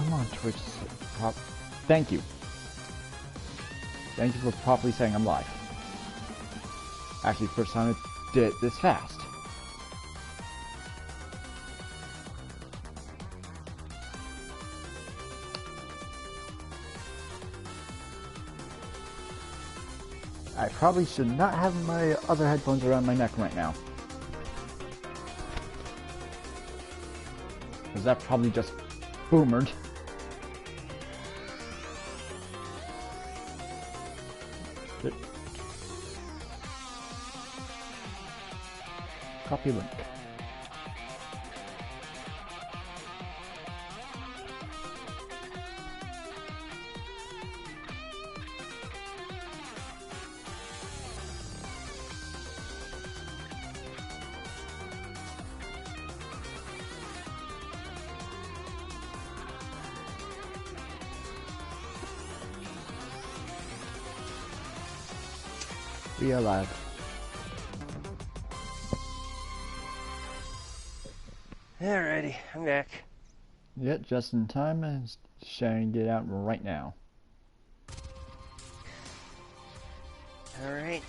Come on, Twitch. Thank you. Thank you for properly saying I'm live. Actually, first time it did it this fast. I probably should not have my other headphones around my neck right now. Because that probably just boomered. Copy link. We are live. Alrighty, I'm back. Yep, just in time, and sharing it out right now. Alright.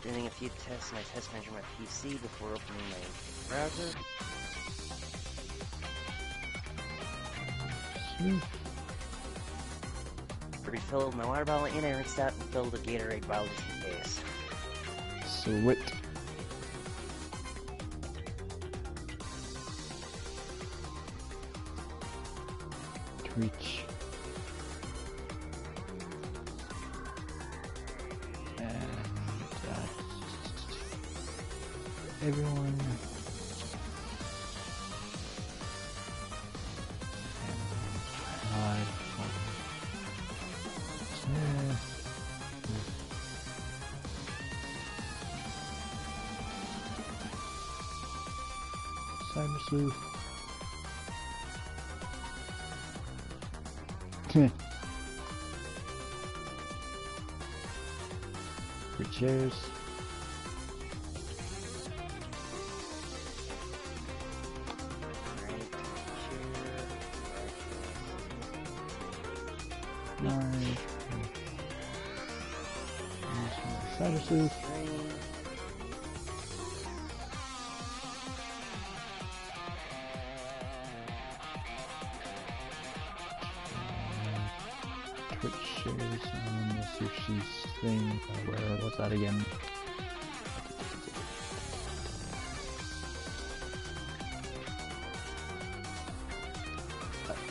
Doing a few tests in my test manager on my PC before opening my browser. Sweet. Refilled my water bottle and I rinsed out and filled a Gatorade bottle just in case. Sweet. Twitch. And everyone. Cybersleuth. Good chairs. Nice. Cybersleuth. Twitch shares on the sushi thing. What's that again?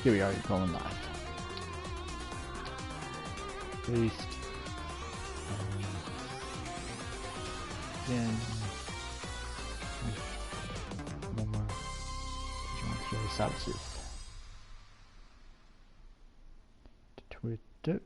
Here we are, going live. Paste. Again. One more. Cybersleuth. Twitter.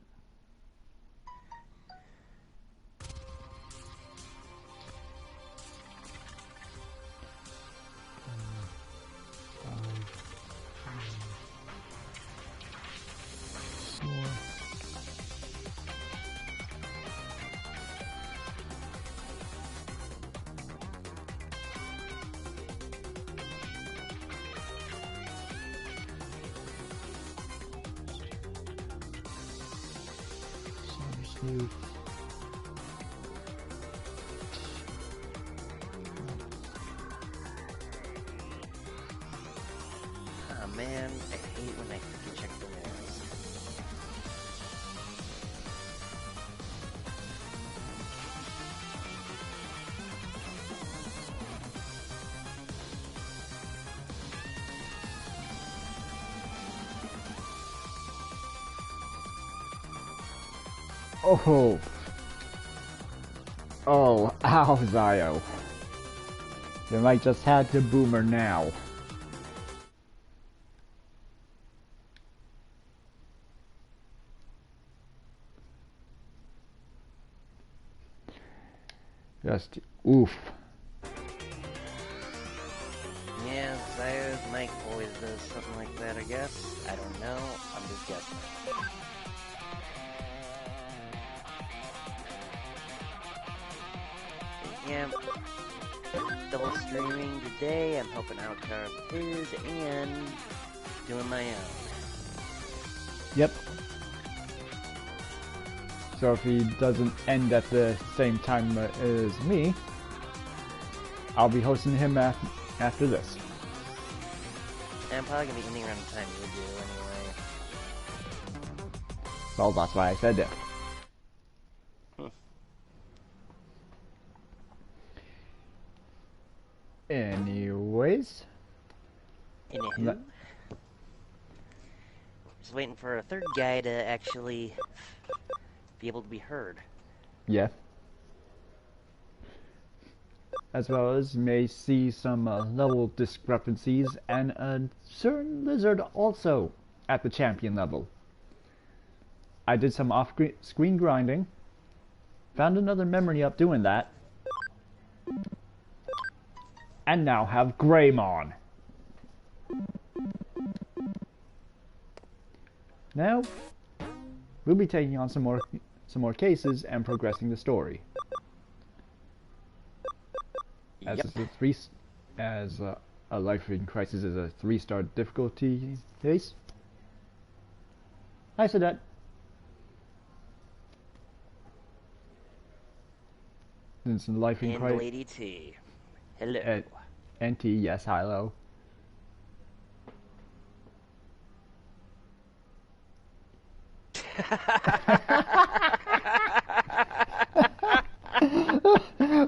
Oh man, I hate when I can check the mails. Oh. Oh, ow, Zio. You might just had to boomer now. Just oof. Yeah, Zio's mic always does something like that, I guess. I don't know, I'm just guessing. Yeah. Double streaming today. I'm helping out his and doing my own. Yep. So if he doesn't end at the same time as me, I'll be hosting him after this. And I'm probably gonna be ending around the time you do anyway. Well, that's why I said that. Anyways. Anywho. Just waiting for a third guy to actually be able to be heard. Yeah. As well as may see some level discrepancies and a certain lizard also at the champion level. I did some off-screen grinding, found another memory up doing that, and now have Greymon. Now, we'll be taking on some more cases and progressing the story. As Yep. A Life in Crisis is a 3-star difficulty case. Hi, Sadet. Since Life in And Crisis. Lady T. Hello. NT, yes, hello.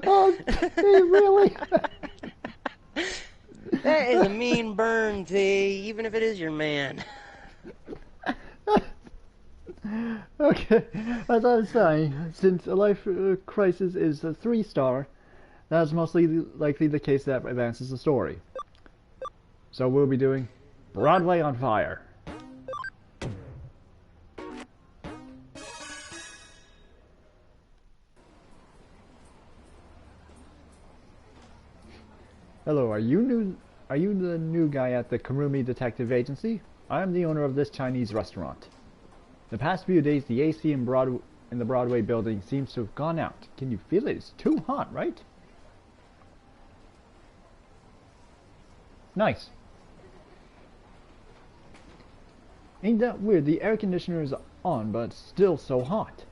Oh, really? That is a mean burn, T, even if it is your man. Okay, as I was saying, since A Life Crisis is a 3-star, that's mostly likely the case that advances the story. So we'll be doing Broadway on Fire. Hello, are you the new guy at the Karumi Detective Agency? I am the owner of this Chinese restaurant. The past few days, the AC in the Broadway building seems to have gone out. Can you feel it? It's too hot, right? Nice. Ain't that weird? The air conditioner is on, but it's still so hot.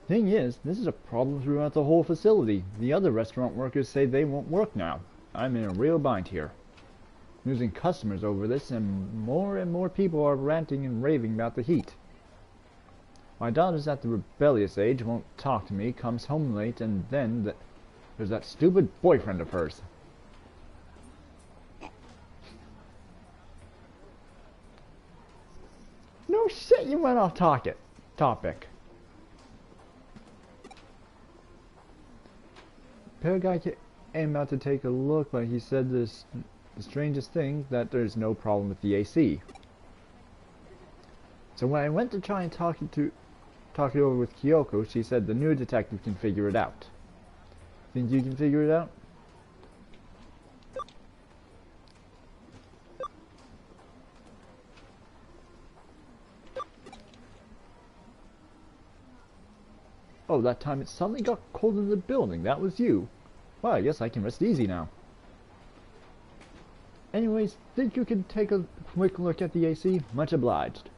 Thing is, this is a problem throughout the whole facility. The other restaurant workers say they won't work now. I'm in a real bind here. Losing customers over this, and more people are ranting and raving about the heat. My daughter's at the rebellious age, won't talk to me, comes home late, and then there's that stupid boyfriend of hers. No shit, you went off topic. Repair guy came out to take a look, but he said the strangest thing, that there's no problem with the AC. So when I went to try and talk it over with Kyoko, she said the new detective can figure it out. Think you can figure it out? Oh, that time it suddenly got cold in the building. That was you. Well, I guess I can rest easy now. Anyways, think you could take a quick look at the AC? Much obliged.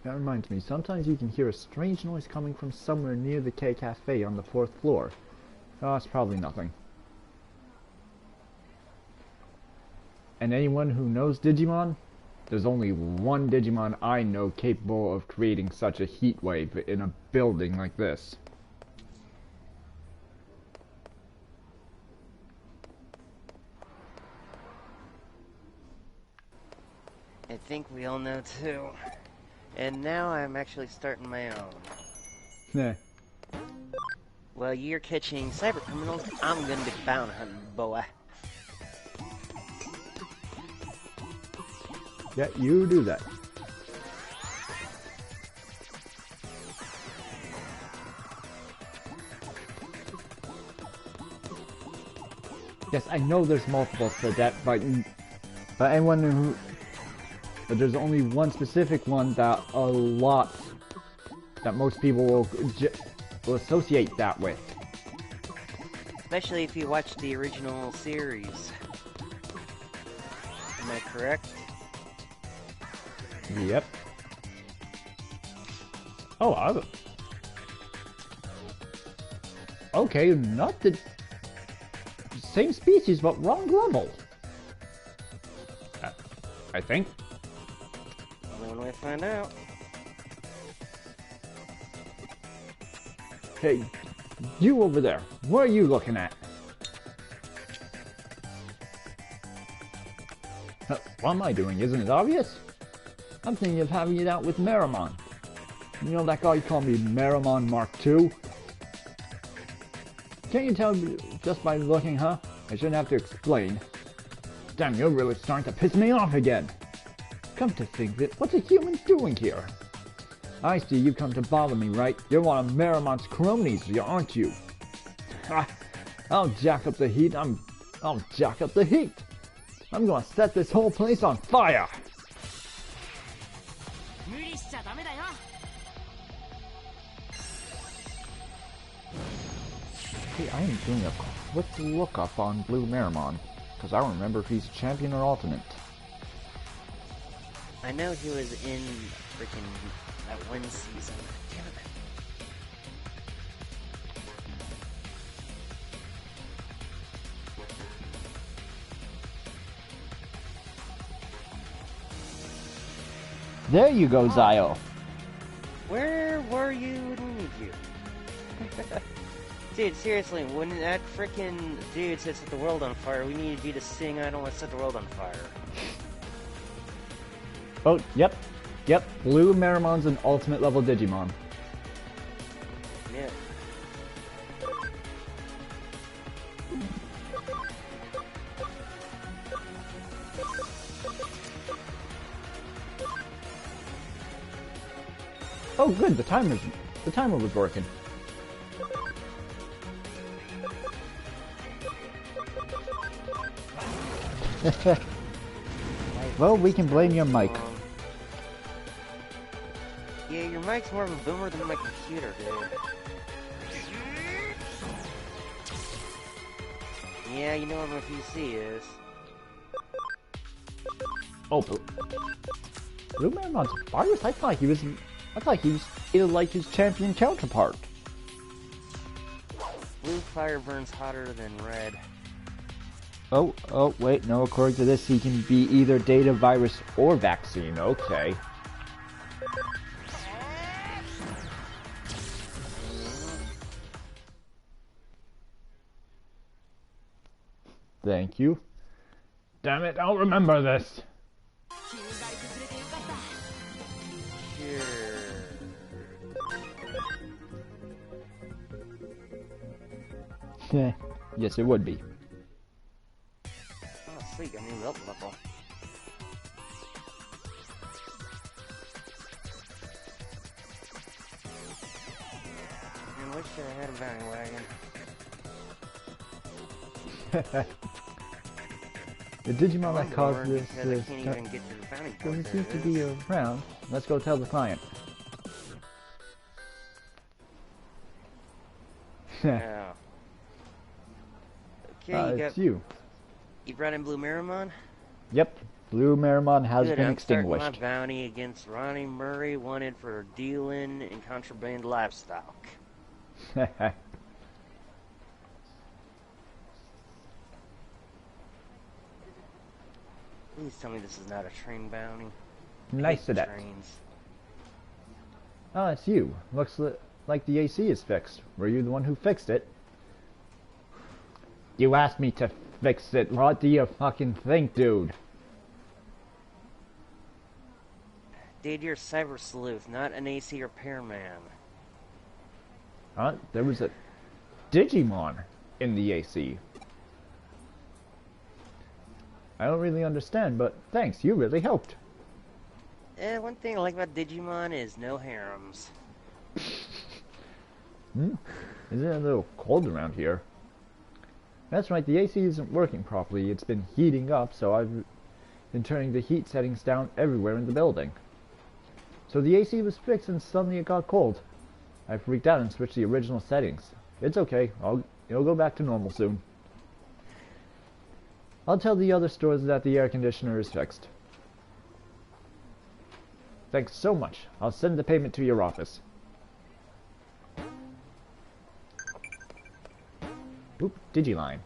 That reminds me, sometimes you can hear a strange noise coming from somewhere near the K Cafe on the 4th floor. Oh, it's probably nothing. And anyone who knows Digimon? There's only one Digimon I know capable of creating such a heat wave in a building like this. I think we all know too. And now I'm actually starting my own. Nah. Well, you're catching cyber criminals. I'm gonna be bounty hunting, boy. Yeah, you do that. Yes, I know there's multiple for that, but anyone who... But there's only one specific one that most people will will associate that with. Especially if you watch the original series. Am I correct? Yep. Oh, okay, not the same species, but wrong level. I think. Only one way to find out. Hey, you over there, what are you looking at? What am I doing? Isn't it obvious? I'm thinking of having it out with Meramon. You know that guy called me Meramon Mark II? Can't you tell just by looking, huh? I shouldn't have to explain. Damn, you're really starting to piss me off again. Come to think of it, what's a human doing here? I see you come to bother me, right? You're one of Meramon's cronies, aren't you? Ha! I'll jack up the heat. I'll jack up the heat. I'm gonna set this whole place on fire. Hey, I am doing a quick lookup on Blue Meramon, because I don't remember if he's champion or ultimate. I know he was in freaking that one season. Damn it. There you go, Zio. Where were you when we need you? Dude, seriously, when that frickin' dude sets the world on fire, we needed you to sing I Don't Want to Set the World on Fire. Oh, yep. Yep, Blue Meramon's an ultimate level Digimon. Yeah. Oh good, the timer was working. Well, we can blame your mic. Yeah, your mic's more of a boomer than my computer, dude. Yeah, you know where my PC is. Oh, Blue Meramon's a virus? I thought he was like his champion counterpart. Blue fire burns hotter than red. Oh, wait, no, according to this, he can be either data, virus, or vaccine. Okay. Thank you. Damn it, I'll remember this. Sure. Yes, it would be. Oh, sweet, got a new milk buckle. I wish I had a bounty wagon. The Digimon that caused this doesn't seem to be around. Let's go tell the client. Yeah. Okay, it's you. You brought in Blue Meramon? Yep. Blue Meramon has Good, been I'm extinguished. starting my bounty against Ronnie Murray, wanted for dealing in contraband livestock. Please tell me this is not a train bounty. Nice to that. Trains. Oh, it's you. Looks like the AC is fixed. Were you the one who fixed it? You asked me to fix it. What do you fucking think, dude? Dude, you're Cybersleuth, not an AC repairman. Huh? There was a Digimon in the AC. I don't really understand, but thanks, you really helped. One thing I like about Digimon is no harems. Isn't it a little cold around here? That's right, the AC isn't working properly. It's been heating up, so I've been turning the heat settings down everywhere in the building. So the AC was fixed and suddenly it got cold. I freaked out and switched the original settings. It's okay. It'll go back to normal soon. I'll tell the other stores that the air conditioner is fixed. Thanks so much. I'll send the payment to your office. Oop, Digiline.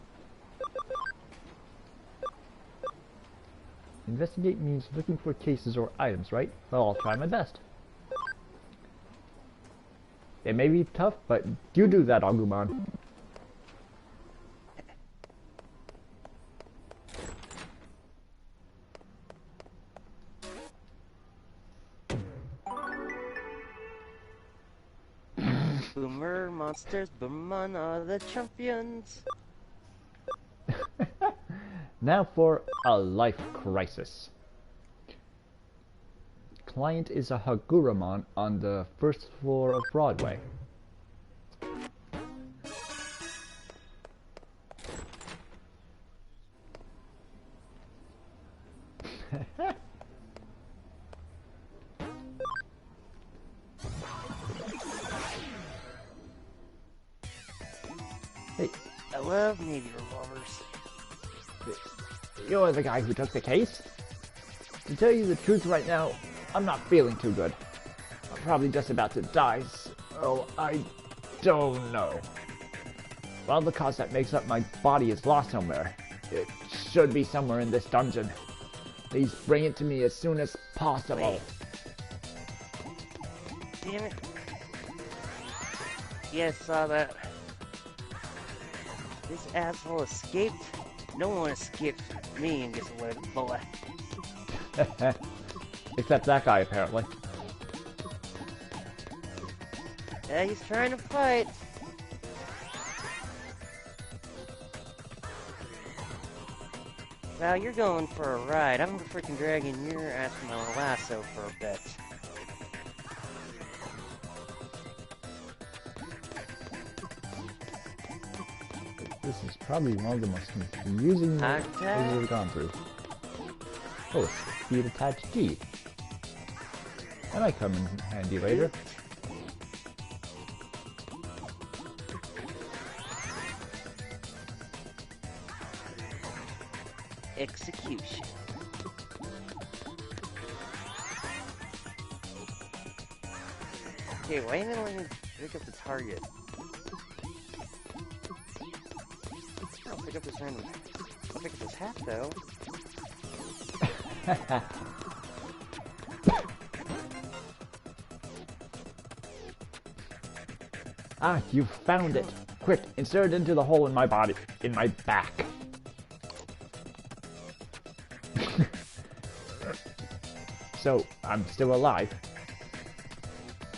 Investigate means looking for cases or items, right? Well, I'll try my best. It may be tough, but you do that, Agumon. Boomer monsters, Boomermon are the champions. Now for a life crisis. Client is a Haguramon on the first floor of Broadway. Hey, I love navy revolvers. you're the guy who took the case? To tell you the truth right now, I'm not feeling too good. I'm probably just about to die, so I don't know. Well, the cause that makes up my body is lost somewhere. It should be somewhere in this dungeon. Please bring it to me as soon as possible. Wait. Damn it. Yes, saw that. This asshole escaped. No one escaped me and gets away with the bullet. Except that guy, apparently. Yeah, he's trying to fight. Val, you're going for a ride. I'm freaking dragging your ass from my lasso for a bit. This is probably one of the most confusing things we've gone through. Oh, it's the attached G. That might come in handy later. Execution. Okay, why didn't let me pick up the target? I'll pick up this random. I'll pick up this hat though. Ah, you found it. Quick, insert it into the hole in my body, in my back. So, I'm still alive.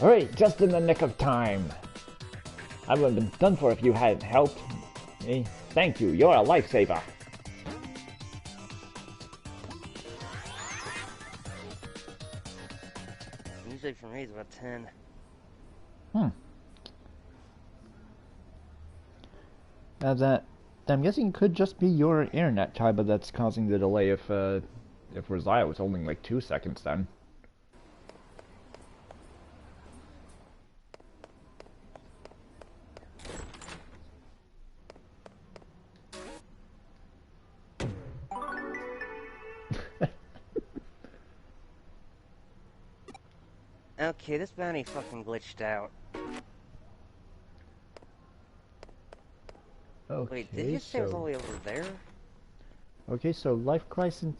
Alright, just in the nick of time. I would have been done for if you hadn't helped me. Thank you, you're a lifesaver. Usually for me it's about 10. I'm guessing it could just be your internet type that's causing the delay if Rosiah was only like 2 seconds then. Okay, this bounty fucking glitched out. Okay, wait, did you say it was all the way over there? Okay, so life crisis.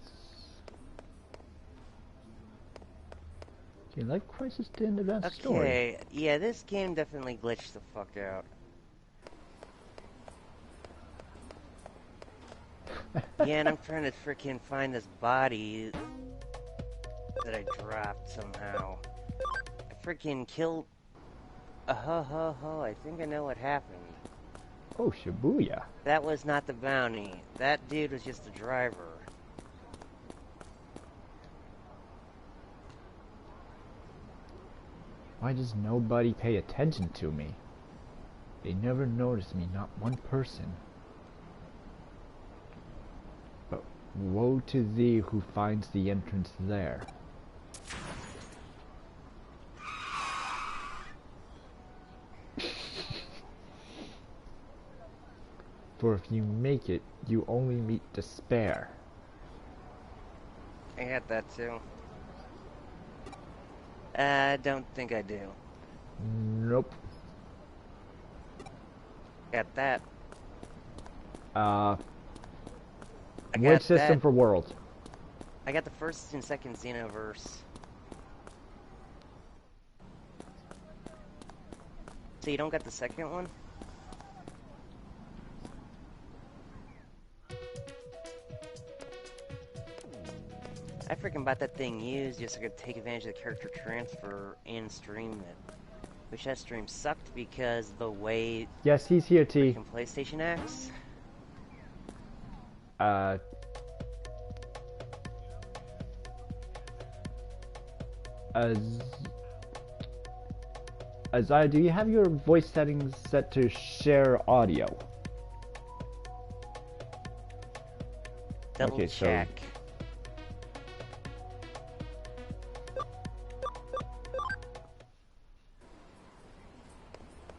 Okay, life crisis didn't advance story. Okay, yeah, this game definitely glitched the fuck out. Yeah, and I'm trying to freaking find this body that I dropped somehow. I freaking killed. I think I know what happened. Oh, Shibuya. That was not the bounty. That dude was just the driver. Why does nobody pay attention to me? They never notice me, not one person. But woe to thee who finds the entrance there. for if you make it, you only meet despair. I got that too. I don't think I do. Nope. Got that. Which got system that. for world? I got the first and second Xenoverse. So you don't got the second one? I freaking bought that thing used just so I could take advantage of the character transfer and stream it. Which that stream sucked because the way Yes, he's here, T. freaking PlayStation acts. Isaiah, do you have your voice settings set to share audio? Double check.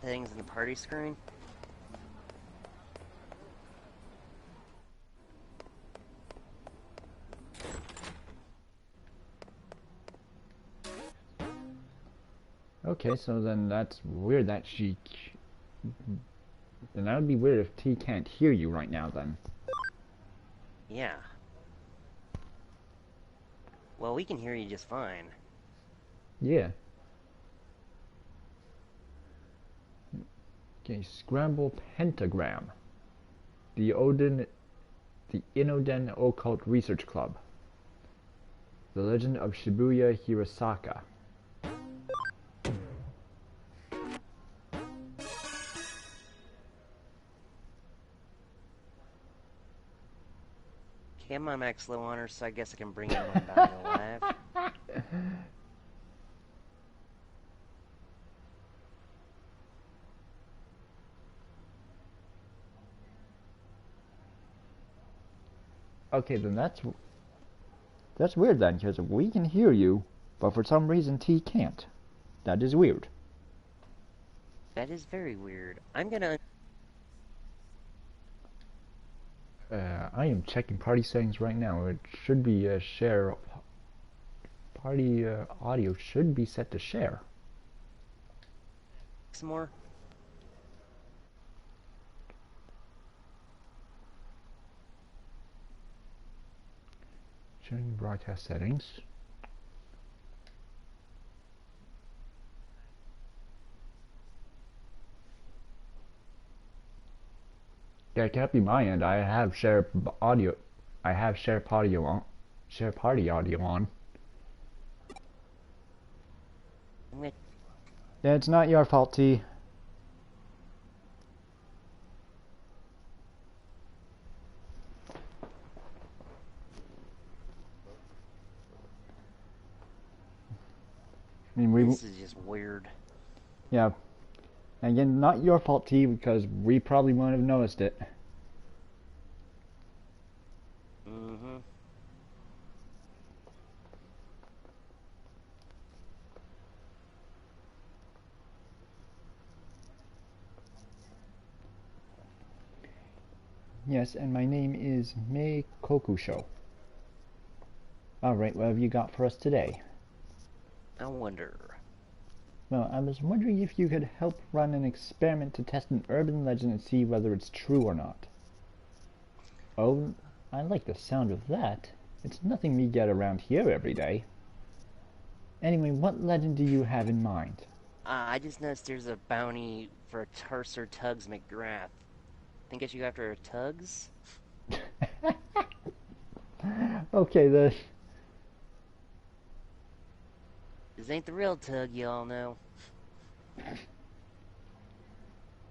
Things in the party screen. Okay, so then that's weird that she... Then that would be weird if T can't hear you right now, then. Yeah. Well, we can hear you just fine. Yeah. Okay, Scramble Pentagram. The Inoden Occult Research Club. The Legend of Shibuya Hirasaka. Okay, I'm on max low honor, so I guess I can bring in one bounty alive. Okay, then that's weird then, because we can hear you, but for some reason T can't. That is weird. That is very weird. I'm gonna... I am checking party settings right now. It should be share. Party audio should be set to share. Some more? Showing broadcast settings. Yeah, it can't be my end. I have share audio. I have share party on. Share party audio on. Yeah, it's not your fault, T. I mean, This is just weird. Yeah. Again, not your fault, T, because we probably wouldn't have noticed it. Mm-hmm. Yes, and my name is Mei Kokusho. Alright, what have you got for us today? I wonder. Well, I was wondering if you could help run an experiment to test an urban legend and see whether it's true or not. Oh, I like the sound of that. It's nothing we get around here every day. Anyway, what legend do you have in mind? I just noticed there's a bounty for a Tarser Tugs McGrath. Think I should go after a Tugs? Okay, then. This ain't the real Tug, you all know.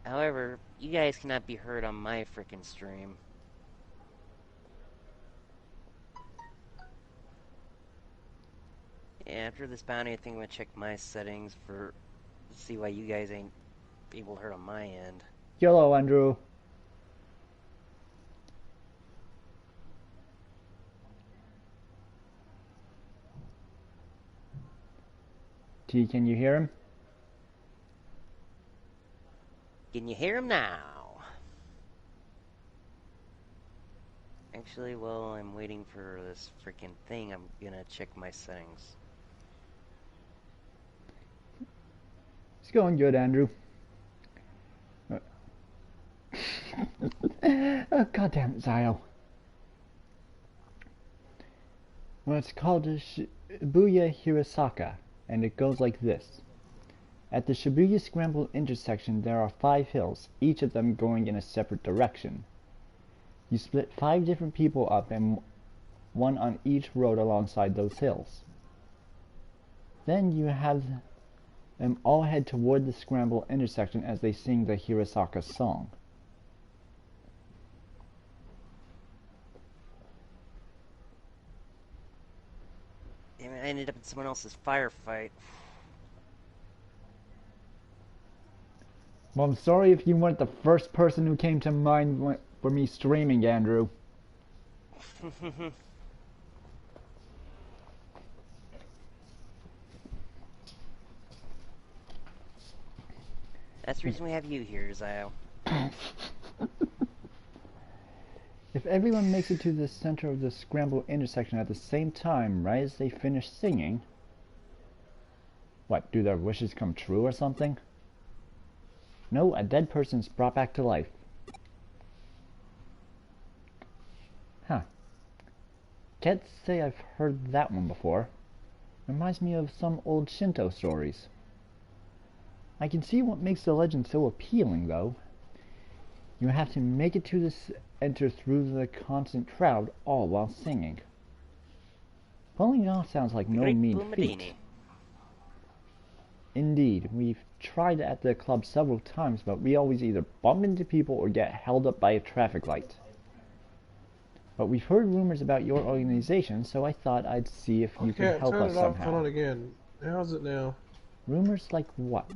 However, you guys cannot be heard on my frickin' stream. Yeah, after this bounty, I think I'm gonna check my settings for... see why you guys ain't able to heard on my end. YOLO, Andrew. T, can you hear him? Can you hear him now? Actually, while I'm waiting for this freaking thing, I'm gonna check my settings. It's going good, Andrew. Oh, goddamn it, Zio. Well, it's called Shibuya Hirasaka, and it goes like this. At the Shibuya Scramble intersection, there are 5 hills, each of them going in a separate direction. You split 5 different people up and one on each road alongside those hills. Then you have them all head toward the Scramble intersection as they sing the Hirasaka song. Damn it, I ended up in someone else's firefight. Well, I'm sorry if you weren't the first person who came to mind for me streaming, Andrew. That's the reason we have you here, Zio. If everyone makes it to the center of the Scramble intersection at the same time, right as they finish singing... What, do their wishes come true or something? No, a dead person's brought back to life. Huh. Can't say I've heard that one before. Reminds me of some old Shinto stories. I can see what makes the legend so appealing, though. You have to make it to the enter through the constant crowd, all while singing. Pulling it off sounds like no mean feat. Indeed, we've tried at the club several times, but we always either bump into people or get held up by a traffic light. But we've heard rumors about your organization, so I thought I'd see if you could help us somehow. Hold on again. How's it now? Rumors like what?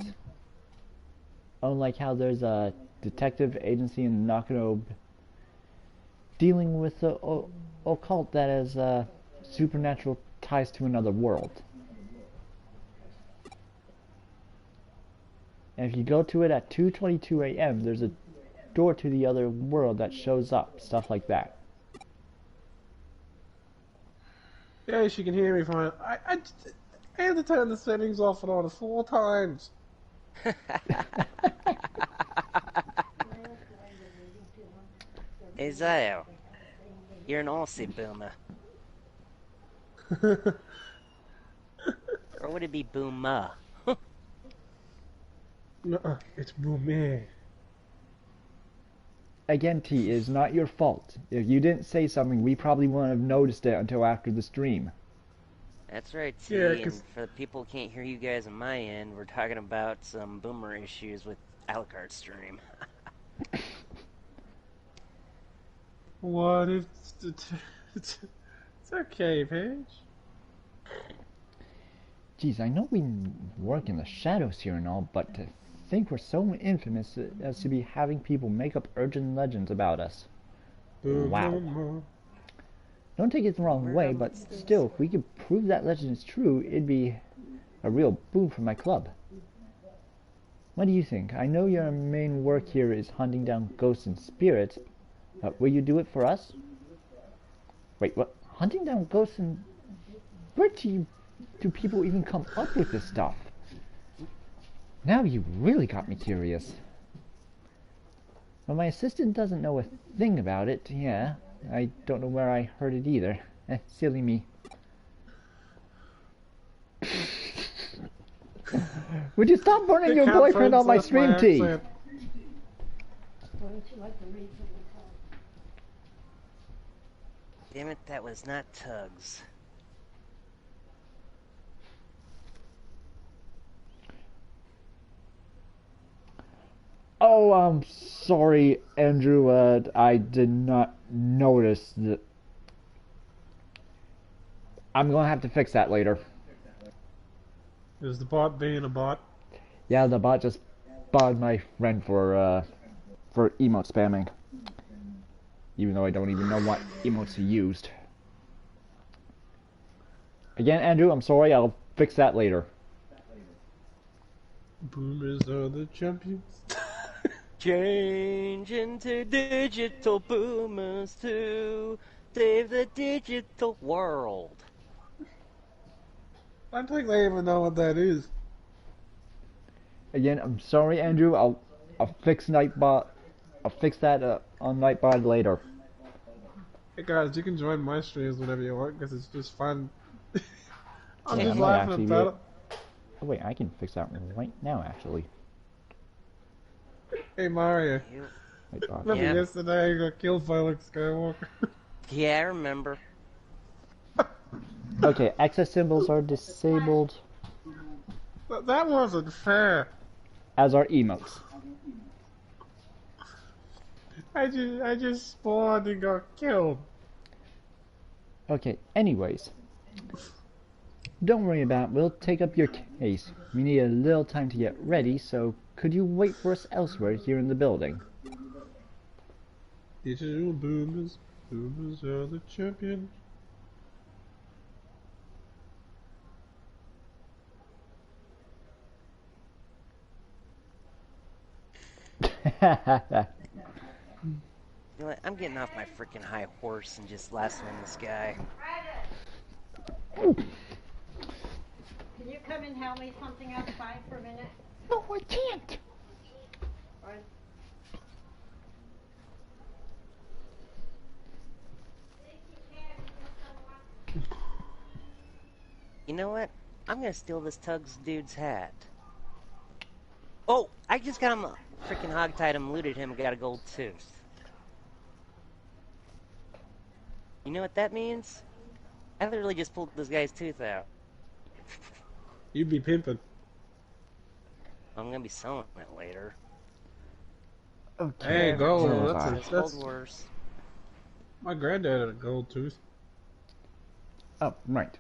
Oh, like how there's a detective agency in Nakano dealing with the occult that has supernatural ties to another world. And if you go to it at 2:22 a.m., there's a door to the other world that shows up, stuff like that. Yeah, she can hear me fine. I had to turn the settings off and on 4 times. Hey, Zio. You're an Aussie boomer. Or would it be boomer? Nuh-uh, it's Boomer. Again, T, it is not your fault. If you didn't say something, we probably wouldn't have noticed it until after the stream. That's right, T, Yeah, and for the people who can't hear you guys on my end, we're talking about some boomer issues with Alucard's stream. What if... It's okay, Paige. Geez, I know we work in the shadows here and all, but to think we're so infamous as to be having people make up urgent legends about us. Wow. Don't take it the wrong way, but still, if we could prove that legend is true, it'd be a real boon for my club. What do you think? I know your main work here is hunting down ghosts and spirits, but will you do it for us? Wait, what? Hunting down ghosts and... Where do people even come up with this stuff? Now you really got me curious. But my assistant doesn't know a thing about it, yeah. I don't know where I heard it either. Silly me. Would you stop burning your boyfriend on my stream, T? Damn it, that was not Tugs. Oh, I'm sorry, Andrew. I did not notice that. I'm gonna have to fix that later. Is the bot being a bot? Yeah, the bot just barred my friend for emote spamming. Even though I don't even know what emotes he used. Again, Andrew, I'm sorry. I'll fix that later. Boomers are the champions. Change into digital boomers to save the digital world. I don't think they even know what that is. Again, I'm sorry, Andrew. I'll fix Nightbot. I'll fix that on Nightbot later. Hey guys, you can join my streams whenever you want because it's just fun. I'm Yeah, just I might laughing actually about it. Oh wait, I can fix that right now, actually. Hey Mario, Nightbot. remember Yeah. yesterday you got killed by Luke Skywalker? Yeah, I remember. Okay, access symbols are disabled, That wasn't fair. as are emotes. I just spawned and got killed. Okay, anyways. Don't worry about it, we'll take up your case. We need a little time to get ready, so could you wait for us elsewhere here in the building? Digital boomers, boomers are the champion. You know what? I'm getting off my freaking high horse and just lassoing this guy. Can you come and help me something outside for a minute? No, I can't! Or You know what? I'm gonna steal this Tugs dude's hat. Oh, I just got him freaking hogtied him, looted him, got a gold tooth. You know what that means? I literally just pulled this guy's tooth out. You'd be pimping. I'm gonna be selling it later. Okay. Hey, gold. Where was That's I? It's gold that's wars. my granddad had a gold tooth. Oh, right.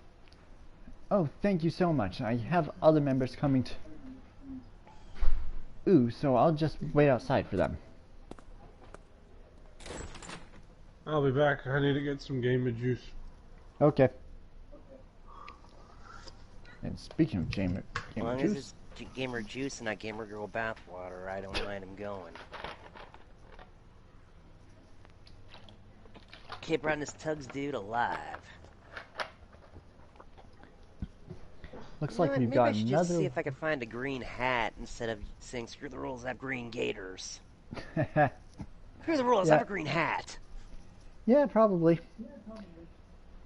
Oh, thank you so much. I have other members coming to... Ooh, so I'll just wait outside for them. I'll be back. I need to get some gamer juice. Okay. And speaking of gamer As long as juice... it's gamer juice and not gamer girl bathwater, I don't mind him going. Keep running this Tugs dude alive. Looks You know like what? we've Maybe got I should just see another... if I can find a green hat instead of saying screw the rules, I have green gators. Screw the rules, I have a green hat. Yeah, probably.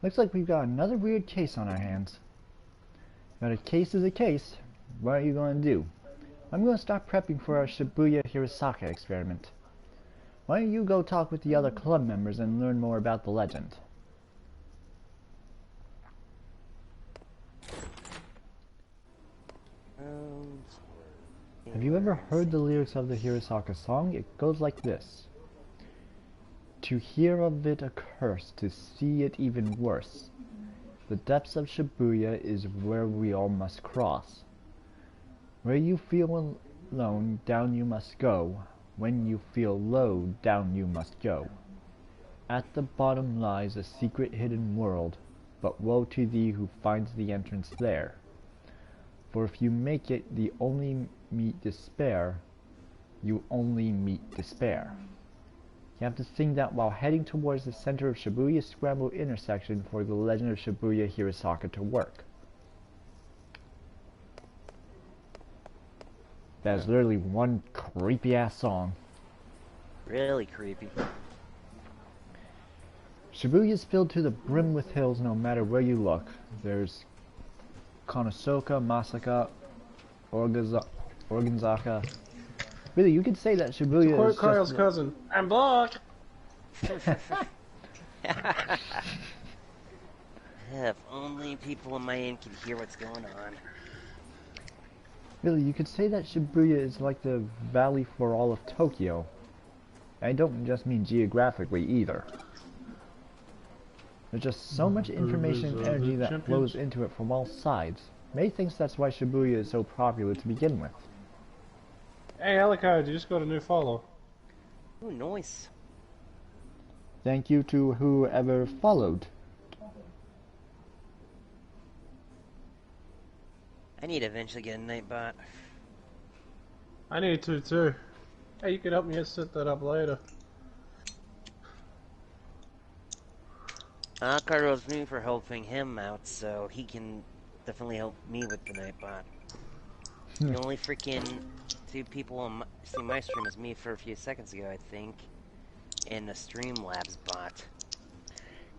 Looks like we've got another weird case on our hands. But a case is a case. What are you going to do? I'm going to start prepping for our Shibuya Hirosaka experiment. Why don't you go talk with the other club members and learn more about the legend? Have you ever heard the lyrics of the Hirosaka song? It goes like this. To hear of it a curse, to see it even worse. The depths of Shibuya is where we all must cross. Where you feel alone, down you must go. When you feel low, down you must go. At the bottom lies a secret hidden world, but woe to thee who finds the entrance there. For if you make it the only meet despair, you only meet despair. You have to sing that while heading towards the center of Shibuya Scramble intersection for the Legend of Shibuya Hirosaka to work. That is literally one creepy ass song. Really creepy. Shibuya is filled to the brim with hills no matter where you look. There's Konosuba, Masaka, Organzaka. Really, you could say that Shibuya Quote is Kyle's just... cousin. I'm black. If only people in my inn could hear what's going on. Really, you could say that Shibuya is like the valley for all of Tokyo. I don't just mean geographically either. There's just so much information and energy that flows into it from all sides. May thinks that's why Shibuya is so popular to begin with. Hey, Alucard, you just got a new follow. Ooh, nice. Thank you to whoever followed. I need to eventually get a Nightbot. I need to too. Hey, you can help me set that up later. Alucard owes me for helping him out, so he can definitely help me with the Nightbot. The only freaking two people see my stream is me for a few seconds ago, I think, and the Streamlabs bot.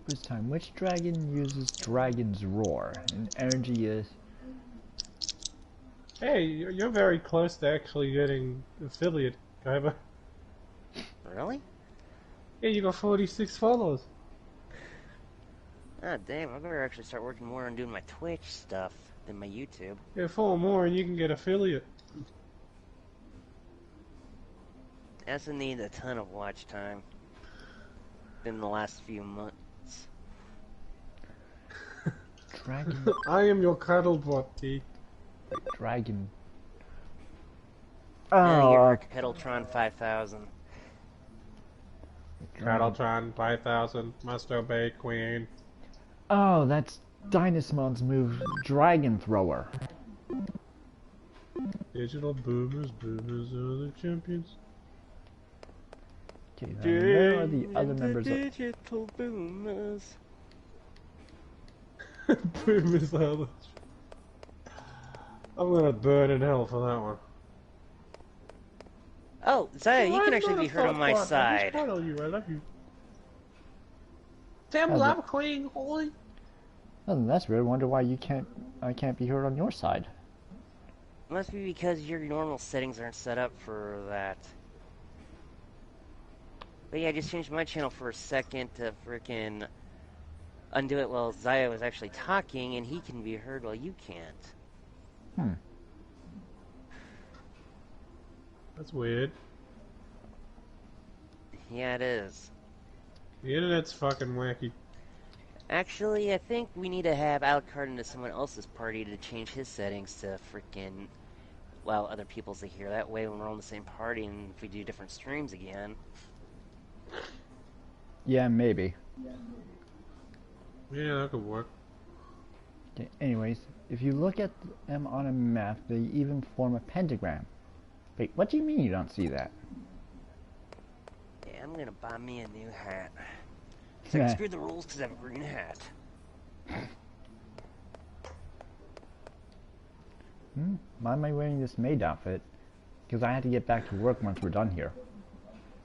This time, which dragon uses Dragon's Roar? And energy is... Hey, you're very close to actually getting affiliate, Kaiba. Really? Yeah, you got 46 followers. Ah, damn, I better actually start working more on doing my Twitch stuff than my YouTube. Yeah, 4 more and you can get affiliate. I also need a ton of watch time in the last few months. Dragon... I am your cuddle bot, T. Dragon... You're Kettletron 5000. Cuddletron 5000, must obey Queen. Oh, that's Dynasmon's move, Dragon Thrower. Digital boomers are the champions. Okay, then where are the other members of... Digital boomers. Boomers are the... I'm gonna burn in hell for that one. Oh, Zaya, you can actually be heard on my I just side. cuddle you, I love you. Damn, How's lava it? queen, holy. Oh, that's weird. Wonder why I can't be heard on your side. Must be because your normal settings aren't set up for that. But yeah, I just changed my channel for a second to frickin' undo it while Zaya was actually talking, and he can be heard while you can't. That's weird. Yeah, it is. The internet's fucking wacky. Actually, I think we need to have Alucard into someone else's party to change his settings to frickin', well, other people's to hear. That way when we're on the same party and if we do different streams again. Yeah, maybe. Yeah, that could work. Okay, anyways, if you look at them on a map, they even form a pentagram. Wait, what do you mean you don't see that? Yeah, I'm gonna buy me a new hat. So I can screw the rules because I have a green hat. Why am I wearing this maid outfit? Because I had to get back to work once we're done here.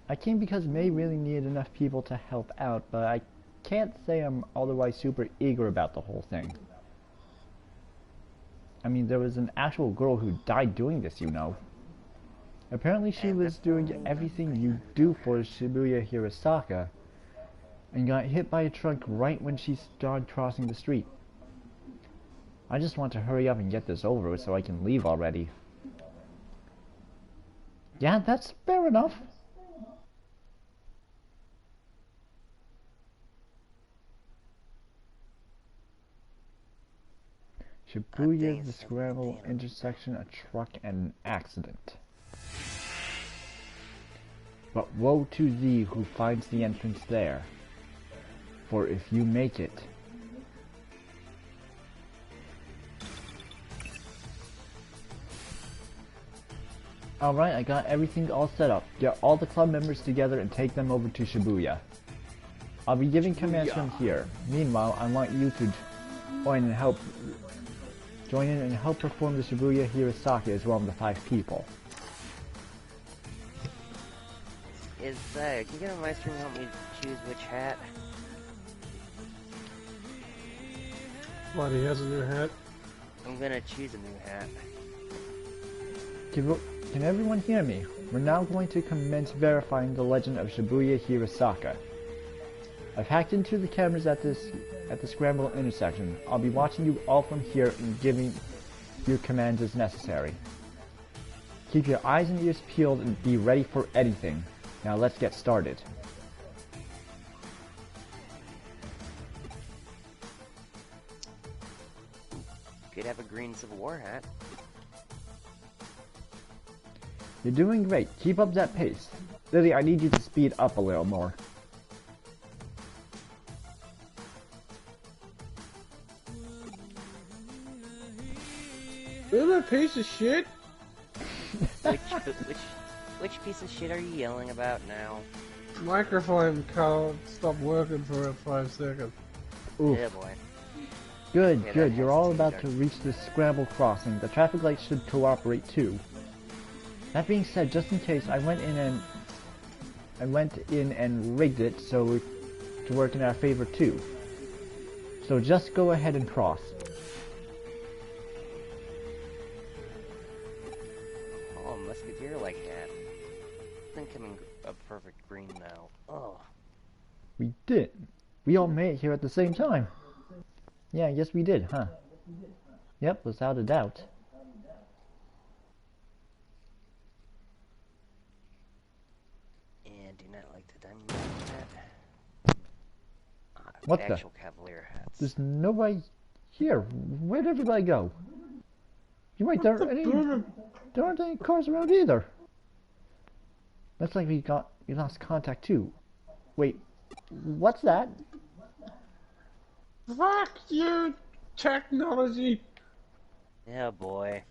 I came because May really needed enough people to help out, but I can't say I'm otherwise super eager about the whole thing. I mean, there was an actual girl who died doing this, you know. Apparently she was doing everything you do for Shibuya Hirosaka, and got hit by a truck right when she started crossing the street. I just want to hurry up and get this over with so I can leave already. Yeah, that's fair enough. Shibuya, the scramble intersection, a truck, and an accident. But woe to thee who finds the entrance there, for if you make it, alright, I got everything all set up. Get all the club members together and take them over to Shibuya. I'll be giving commands from here. Meanwhile, I want you to join in and help perform the Shibuya Hirosaka as one of the 5 people. Can you get on my stream and help me choose which hat? What, he has a new hat? I'm gonna choose a new hat. Can everyone hear me? We're now going to commence verifying the legend of Shibuya Hirosaka. I've hacked into the cameras at the scramble intersection. I'll be watching you all from here and giving you commands as necessary. Keep your eyes and ears peeled and be ready for anything. Now let's get started. Could have a green Civil War hat. You're doing great. Keep up that pace. Lily, I need you to speed up a little more. You're a piece of shit. Which Which piece of shit are you yelling about now? Microphone can't stop working for about 5 seconds. Oof. Yeah, boy. Good, Yeah, good. that You're has all to about change, to aren't reach the scramble crossing. The traffic lights should cooperate too. That being said, just in case, I went in and rigged it so it to work in our favor too. So just go ahead and cross. Oh, musketeer-like hat. I'm coming a perfect green now. Oh. We did. We all made it here at the same time. Yeah, yes we did, huh? Yep, without a doubt. And do not like the diamond hat. What the? Actual cavalier hats. There's nobody here. Where'd everybody go? You might there aren't any cars around either. Looks like we lost contact too. Wait, what's that? Fuck you, technology! Yeah, boy.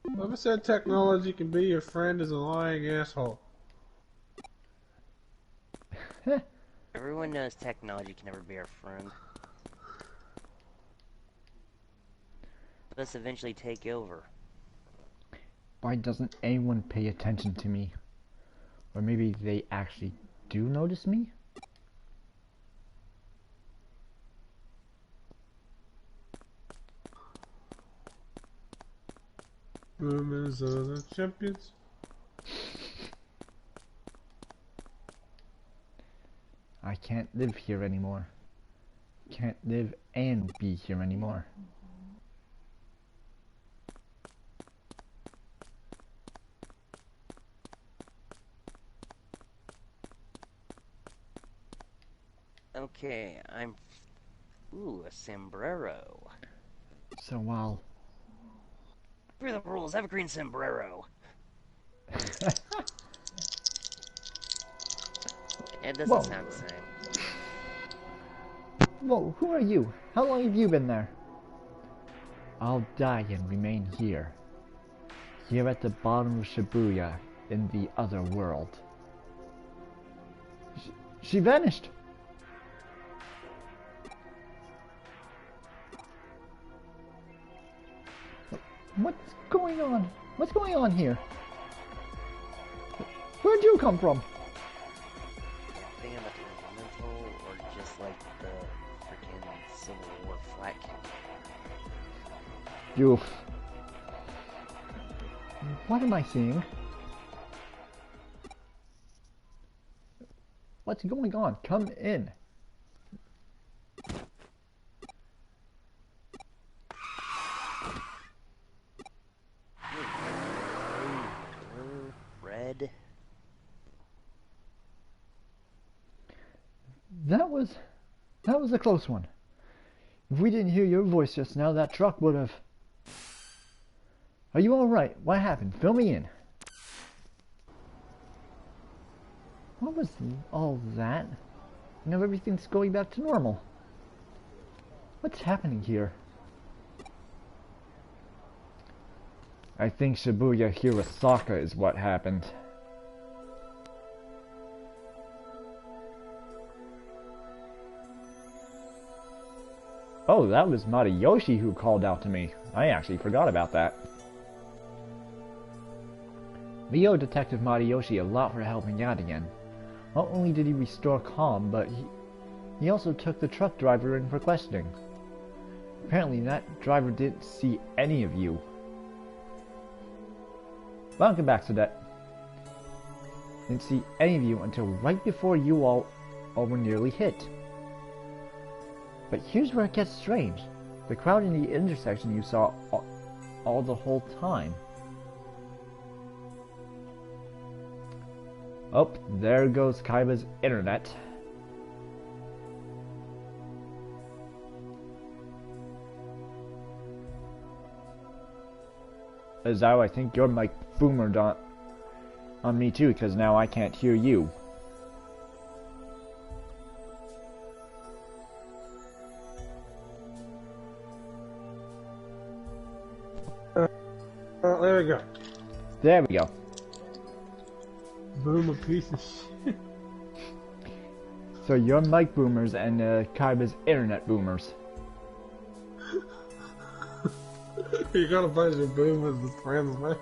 Whoever said technology can be your friend is a lying asshole. Everyone knows technology can never be our friend. Let's eventually take over. Why doesn't anyone pay attention to me? Or maybe they actually do notice me? Rumors are the champions. I can't live here anymore. Can't live and be here anymore. Okay, ooh, a sombrero. So while... For the rules, have a green sombrero. It doesn't Whoa. sound the same. Whoa, who are you? How long have you been there? I'll die and remain here. Here at the bottom of Shibuya, in the other world. She vanished! What's going on? What's going on here? Where'd you come from? Thing about the environmental, or just like the freaking Civil War flat camera? Oof. What am I seeing? What's going on? Come in. Red. That was a close one. If we didn't hear your voice just now, that truck would have... Are you alright? What happened? Fill me in. What was all that? Now everything's going back to normal. What's happening here? I think Shibuya Hirosaka is what happened. Oh, that was Matayoshi who called out to me. I actually forgot about that. We owe Detective Matayoshi a lot for helping out again. Not only did he restore calm, but he also took the truck driver in for questioning. Apparently that driver didn't see any of you. Welcome back, Cadet. Didn't see any of you until right before you all were nearly hit. But here's where it gets strange. The crowd in the intersection you saw all the whole time. Oh, there goes Kaiba's internet. Azao, I think your mic boomered on me too, because now I can't hear you. Oh, there we go. There we go. Boom, a piece of shit. So you're mic boomers and Kaiba's internet boomers. You got a bunch of boomers as friends, man.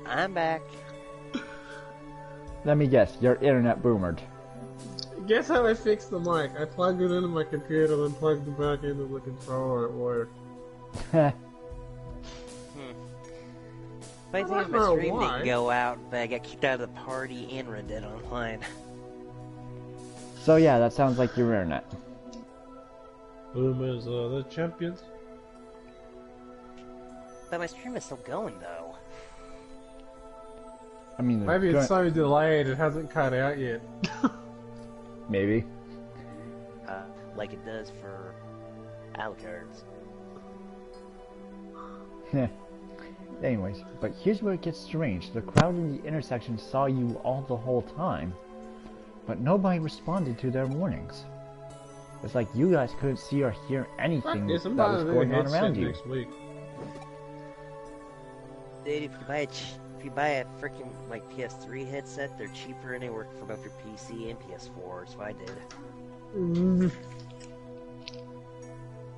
I'm back. Let me guess, you're internet boomered. Guess how I fixed the mic? I plugged it into my computer, then plugged it back into the controller. It worked. Funny thing I is don't my know stream why. didn't go out, but I got kicked out of the party and Red Dead Online. So yeah, that sounds like your internet. Boomers are the champions. But my stream is still going though. I mean, Maybe it's so delayed it hasn't cut out yet. maybe. Like it does for Alucard's. Anyways, but here's where it gets strange. The crowd in the intersection saw you all the whole time, but nobody responded to their warnings. It's like you guys couldn't see or hear anything that was going on around you. Next week. Dude, if you buy a freaking like PS3 headset, they're cheaper and they work for both your PC and PS4. So I did.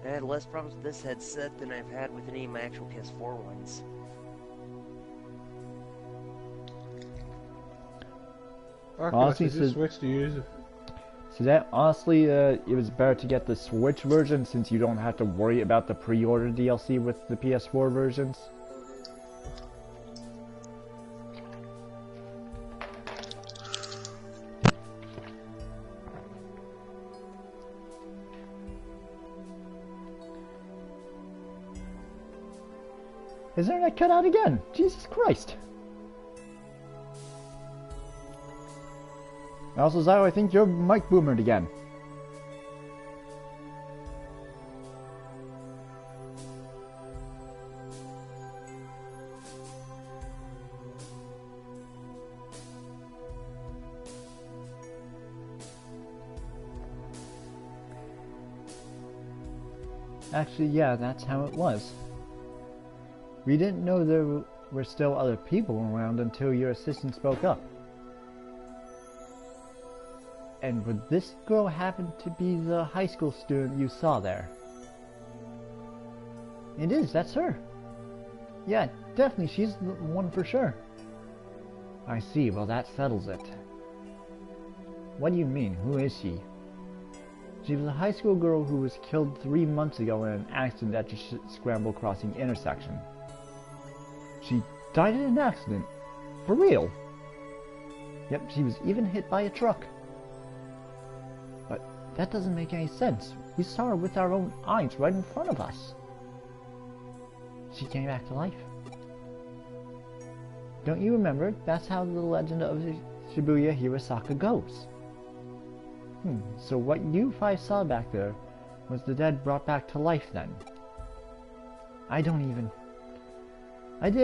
I had less problems with this headset than I've had with any of my actual PS4 ones. Honestly, I just switched to use. So that honestly, it was better to get the Switch version since you don't have to worry about the pre-order DLC with the PS4 versions. His internet cut out again. Jesus Christ. Also, Zyro, I think you're mic boomered again. Actually, yeah, that's how it was. We didn't know there were still other people around until your assistant spoke up. And would this girl happen to be the high school student you saw there? It is, that's her. Yeah, definitely, she's the one for sure. I see, well that settles it. What do you mean, who is she? She was a high school girl who was killed 3 months ago in an accident at the Scramble Crossing intersection. She died in an accident? For real? Yep, she was even hit by a truck. But that doesn't make any sense. We saw her with our own eyes right in front of us. She came back to life. Don't you remember? That's how the legend of Shibuya Hirosaka goes. So what you 5 saw back there was the dead brought back to life then? I did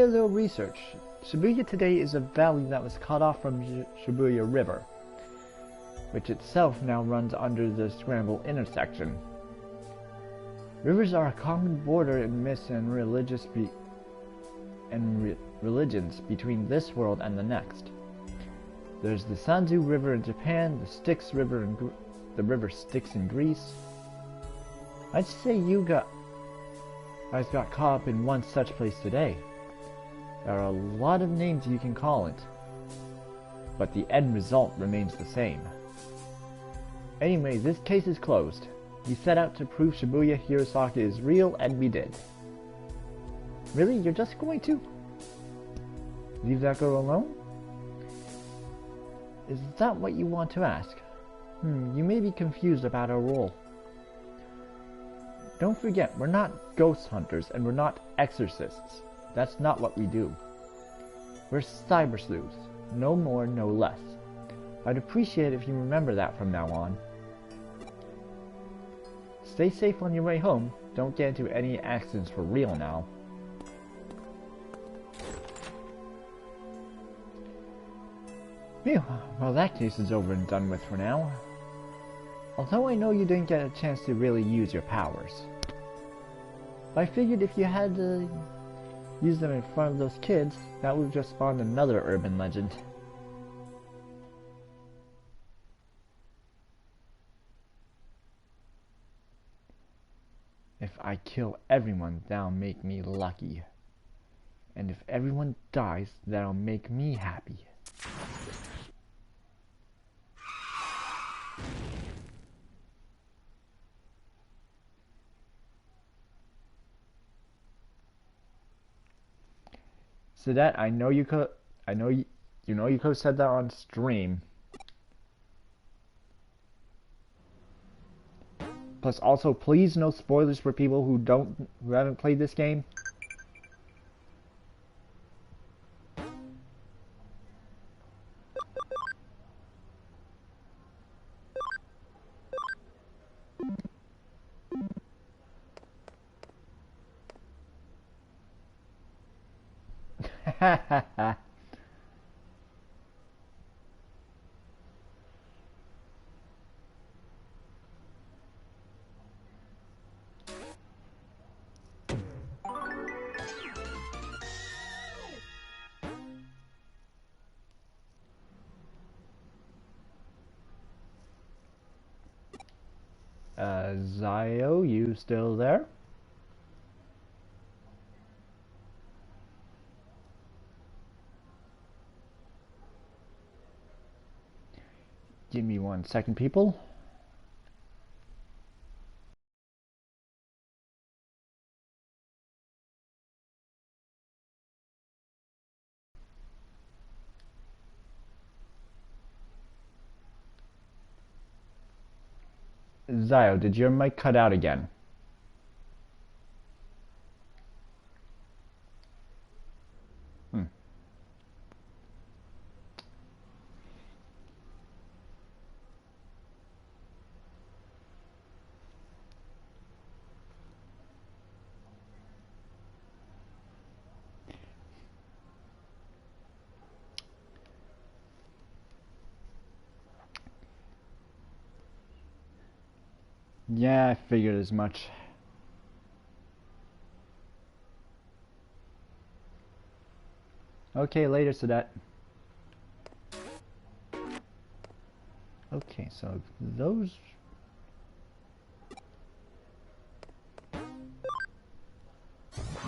a little research. Shibuya today is a valley that was cut off from Shibuya River, which itself now runs under the Scramble intersection. Rivers are a common border in myths and religions between this world and the next. There's the Sanzu River in Japan, the Styx River in the river Styx in Greece. I'd say you guys got caught up in one such place today. There are a lot of names you can call it, but the end result remains the same. Anyway, this case is closed. We set out to prove Shibuya Hirosaka is real, and we did. Really? You're just going to leave that girl alone? Is that what you want to ask? You may be confused about our role. Don't forget, we're not ghost hunters and we're not exorcists. That's not what we do. We're Cybersleuths. No more, no less. I'd appreciate it if you remember that from now on. Stay safe on your way home. Don't get into any accidents for real now. Well, that case is over and done with for now. Although I know you didn't get a chance to really use your powers. I figured if you had to use them in front of those kids, that would just spawn another urban legend. If I kill everyone, that'll make me lucky. And if everyone dies, that'll make me happy. So that I know you could you could have said that on stream. Plus also please no spoilers for people who haven't played this game. Zio, you still there? Give me 1 second, people. Zio, did your mic cut out again? Yeah, I figured as much. Okay, later, Sadat. Okay, so those...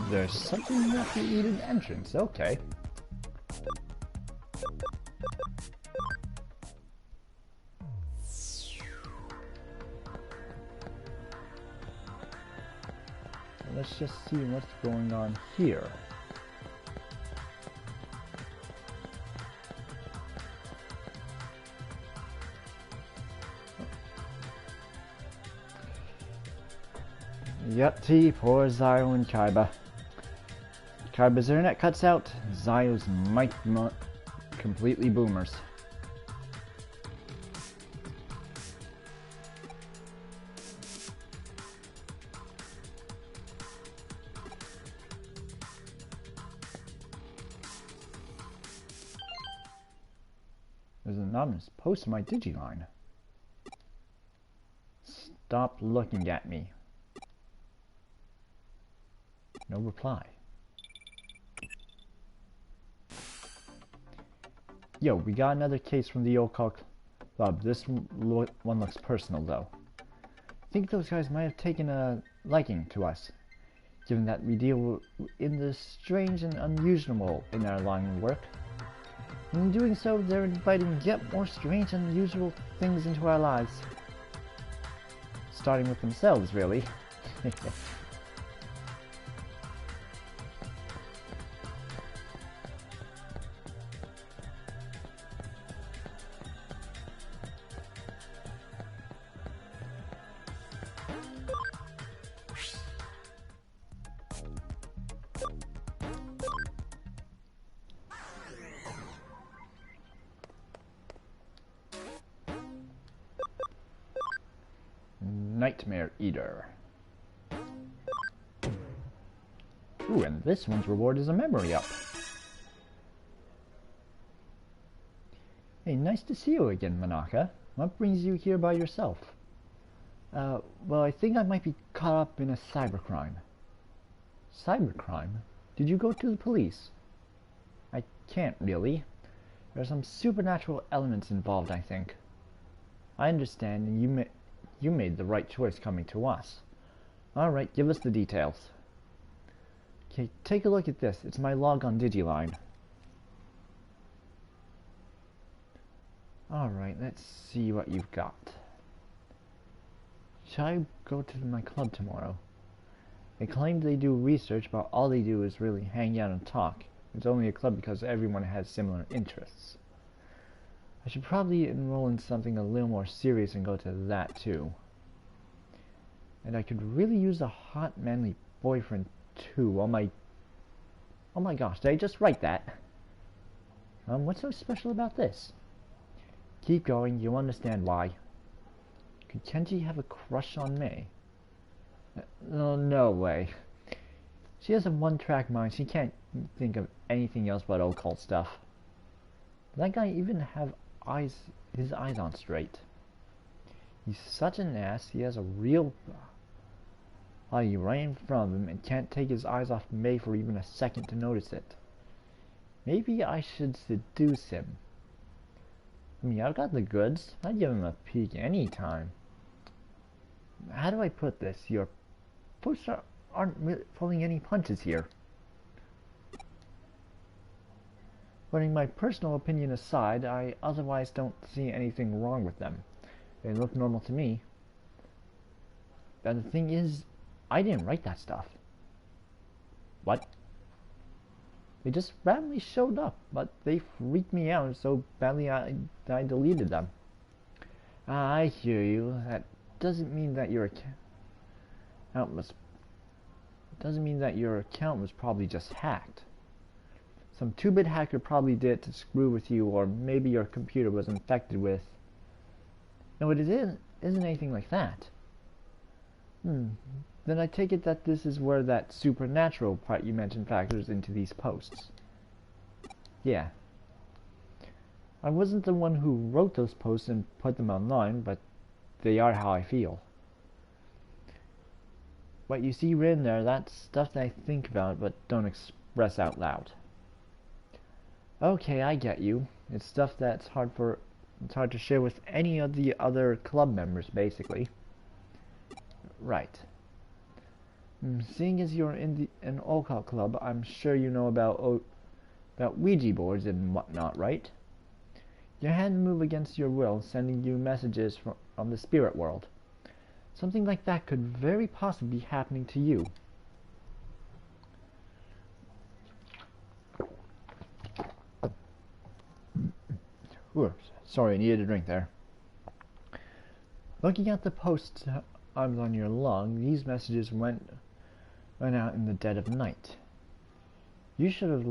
There's something that you eat in the entrance, okay. Let's just see what's going on here. Yep, poor Zio and Kaiba. Kaiba's internet cuts out, Zio's mic completely boomers. There's an anonymous post in my Digimon. Stop looking at me. No reply. Yo, we got another case from the occult club. This one looks personal though. I think those guys might have taken a liking to us, given that we deal in the strange and unusual in our line of work. In doing so, they're inviting yet more strange and unusual things into our lives. Starting with themselves, really. Nightmare Eater. Ooh, and this one's reward is a memory up. Hey, nice to see you again, Manaka. What brings you here by yourself? Well, I think I might be caught up in a cybercrime. Cybercrime? Did you go to the police? I can't really. There are some supernatural elements involved, I think. I understand, and you made the right choice coming to us. Alright, give us the details. Okay, take a look at this. It's my log on Digiline. Alright, let's see what you've got. Shall I go to my club tomorrow? They claim they do research, but all they do is really hang out and talk. It's only a club because everyone has similar interests. I should probably enroll in something a little more serious and go to that too. And I could really use a hot, manly boyfriend too. Oh my gosh, did I just write that? What's so special about this? Keep going, you'll understand why. Could Kenji have a crush on me? No way. She has a one-track mind. She can't think of anything else but occult stuff. That guy even have his eyes on straight. He's such an ass. He has a real body right in front of him and can't take his eyes off May for even a second to notice it. Maybe I should seduce him. I mean, I've got the goods. I'd give him a peek anytime. How do I put this? Your posts aren't really pulling any punches here. Putting my personal opinion aside, I otherwise don't see anything wrong with them. They look normal to me. But the thing is, I didn't write that stuff. What? They just randomly showed up, but they freaked me out so badly I deleted them. I hear you. That doesn't mean that your account was probably just hacked. Some 2-bit hacker probably did it to screw with you, or maybe your computer was infected with... No, it isn't anything like that. Then I take it that this is where that supernatural part you mentioned factors into these posts. Yeah. I wasn't the one who wrote those posts and put them online, but they are how I feel. What you see written there, that's stuff that I think about but don't express out loud. Okay, I get you. It's stuff that's hard to share with any of the other club members, basically. Right. Seeing as you're in an occult club, I'm sure you know about Ouija boards and whatnot, right? Your hand move against your will, sending you messages from the spirit world. Something like that could very possibly be happening to you. Oops, sorry, I needed a drink there. Looking at the posts on your log, these messages went out in the dead of night. You should have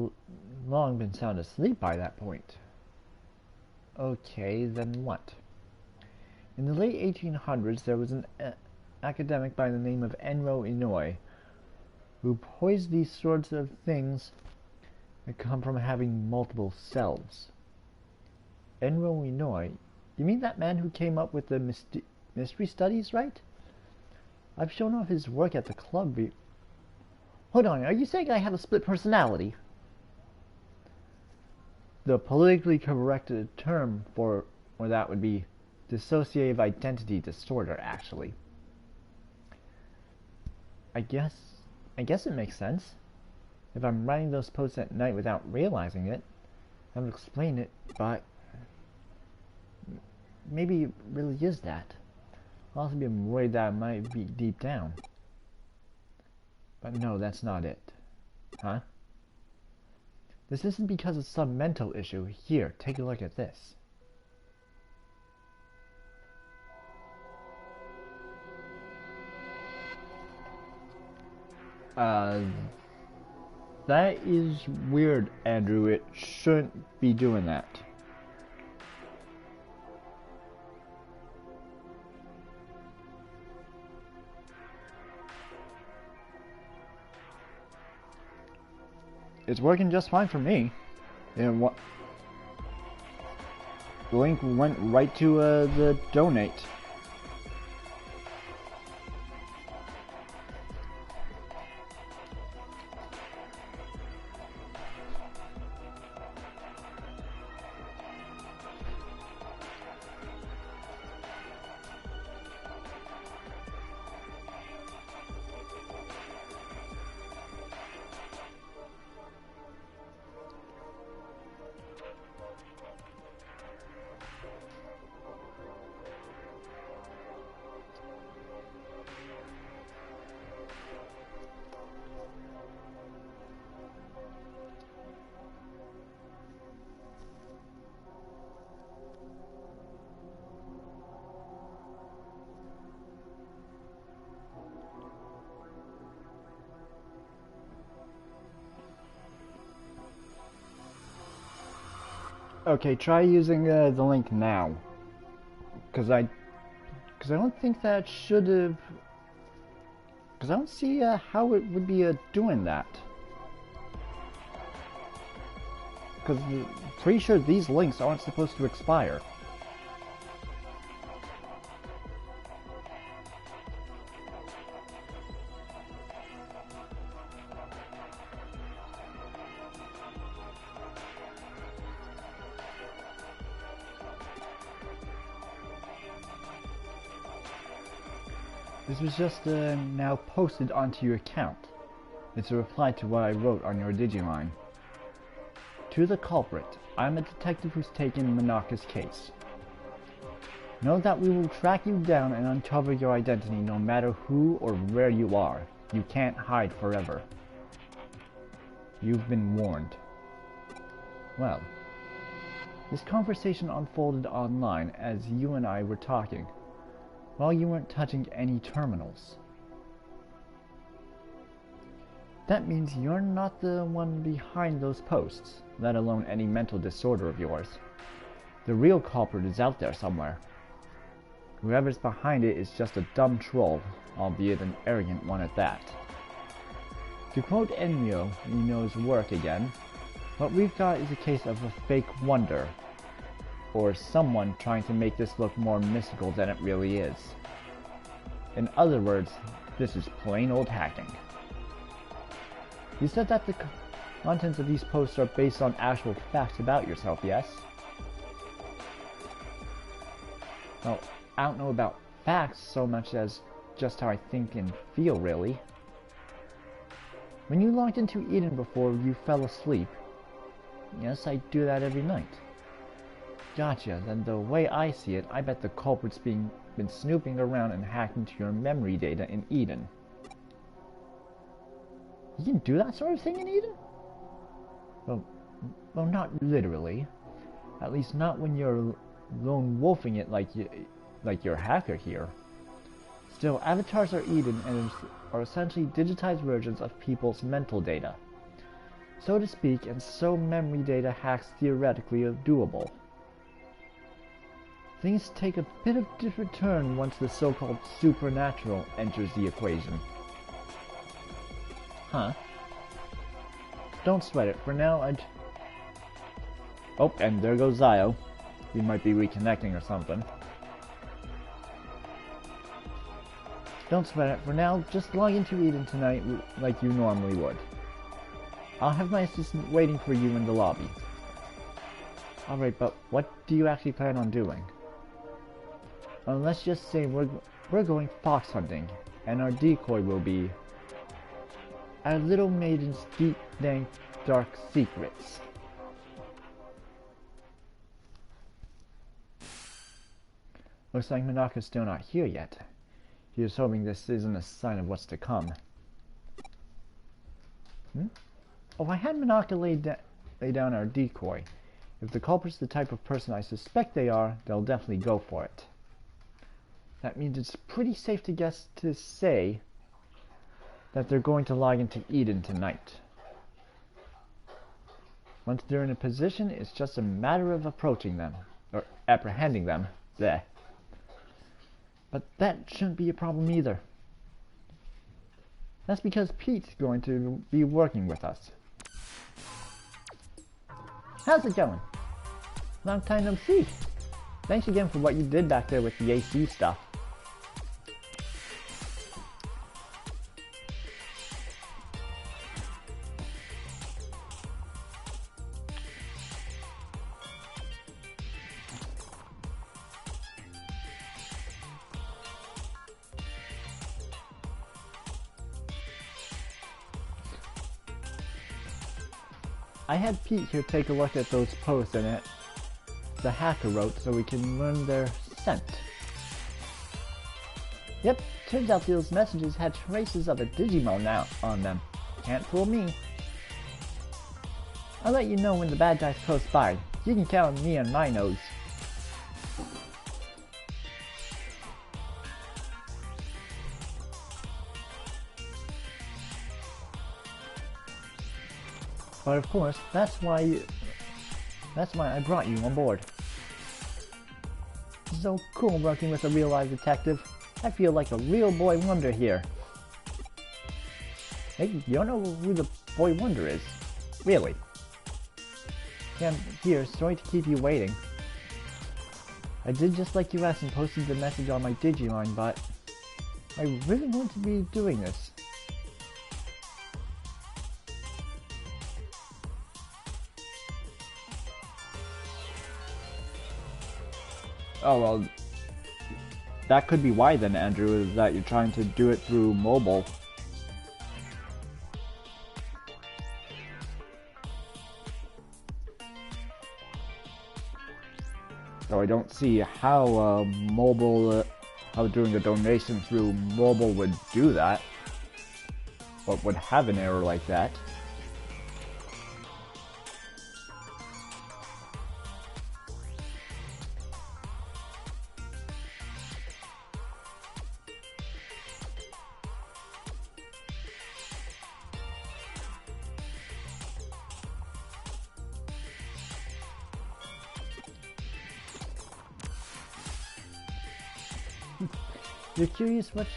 long been sound asleep by that point. Okay, then what? In the late 1800s, there was an academic by the name of Enro Inouye who posed these sorts of things that come from having multiple selves. Enro Inouye? You mean that man who came up with the mystery studies, right? I've shown off his work at the club. Hold on, are you saying I have a split personality? The politically correct term for that would be dissociative identity disorder, actually. I guess it makes sense. If I'm writing those posts at night without realizing it, I would explain it, but maybe it really is that. I'll also be worried that it might be deep down. But no, that's not it. Huh? This isn't because of some mental issue. Here, take a look at this. That is weird, Andrew. It shouldn't be doing that. It's working just fine for me. And what? The link went right to the donate. Okay, try using the link now. Because I don't think that should have... Because I don't see how it would be doing that. Because I'm pretty sure these links aren't supposed to expire. This was just now posted onto your account. It's a reply to what I wrote on your Digimon. To the culprit, I'm a detective who's taken Manaka's case. Know that we will track you down and uncover your identity no matter who or where you are. You can't hide forever. You've been warned. Well, this conversation unfolded online as you and I were talking, while you weren't touching any terminals. That means you're not the one behind those posts, let alone any mental disorder of yours. The real culprit is out there somewhere. Whoever's behind it is just a dumb troll, albeit an arrogant one at that. To quote Enmyo, we know his work again, what we've got is a case of a fake wonder, or someone trying to make this look more mystical than it really is. In other words, this is plain old hacking. You said that the contents of these posts are based on actual facts about yourself, yes? Well, I don't know about facts so much as just how I think and feel, really. When you logged into Eden before you fell asleep, yes, I do that every night. Gotcha, then the way I see it, I bet the culprit's been snooping around and hacked into your memory data in Eden. You can do that sort of thing in Eden? Well, not literally. At least not when you're lone wolfing it like you're a hacker here. Still, avatars are Eden and are essentially digitized versions of people's mental data, so to speak, and so memory data hacks theoretically are doable. Things take a bit of different turn once the so-called supernatural enters the equation. Huh. Don't sweat it. For now, Oh, and there goes Zio. We might be reconnecting or something. Don't sweat it. For now, just log into Eden tonight like you normally would. I'll have my assistant waiting for you in the lobby. Alright, but what do you actually plan on doing? Let's just say we're going fox hunting, and our decoy will be our little maiden's deep, dank, dark secrets. Looks like Manaka's still not here yet. He was hoping this isn't a sign of what's to come. Oh, I had Manaka lay down our decoy. If the culprit's the type of person I suspect they are, they'll definitely go for it. That means it's pretty safe to say that they're going to log into Eden tonight. Once they're in a position, it's just a matter of approaching them, or apprehending them. Bleh. But that shouldn't be a problem either. That's because Pete's going to be working with us. How's it going? Long time no see. Thanks again for what you did back there with the AC stuff. I had Pete here take a look at those posts in it the hacker wrote so we can learn their scent. Yep, turns out those messages had traces of a Digimon now on them. Can't fool me. I'll let you know when the bad guy's close by. You can count on me and my nose. But of course, that's why That's why I brought you on board. It's so cool working with a real-life detective. I feel like a real boy wonder here. Hey, you don't know who the boy wonder is? Really? Yeah, here, sorry to keep you waiting. I did just like you asked and posted the message on my Digimon, but I really want to be doing this. Oh, well, that could be why then, Andrew, is that you're trying to do it through mobile. So I don't see how how doing a donation through mobile would do that. Or would have an error like that. You're curious what...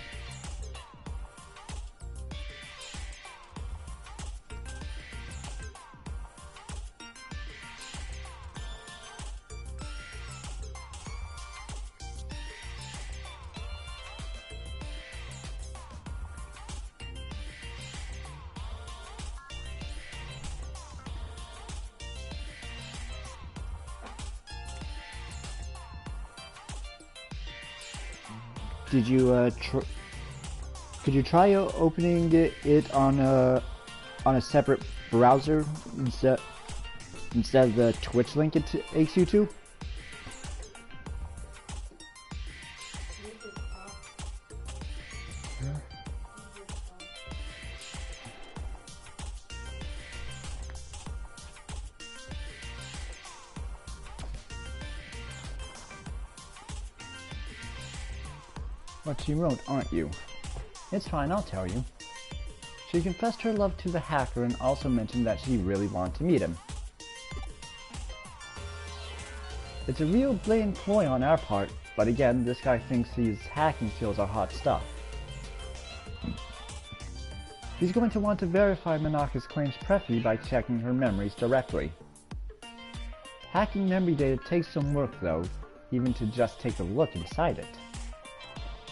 Did you, could you try opening it on a separate browser instead of the Twitch link it takes you to? But she won't, aren't you? It's fine, I'll tell you. She confessed her love to the hacker and also mentioned that she really wanted to meet him. It's a real blatant ploy on our part, but again, this guy thinks his hacking skills are hot stuff. He's going to want to verify Monaka's claims preferably by checking her memories directly. Hacking memory data takes some work though, even to just take a look inside it.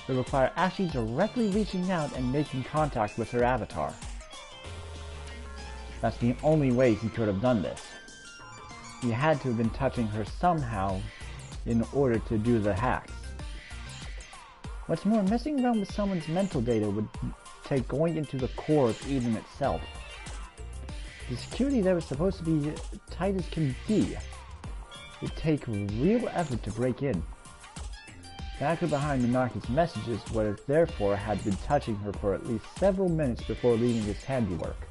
It would require actually directly reaching out and making contact with her avatar. That's the only way he could have done this. He had to have been touching her somehow in order to do the hacks. What's more, messing around with someone's mental data would take going into the core of Eden itself. The security there was supposed to be tight as can be. It'd take real effort to break in. The hacker behind Monaka's messages would have therefore had been touching her for at least several minutes before leaving his handiwork.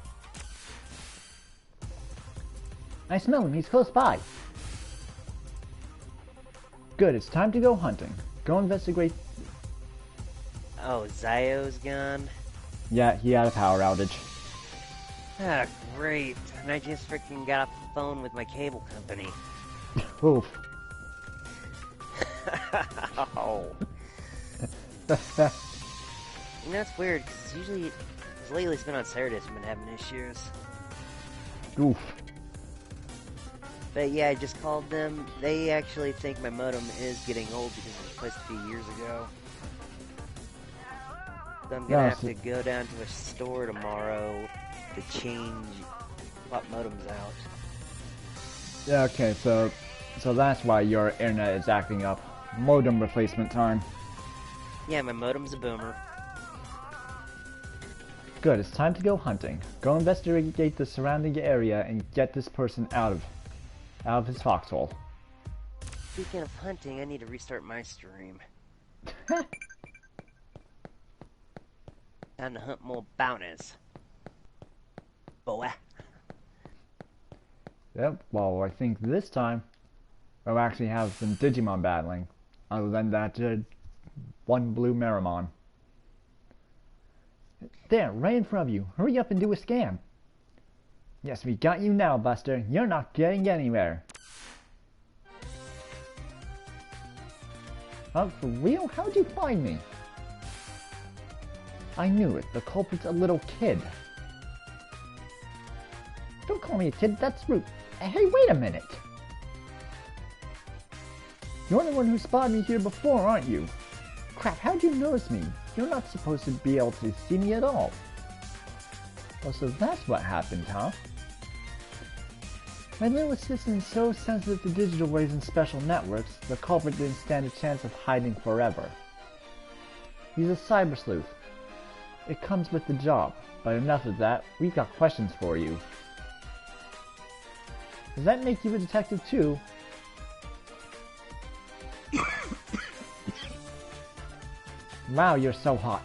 I smell him, he's close by. Good, it's time to go hunting. Go investigate... Oh, Zio's gone? Yeah, he had a power outage. Ah, great. And I just freaking got off the phone with my cable company. Oof. Oh. You know, it's weird, because usually, lately it's been on Saturdays I've been having issues. Oof. But yeah, I just called them. They actually think my modem is getting old because it was replaced a few years ago. So I'm gonna have to go down to a store tomorrow to change what modems out. Yeah, okay, so that's why your internet is acting up. Modem replacement time. Yeah, my modem's a boomer. Good, it's time to go hunting. Go investigate the surrounding area and get this person out of his foxhole. Speaking of hunting, I need to restart my stream. Time to hunt more bounties. Boy. Yep, well, I think this time we'll actually have some Digimon battling. Other than that, one blue Meramon. There, right in front of you. Hurry up and do a scan. Yes, we got you now, Buster. You're not getting anywhere. Oh, for real? How'd you find me? I knew it. The culprit's a little kid. Don't call me a kid, that's rude. Hey, wait a minute! You're the one who spotted me here before, aren't you? Crap, how'd you notice me? You're not supposed to be able to see me at all. Oh, so that's what happened, huh? My little assistant's so sensitive to digital waves and special networks, the culprit didn't stand a chance of hiding forever. He's a Cybersleuth. It comes with the job, but enough of that, we've got questions for you. Does that make you a detective too? Wow, you're so hot.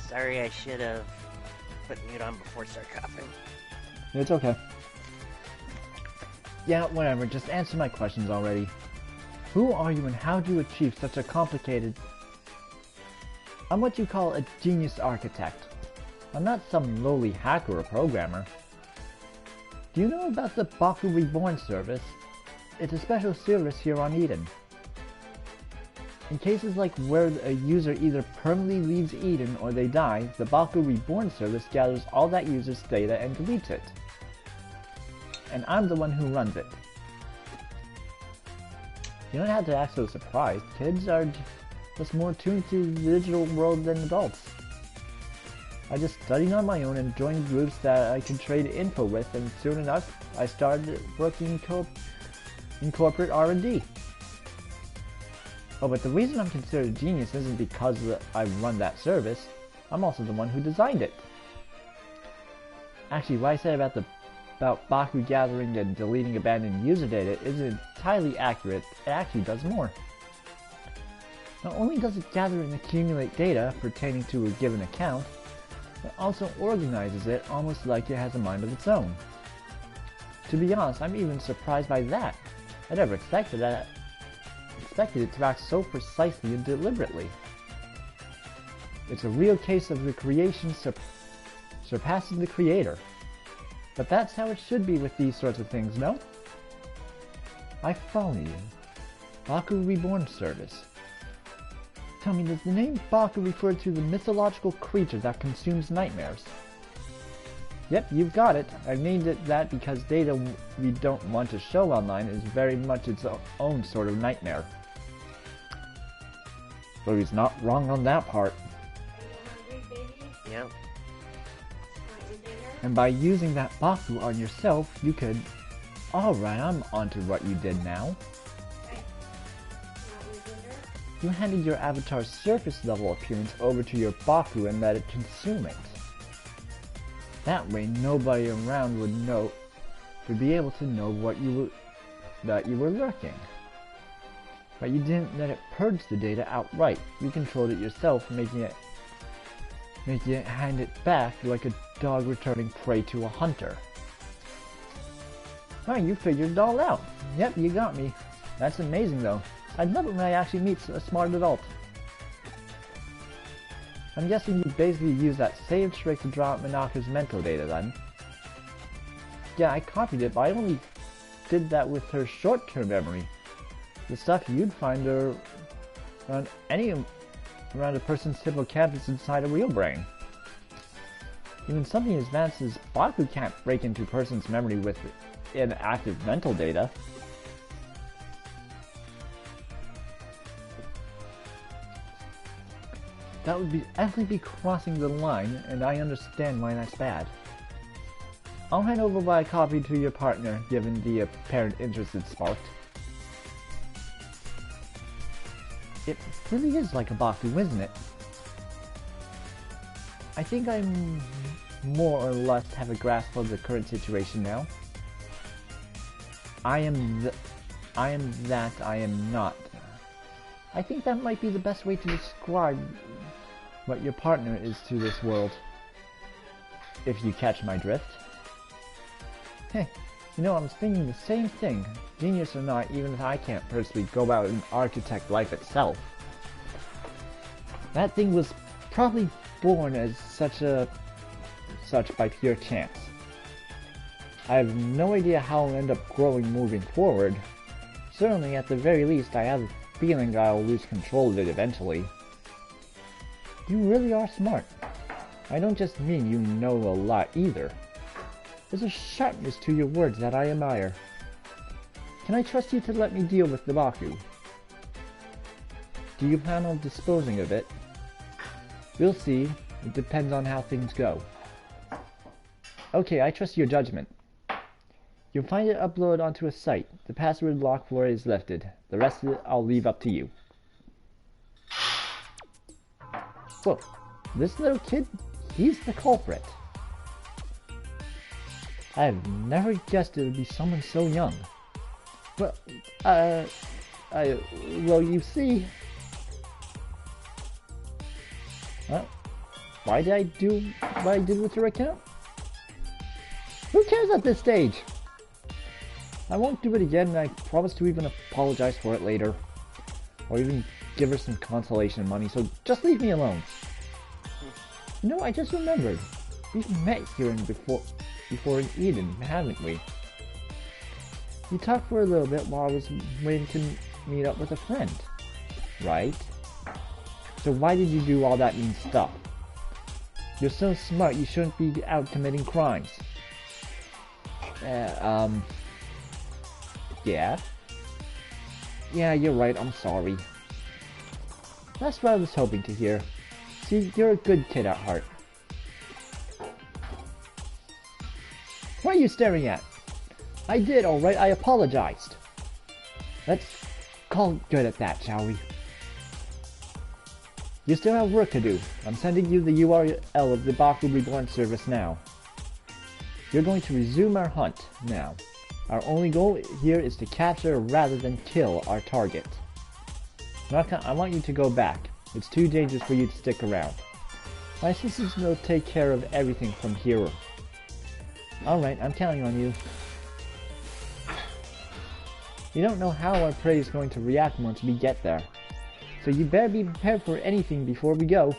Sorry, I should have put mute on before I start coughing. It's okay. Yeah, whatever, just answer my questions already. Who are you and how do you achieve such a complicated... I'm what you call a genius architect. I'm not some lowly hacker or programmer. Do you know about the Baku Reborn service? It's a special service here on Eden. In cases like where a user either permanently leaves Eden or they die, the Baku Reborn service gathers all that user's data and deletes it. And I'm the one who runs it. You don't have to act so surprised. Kids are just more tuned to the digital world than adults. I just studied on my own and joined groups that I could trade info with, and soon enough I started working in corporate R&D. Oh, but the reason I'm considered a genius isn't because I run that service. I'm also the one who designed it. Actually, what I said about Baku gathering and deleting abandoned user data isn't entirely accurate. It actually does more. Not only does it gather and accumulate data pertaining to a given account, it also organizes it almost like it has a mind of its own. To be honest, I'm even surprised by that. I never expected it to act so precisely and deliberately. It's a real case of the creation surpassing the creator. But that's how it should be with these sorts of things, no? I follow you. Baku Reborn service. Tell me, does the name Baku refer to the mythological creature that consumes nightmares? Yep, you've got it. I've named it that because data we don't want to show online is very much its own sort of nightmare. So he's not wrong on that part. Are you hungry, baby? Yep. Want your dinner? And by using that Baku on yourself, you could... Alright, I'm onto what you did now. Hey, want your dinner? You handed your avatar's surface level appearance over to your Baku and let it consume it. That way nobody around would be able to know that you were lurking. But you didn't let it purge the data outright. You controlled it yourself, making it hand it back like a dog returning prey to a hunter. Oh, you figured it all out. Yep, you got me. That's amazing though. I'd love it when I actually meet a smart adult. I'm guessing you basically used that same trick to draw out Minaka's mental data then. Yeah, I copied it, but I only did that with her short-term memory. The stuff you'd find around a person's hippocampus inside a real brain. Even something as advanced as Baku can't break into a person's memory with inactive mental data. That would definitely be crossing the line, and I understand why that's bad. I'll hand over my copy to your partner, given the apparent interest it sparked. It really is like a Baku, isn't it? I think I more or less have a grasp of the current situation now. I am that I am not. I think that might be the best way to describe what your partner is to this world. If you catch my drift. Hey, you know, I was thinking the same thing. Genius or not, even if I can't personally go out and architect life itself. That thing was probably born as such by pure chance. I have no idea how it'll end up growing moving forward, Certainly, at the very least, I have a feeling I'll lose control of it eventually. You really are smart. I don't just mean you know a lot either. There's a sharpness to your words that I admire. Can I trust you to let me deal with the Baku? Do you plan on disposing of it? We'll see. It depends on how things go. Okay, I trust your judgment. You'll find it uploaded onto a site. The password lock for it is lifted. The rest of it I'll leave up to you. Whoa, this little kid, he's the culprit. I've never guessed it would be someone so young. Well, well, you see... why did I do what I did with your account? Who cares at this stage? I won't do it again, and I promise to even apologize for it later. Or even give her some consolation money, so just leave me alone. You know, I just remembered. We've met here before in Eden, haven't we? We talked for a little bit while I was waiting to meet up with a friend. Right? So why did you do all that mean stuff? You're so smart, you shouldn't be out committing crimes. Yeah? Yeah, you're right, I'm sorry. That's what I was hoping to hear. See, you're a good kid at heart. What are you staring at? I did, alright, I apologized. Let's call it good at that, shall we? You still have work to do. I'm sending you the URL of the Baku Reborn service now. You're going to resume our hunt now. Our only goal here is to capture rather than kill our target. I want you to go back. It's too dangerous for you to stick around. My assistants will take care of everything from here. Alright, I'm counting on you. You don't know how our prey is going to react once we get there. So you better be prepared for anything before we go.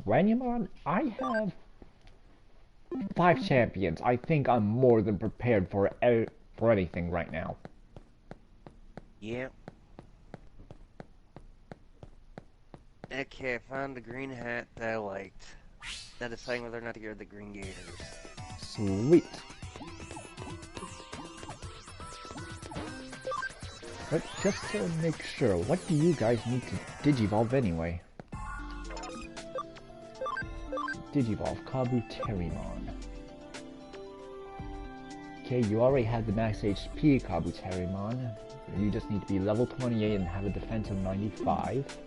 Renumon, I have 5 champions. I think I'm more than prepared for anything right now. Yep. Okay, I found the green hat that I liked. Now deciding whether or not to get rid of the green gators. Sweet. But just to make sure, what do you guys need to Digivolve anyway? Digivolve Kabuterimon. Okay, you already have the max HP Kabuterimon. You just need to be level 28 and have a defense of 95.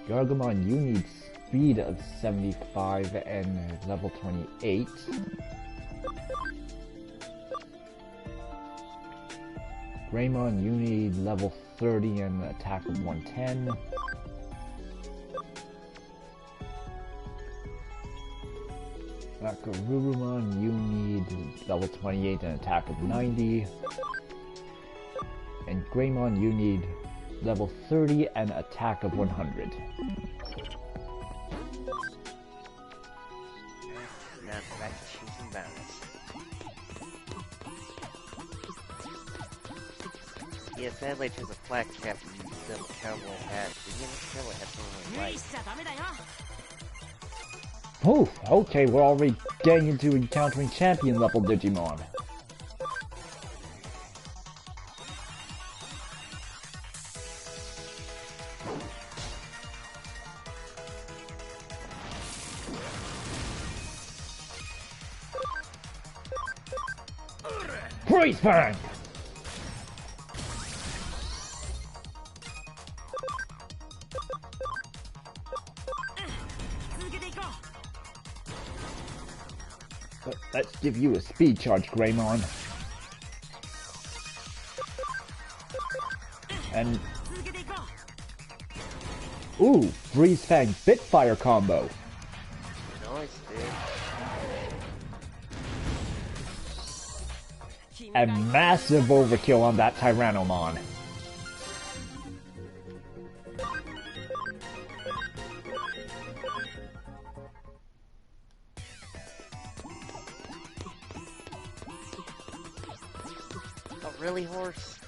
Gargomon, you need speed of 75 and level 28. Greymon, you need level 30 and attack of 110. Garurumon, you need level 28 and attack of 90. And Greymon, you need level 30 and attack of 100. Now back to shooting balance. Yeah, sadly I chose a flat cap and used a cowboy hat. Even if cowboy hat's only light. Oh, okay, we're already getting into encountering champion level Digimon. Freeze Fang! Let's give you a speed charge, Greymon. And... ooh, Freeze Fang Bitfire combo. Nice, dude. And massive overkill on that Tyrannomon. Really, horse?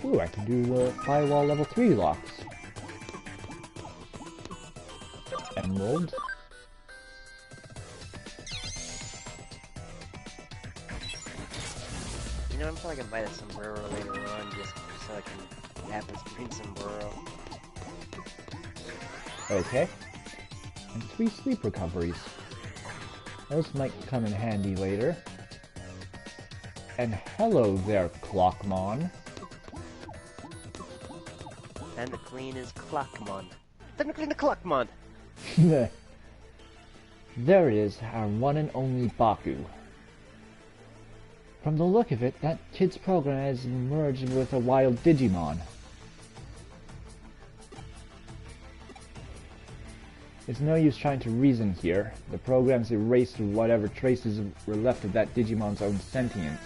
Ooh, I can do the firewall level 3 locks. Emerald. You know, I'm probably gonna buy the sombrero later on just so I can have this green sombrero. Okay. And 3 sleep recoveries. Those might come in handy later. And hello there, Clockmon. Time to clean his Clockmon. Time to clean the Clockmon! There it is, our one and only Baku. From the look of it, that kid's program has merged with a wild Digimon. It's no use trying to reason here. The program's erased whatever traces were left of that Digimon's own sentience.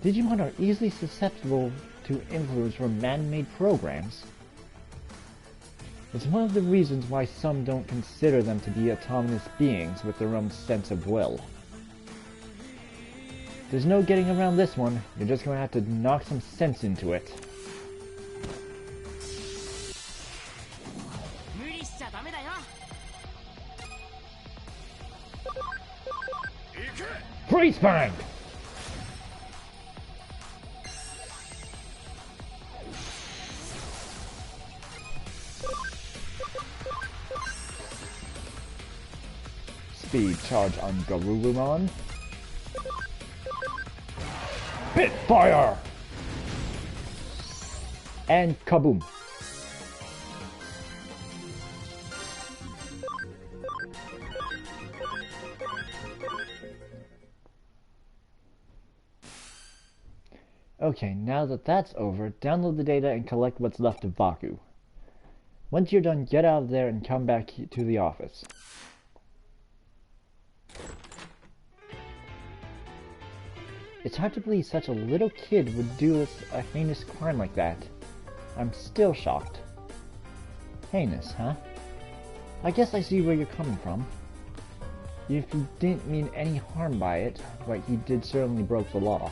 Digimon are easily susceptible to influence from man-made programs. It's one of the reasons why some don't consider them to be autonomous beings with their own sense of will. There's no getting around this one. You're just going to have to knock some sense into it. Freeze Fang! Speed charge on Garurumon. Bit fire! And kaboom! Okay, now that that's over, download the data and collect what's left of Baku. Once you're done, get out of there and come back to the office. It's hard to believe such a little kid would do a heinous crime like that. I'm still shocked. Heinous, huh? I guess I see where you're coming from. If he didn't mean any harm by it, what he did certainly broke the law.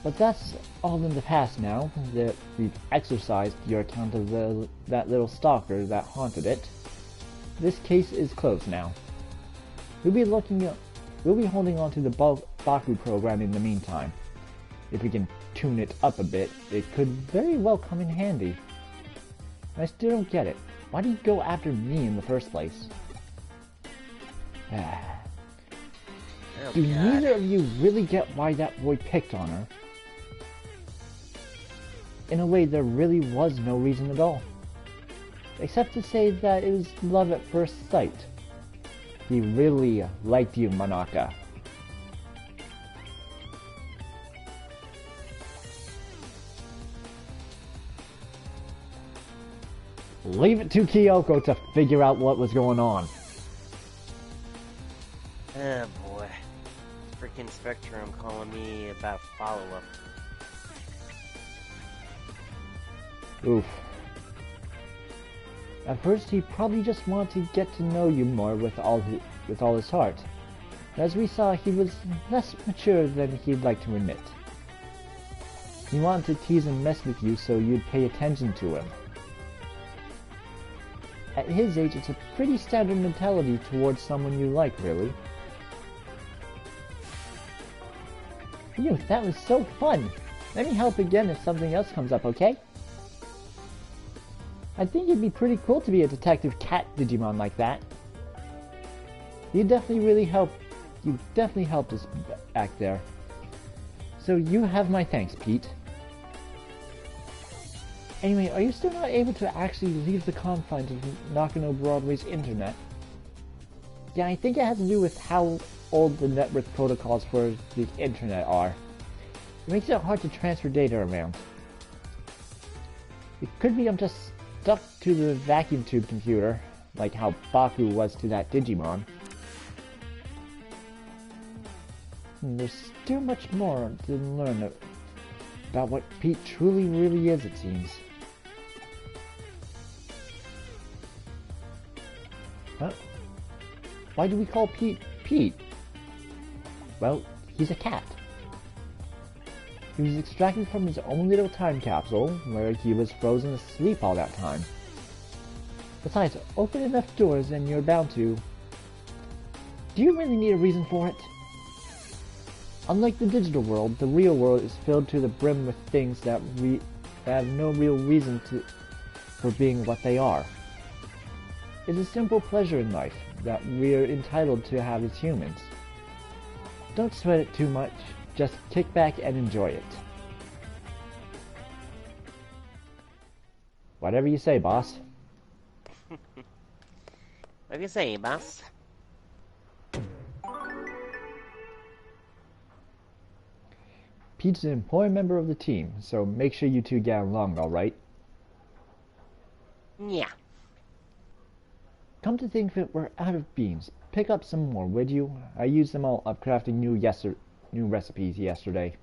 But that's all in the past now, that we've exorcised your account of that little stalker that haunted it. This case is closed now. We'll be holding on to the Baku program in the meantime. If we can tune it up a bit, it could very well come in handy. I still don't get it. Why did you go after me in the first place? Do neither of you really get why that boy picked on her? In a way, there really was no reason at all. Except to say that it was love at first sight. He really liked you, Manaka. Leave it to Kyoko to figure out what was going on. Oh boy. Freaking Spectrum calling me about follow-up. Oof. At first, he probably just wanted to get to know you more with all his heart. As we saw, he was less mature than he'd like to admit. He wanted to tease and mess with you so you'd pay attention to him. At his age, it's a pretty standard mentality towards someone you like, really. Phew, that was so fun! Let me help again if something else comes up, okay? I think it'd be pretty cool to be a detective cat Digimon like that. You definitely helped us back there. So you have my thanks, Pete. Anyway, are you still not able to actually leave the confines of Nakano Broadway's internet? Yeah, I think it has to do with how old the network protocols for the internet are. It makes it hard to transfer data around. It could be I'm just stuck to the vacuum tube computer, like how Baku was to that Digimon. There's still much more to learn about what Pete truly really is, it seems. Huh? Why do we call Pete Pete? Well, he's a cat. He was extracted from his own little time capsule, where he was frozen asleep all that time. Besides, open enough doors and you're bound to... Do you really need a reason for it? Unlike the digital world, the real world is filled to the brim with things that have no real reason for being what they are. It's a simple pleasure in life that we're entitled to have as humans. Don't sweat it too much, just kick back and enjoy it. Whatever you say, boss. What do you say, boss? Pete's an important member of the team, so make sure you two get along, alright? Yeah. Come to think of it, we're out of beans. Pick up some more, would you? I used them all up crafting new recipes yesterday.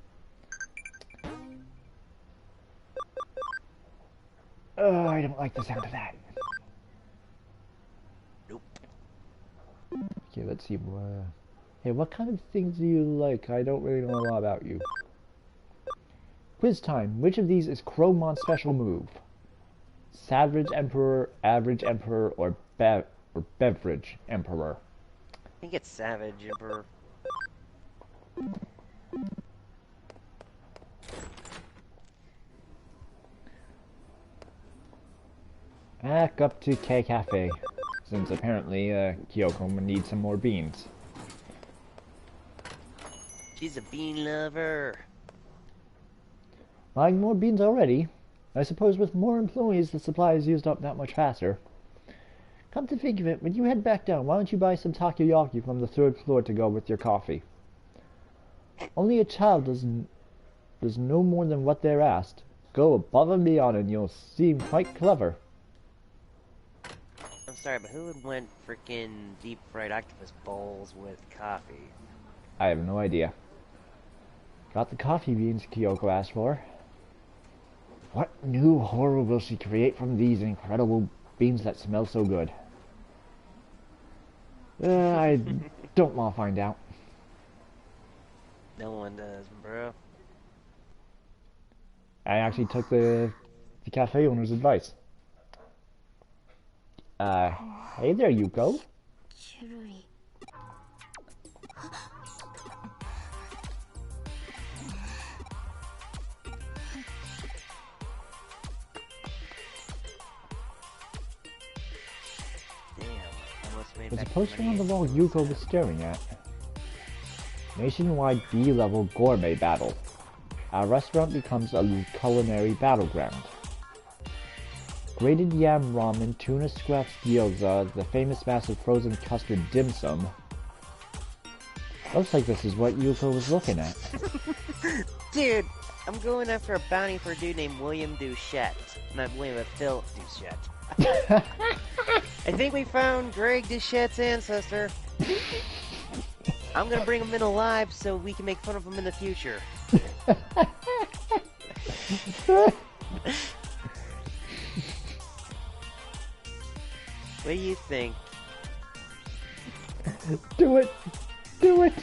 Oh, I don't like the sound of that. Nope. Okay, let's see. Hey, what kind of things do you like? I don't really know a lot about you. Quiz time. Which of these is Chromon's special move? Savage Emperor, Average Emperor, or Beverage Emperor? I think it's Savage Emperor. Back up to K Cafe, since apparently Kyoko needs some more beans. She's a bean lover. Buying more beans already? I suppose with more employees the supply is used up that much faster. Come to think of it, when you head back down, why don't you buy some takoyaki from the 3rd floor to go with your coffee? Only a child does no more than what they're asked. Go above and beyond and you'll seem quite clever. I'm sorry, but who would want freaking deep fried octopus bowls with coffee? I have no idea. Got the coffee beans Kyoko asked for. What new horror will she create from these incredible beans that smell so good? I don't want to find out. No one does, bro. I actually took the cafe owner's advice. Hey there, Yuko. There's a poster on the wall Yuko was staring at. Nationwide B-level gourmet battle. Our restaurant becomes a culinary battleground. Grated yam ramen, tuna scraps gyoza, the famous massive frozen custard dim sum. Looks like this is what Yuko was looking at. Dude, I'm going after a bounty for a dude named William Duchette. Not William, but Phil Duchette. I think we found Greg Duchette's ancestor. I'm gonna bring him in alive so we can make fun of him in the future. What do you think? Do it! Do it!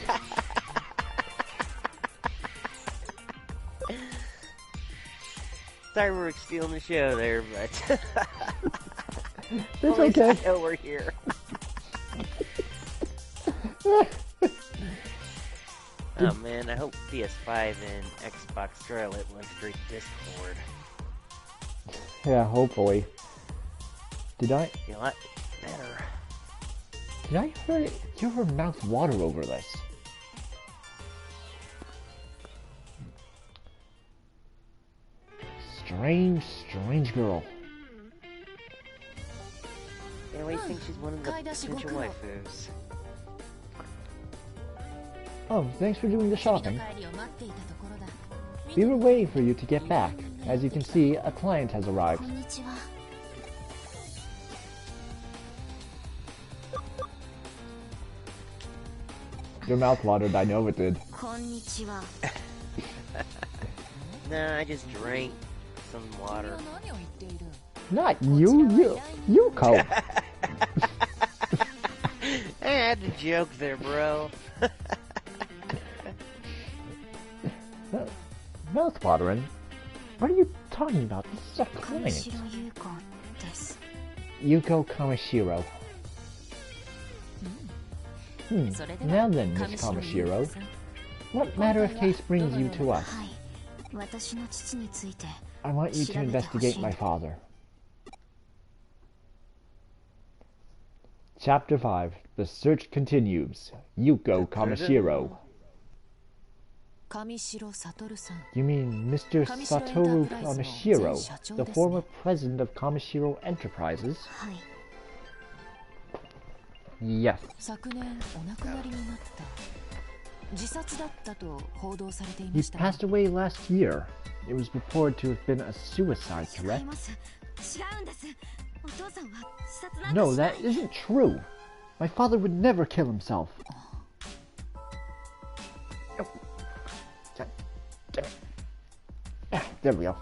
Sorry we're stealing the show there, but... That's okay. I know we're here. Oh man, I hope PS5 and Xbox Scarlet went straight to Discord. Yeah, hopefully. Did I? Be a lot better. Did I hear her mouth water over this? Strange girl. Yeah, we think she's one of the potential waifus. Oh, thanks for doing the shopping. We were waiting for you to get back. As you can see, a client has arrived. Your mouth watered, I know it did. Nah, I just drank some water. Not you, Yuko. had to joke there, bro. Mouth-watering? What are you talking about? This is a client. Yuko Kamishiro. Now then, Miss Kamishiro, what matter of case brings you to us? I want you to investigate my father. Chapter 5. The search continues. Yuko Kamishiro. You mean Mr. Satoru Kamishiro, the former president of Kamishiro Enterprises? Yes. He passed away last year. It was reported to have been a suicide, correct? No, that isn't true. My father would never kill himself. There we go.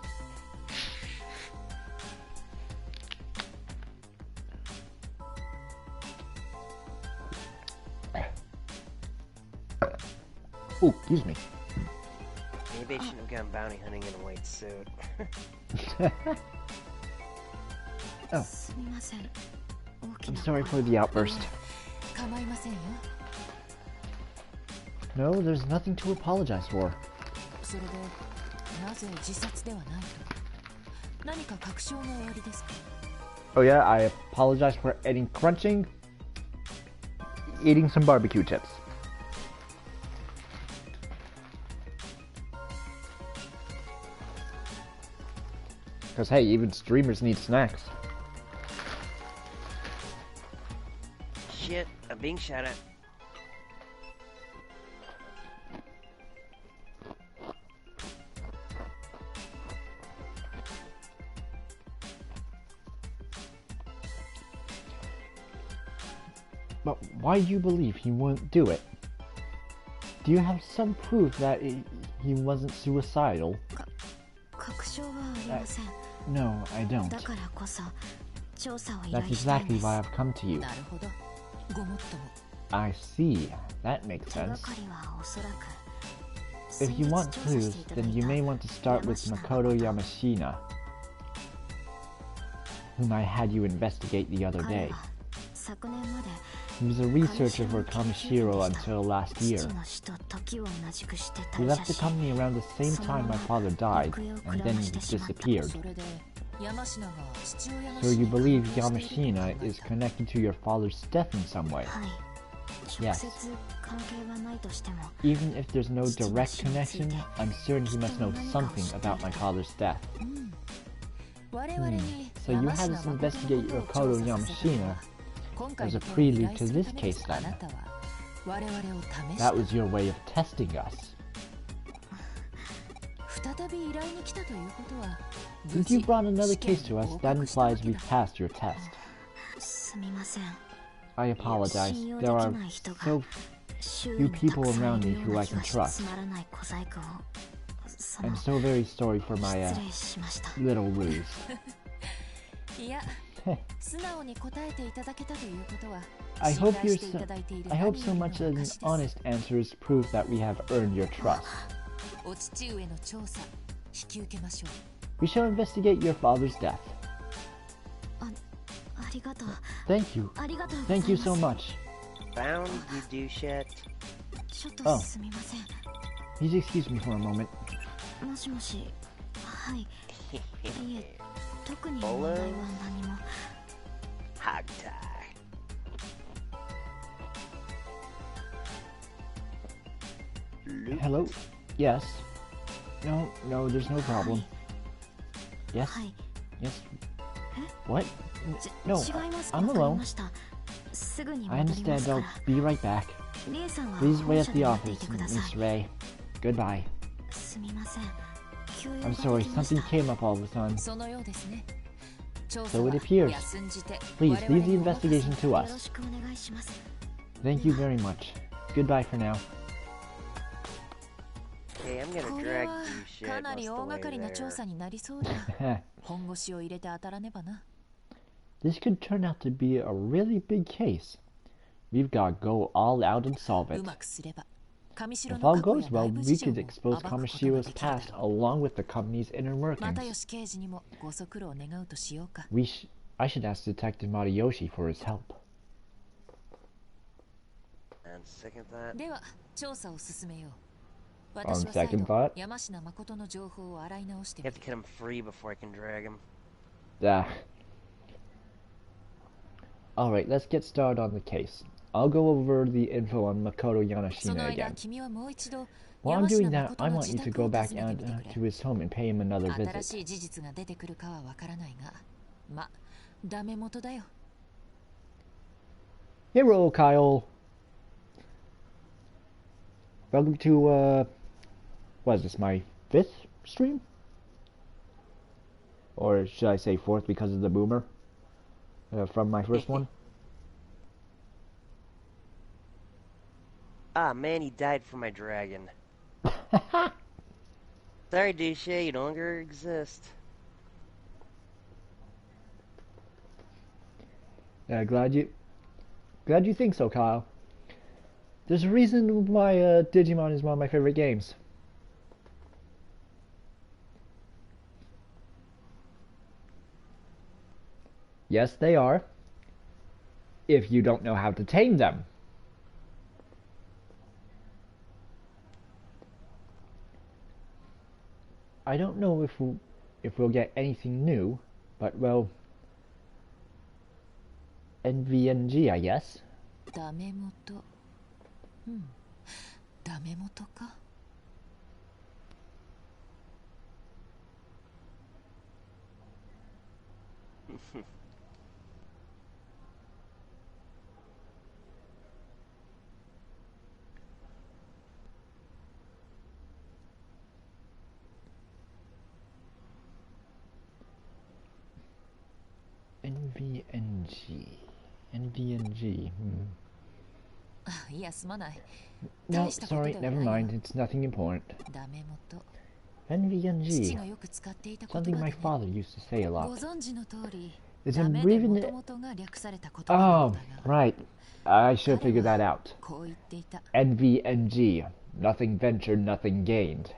Oh, excuse me. Maybe I shouldn't have gone bounty hunting in a white suit. Oh. I'm sorry for the outburst. No, there's nothing to apologize for. Oh yeah, I apologize for eating some barbecue chips. Because hey, even streamers need snacks. Shit, I'm being shot at. But why do you believe he won't do it? Do you have some proof that he wasn't suicidal? No, I don't. That's exactly why I've come to you. I see. That makes sense. If you want clues, then you may want to start with Makoto Yamashina, whom I had you investigate the other day. He was a researcher for Kamishiro until last year. He left the company around the same time my father died, and then he disappeared. So you believe Yamashina is connected to your father's death in some way? Yes. Even if there's no direct connection, I'm certain he must know something about my father's death. So you had us investigate Makoto Yamashina as a prelude to this case then. That was your way of testing us. Since you brought another case to us, that implies we've passed your test. I apologize. There are so few people around me who I can trust. I'm so very sorry for my little ruse. I hope so much as an honest answer is proof that we have earned your trust. We shall investigate your father's death. Thank you. Thank you so much. Bound, you douchette. Oh. Please excuse me for a moment. Bolo? Hog tie. Hello? Yes? No, there's no problem. Yes? Yes? What? No, I'm alone. I understand, I'll be right back. Please wait at the office, Miss Ray. Goodbye. I'm sorry, something came up all of a sudden. So it appears. Please, leave the investigation to us. Thank you very much. Goodbye for now. Hey, I'm gonna drag you shit most of the way there. This could turn out to be a really big case. We've got to go all out and solve it. うまくすれば上白 If の all 過去 goes や well, 内部 we 事情 could を expose 暴くことがで Kamoshiro's きるだ past ろう along with the company's inner 又 workings. 吉刑事にもご足労願うとしようか I should ask Detective Matayoshi for his help. And second that. では調査を進めよう On 私は再 second 度 thought, 山科誠の情報を洗い直して You み have to る get him free before I can drag him. Alright, let's get started on the case. I'll go over the info on Makoto その Yanashina 間 again. 君はもう一度 While I'm 山科 doing that, 誠 I の want 自 you to 宅 go を back 訪ねてみて and く to his home and pay him another れ visit. 新しい事実が出てくるかはわからないがま、ダメ元だよ Hello, Kyle. Welcome to, what is this, my 5th stream? Or should I say 4th because of the boomer? From my first one? Ah, man, he died for my dragon. Sorry, Douche, you no longer exist. Glad you think so, Kyle. There's a reason why Digimon is one of my favorite games. Yes, they are. If you don't know how to tame them. I don't know if we'll get anything new, but well, NVNG, I guess. ダメ元ダメ元か NVNG. いやすまない No, sorry, never mind. It's nothing important. ダメ元 NVNG. 父がよく使っていた言葉 Something で my ね father used to say a ご lot. 存知の通り It's ダメで abbreviated. 元々が略された言葉なの Oh, だが right. I should have figured that out. こう言っていた NVNG. Nothing ventured, nothing gained.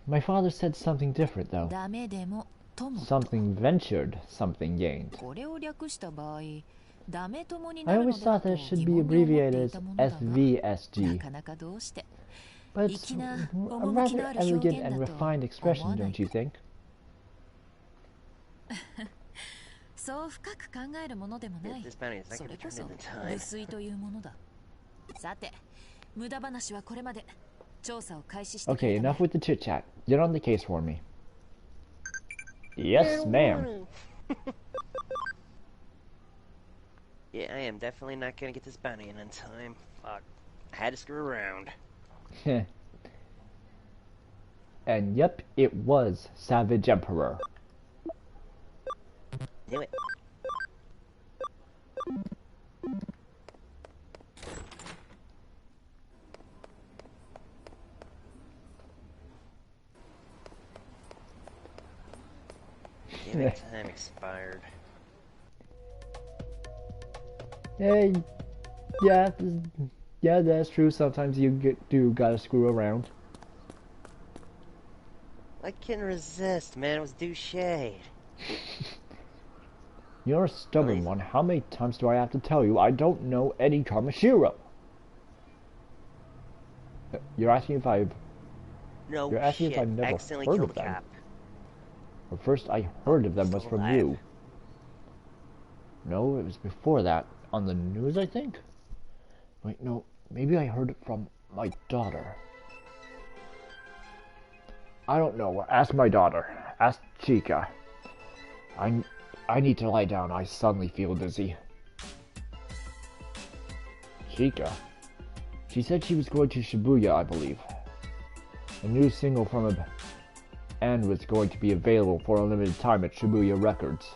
My father said something different, though. ダメでもとも Something ventured, something gained. これを略した場合ダメともに I なるの always では thought と that it 疑 should 問 be に思ってい abbreviated た as ものだがな SVSG. かなかどうして But it's 粋な a 趣の rather ある表 elegant 現 and だと refined expression, 思わない don't you think? そう深く考えるものでもない This bounty is not そ going れ to こ turn そ into 無 time. 粋というものださて無駄話はこれまで調査を開始してく Okay, れたま enough with the chit chat. Get on the case for me. Yes, ma'am. Yeah, I am definitely not going to get this bounty in time. Fuck. I had to screw around. And yep, it was Savage Emperor. Knew it. Damn it, time expired. Hey, yeah, that's true. Sometimes you gotta screw around. I couldn't resist, man. It was Douche. You're a stubborn one. How many times do I have to tell you I don't know any Kamashiro? You're asking if I've No You're asking shit. if I've never Accidentally heard killed of the them. cop. The first I heard of them was Still from alive. you. No, it was before that. On the news, I think? Wait, no. Maybe I heard it from my daughter. I don't know. Ask my daughter. Ask Chica. I need to lie down. I suddenly feel dizzy. Chica? She said she was going to Shibuya, I believe. A new single from a band was going to be available for a limited time at Shibuya Records.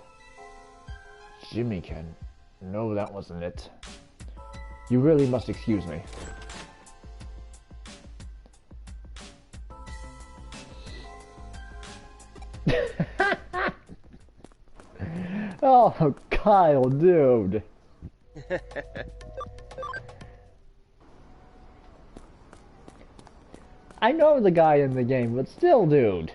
Jimmy Ken. No, that wasn't it. You really must excuse me. Oh, Kyle, dude. I know the guy in the game, but still, dude.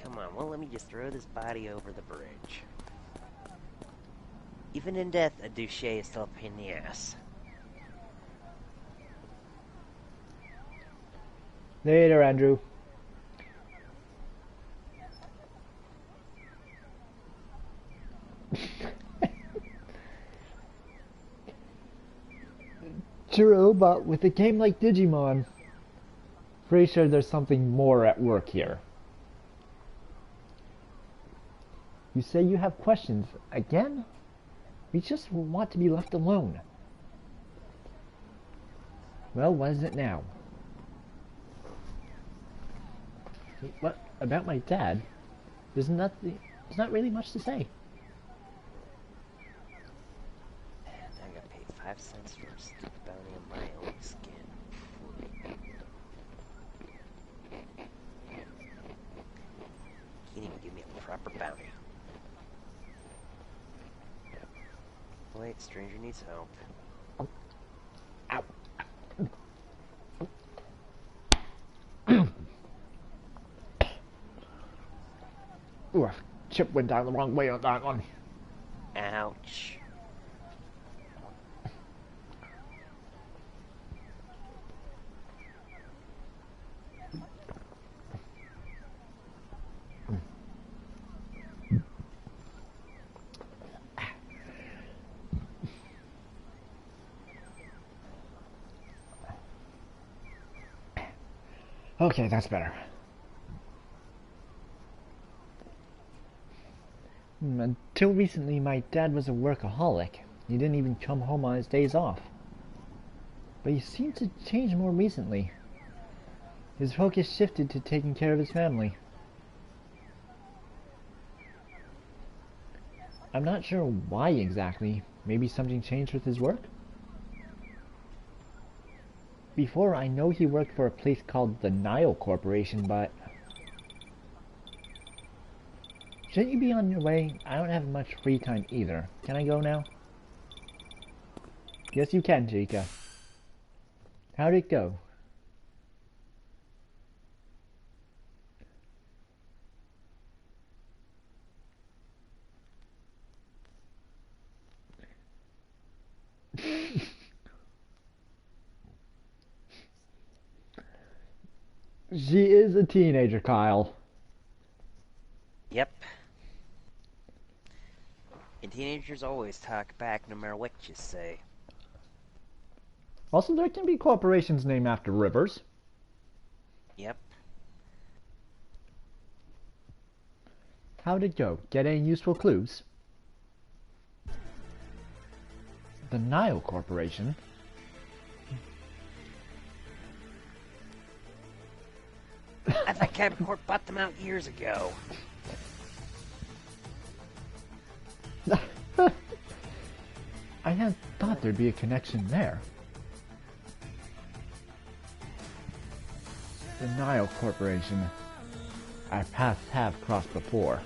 Come on, well, let me just throw this body over the bridge. Even in death, a douche is still a pain in the ass. Later, Andrew. True, but with a game like Digimon, pretty sure there's something more at work here. You say you have questions. Again? We just want to be left alone. Well, what is it now? What about my dad? There's not really much to say. I got paid 5 cents for a stupid bounty on my own skin. Can't even give me a proper bounty. Wait, stranger needs help. Ow. Ooh, chip went down the wrong way on that one. Ouch. Okay, that's better. Until recently, my dad was a workaholic. He didn't even come home on his days off. But he seemed to change more recently. His focus shifted to taking care of his family. I'm not sure why exactly. Maybe something changed with his work? Before, I know he worked for a place called the Nile Corporation, but... Shouldn't you be on your way? I don't have much free time either. Can I go now? Yes, you can, Chica. How'd it go? She is a teenager, Kyle. Yep. And teenagers always talk back no matter what you say. Also, there can be corporations named after rivers. Yep. How'd it go? Get any useful clues? The Nile Corporation? I thought Capricorn bought them out years ago. I hadn't thought there'd be a connection there. The Nile Corporation. Our paths have crossed before.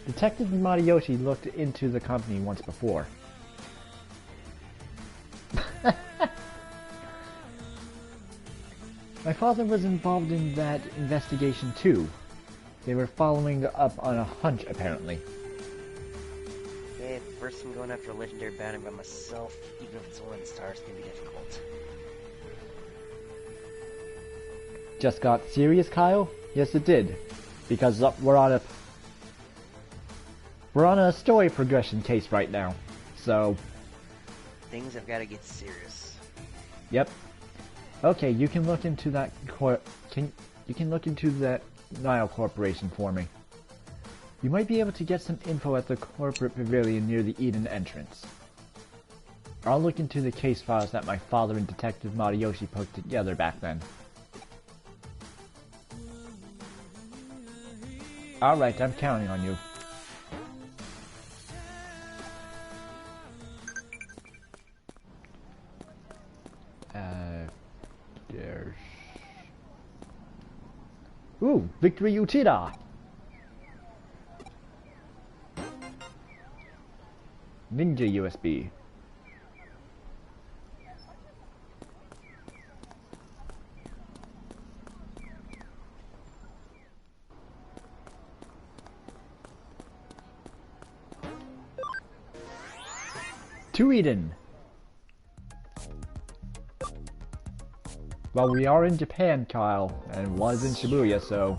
Detective Matayoshi looked into the company once before. My father was involved in that investigation too. They were following up on a hunch, apparently. Okay, first I'm going after a legendary bounty by myself, even if it's a 1 star, it's gonna be difficult. Just got serious, Kyle? Yes, it did. Because we're on a story progression case right now. So, Things have got to get serious. yep. Okay, you can look into that you can look into that Nile Corporation for me. You might be able to get some info at the corporate pavilion near the Eden entrance. I'll look into the case files that my father and Detective Matayoshi put together back then. Alright, I'm counting on you. There's... Ooh, Victory Uchida! Ninja USB. To Eden! Well, we are in Japan, Kyle, and was in Shibuya, so...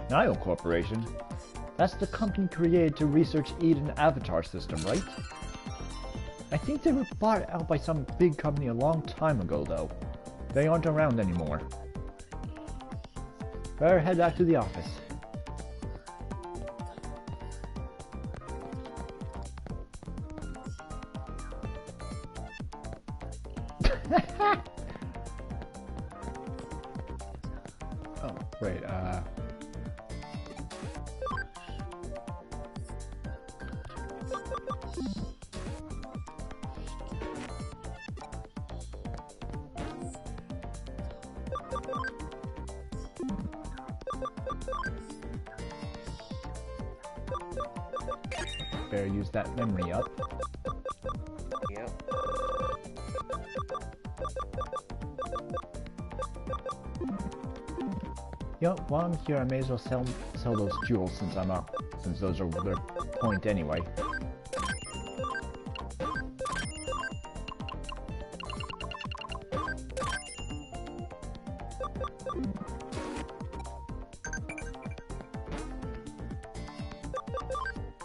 Nile Corporation? That's the company created to research Eden Avatar system, right? I think they were bought out by some big company a long time ago, though. They aren't around anymore. Better head back to the office. Oh, wait, better use that memory up. Yep. Yep, while I'm here, I may as well sell those jewels since I'm up, since those are their point anyway.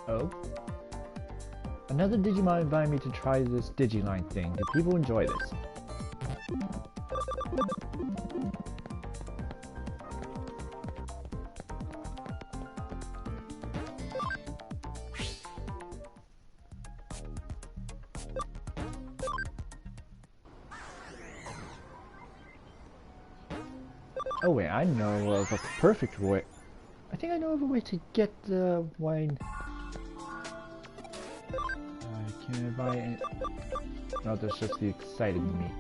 Oh? Another Digimon invited me to try this Digiline thing. Do people enjoy this? Oh wait, I know of a perfect way. I think I know of a way to get the wine. Can I buy it? No, there's just the excited meat.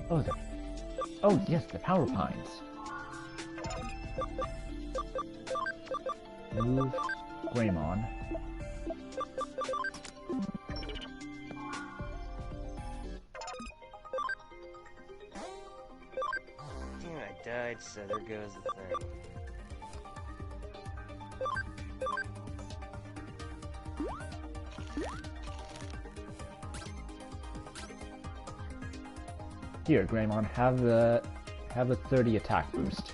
Oh, yes, the power pines. Move Greymon. Damn, I died, so there goes the thing. Here, Greymon, have a 30 attack boost.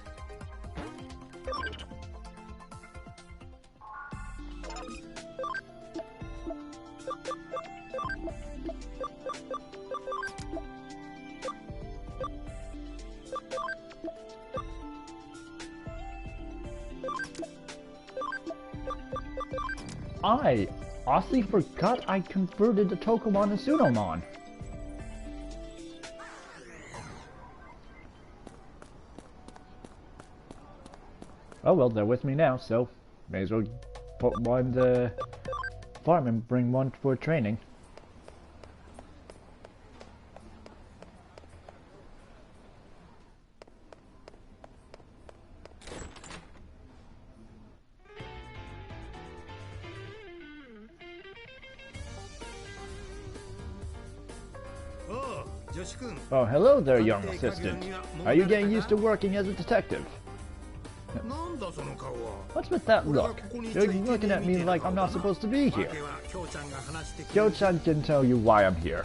I honestly forgot I converted the Tokomon to Pseudomon. Oh well, they're with me now, so may as well put one in the farm and bring one for training. Oh, hello there, young assistant. Are you getting used to working as a detective? What's with that look? You're looking at me like I'm not supposed to be here. Kyo-chan can tell you why I'm here.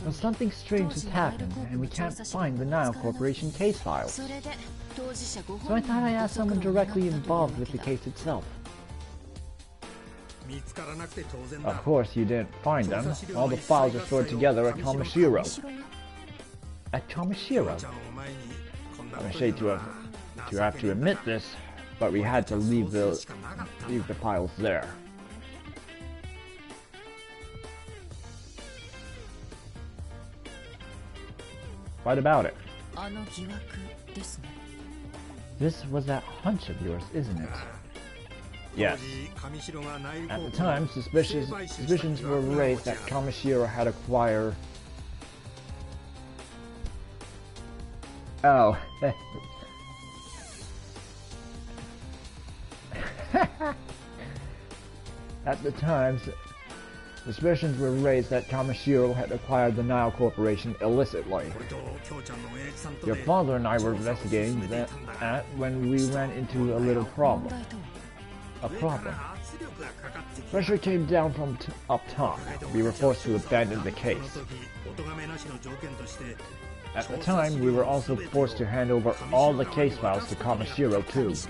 Well, something strange has happened, and we can't find the Nile Corporation case files. So I thought I'd ask someone directly involved with the case itself. Of course, you didn't find them. All the files are stored together at Kamishiro. At Kamishiro? I'm ashamed to have to admit this, but we had to leave the files there. What about it? あの疑惑ですね。 This was that hunch of yours, isn't it? Yes. At the time, suspicions were raised that Kamishiro had acquired... Oh. At the time, suspicions were raised that Kamishiro had acquired the Nile Corporation illicitly. Your father and I were investigating that when we ran into a little problem. Pressure came down from up top. We were forced to abandon the case. At the time, we were also forced to hand over all the case files to Kamishiro too. So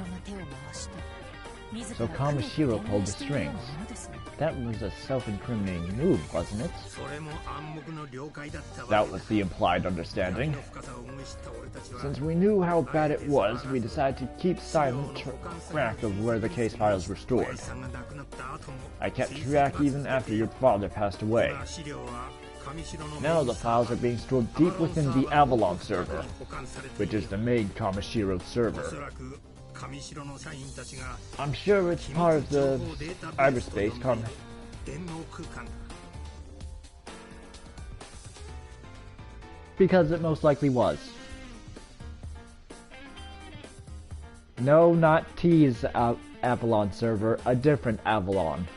Kamishiro pulled the strings. That was a self-incriminating move, wasn't it? That was the implied understanding. Since we knew how bad it was, we decided to keep silent track of where the case files were stored. I kept track even after your father passed away. Now the files are being stored deep within the Avalon server, which is the main Kamishiro server. I'm sure it's part of the cyberspace because it most likely was. No, not T's Avalon server, a different Avalon.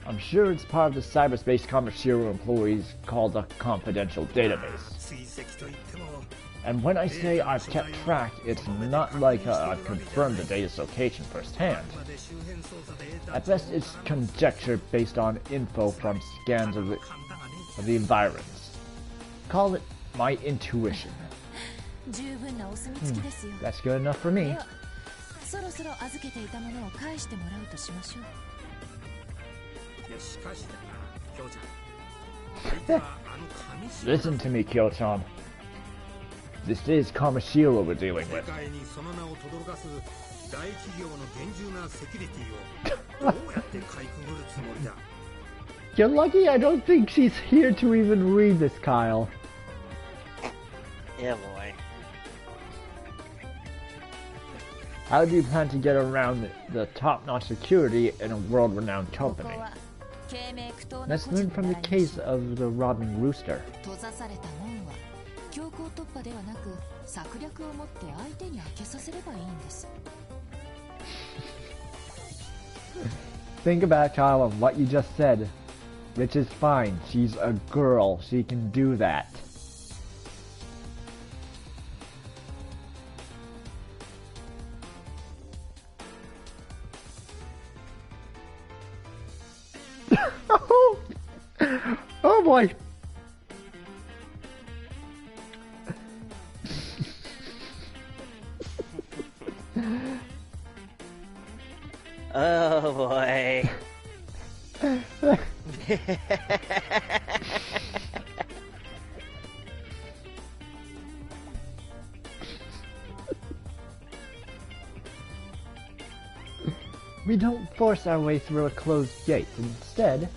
I'm sure it's part of the cyberspace Kamishiro employees called a confidential database. And when I say I've kept track, it's not like I've confirmed the data's location firsthand. At best, it's conjecture based on info from scans of the environs. Call it my intuition. That's good enough for me. Listen to me, Kyo-chan. This is Kamishiro we're dealing with. You're lucky I don't think she's here to even read this, Kyle. Yeah, boy. How do you plan to get around the top-notch security in a world-renowned company? Let's learn from the case of the robbing rooster. Think about, Kyle, of what you just said. Which is fine. She's a girl. She can do that. Oh boy. Oh boy. We don't force our way through a closed gate. Instead,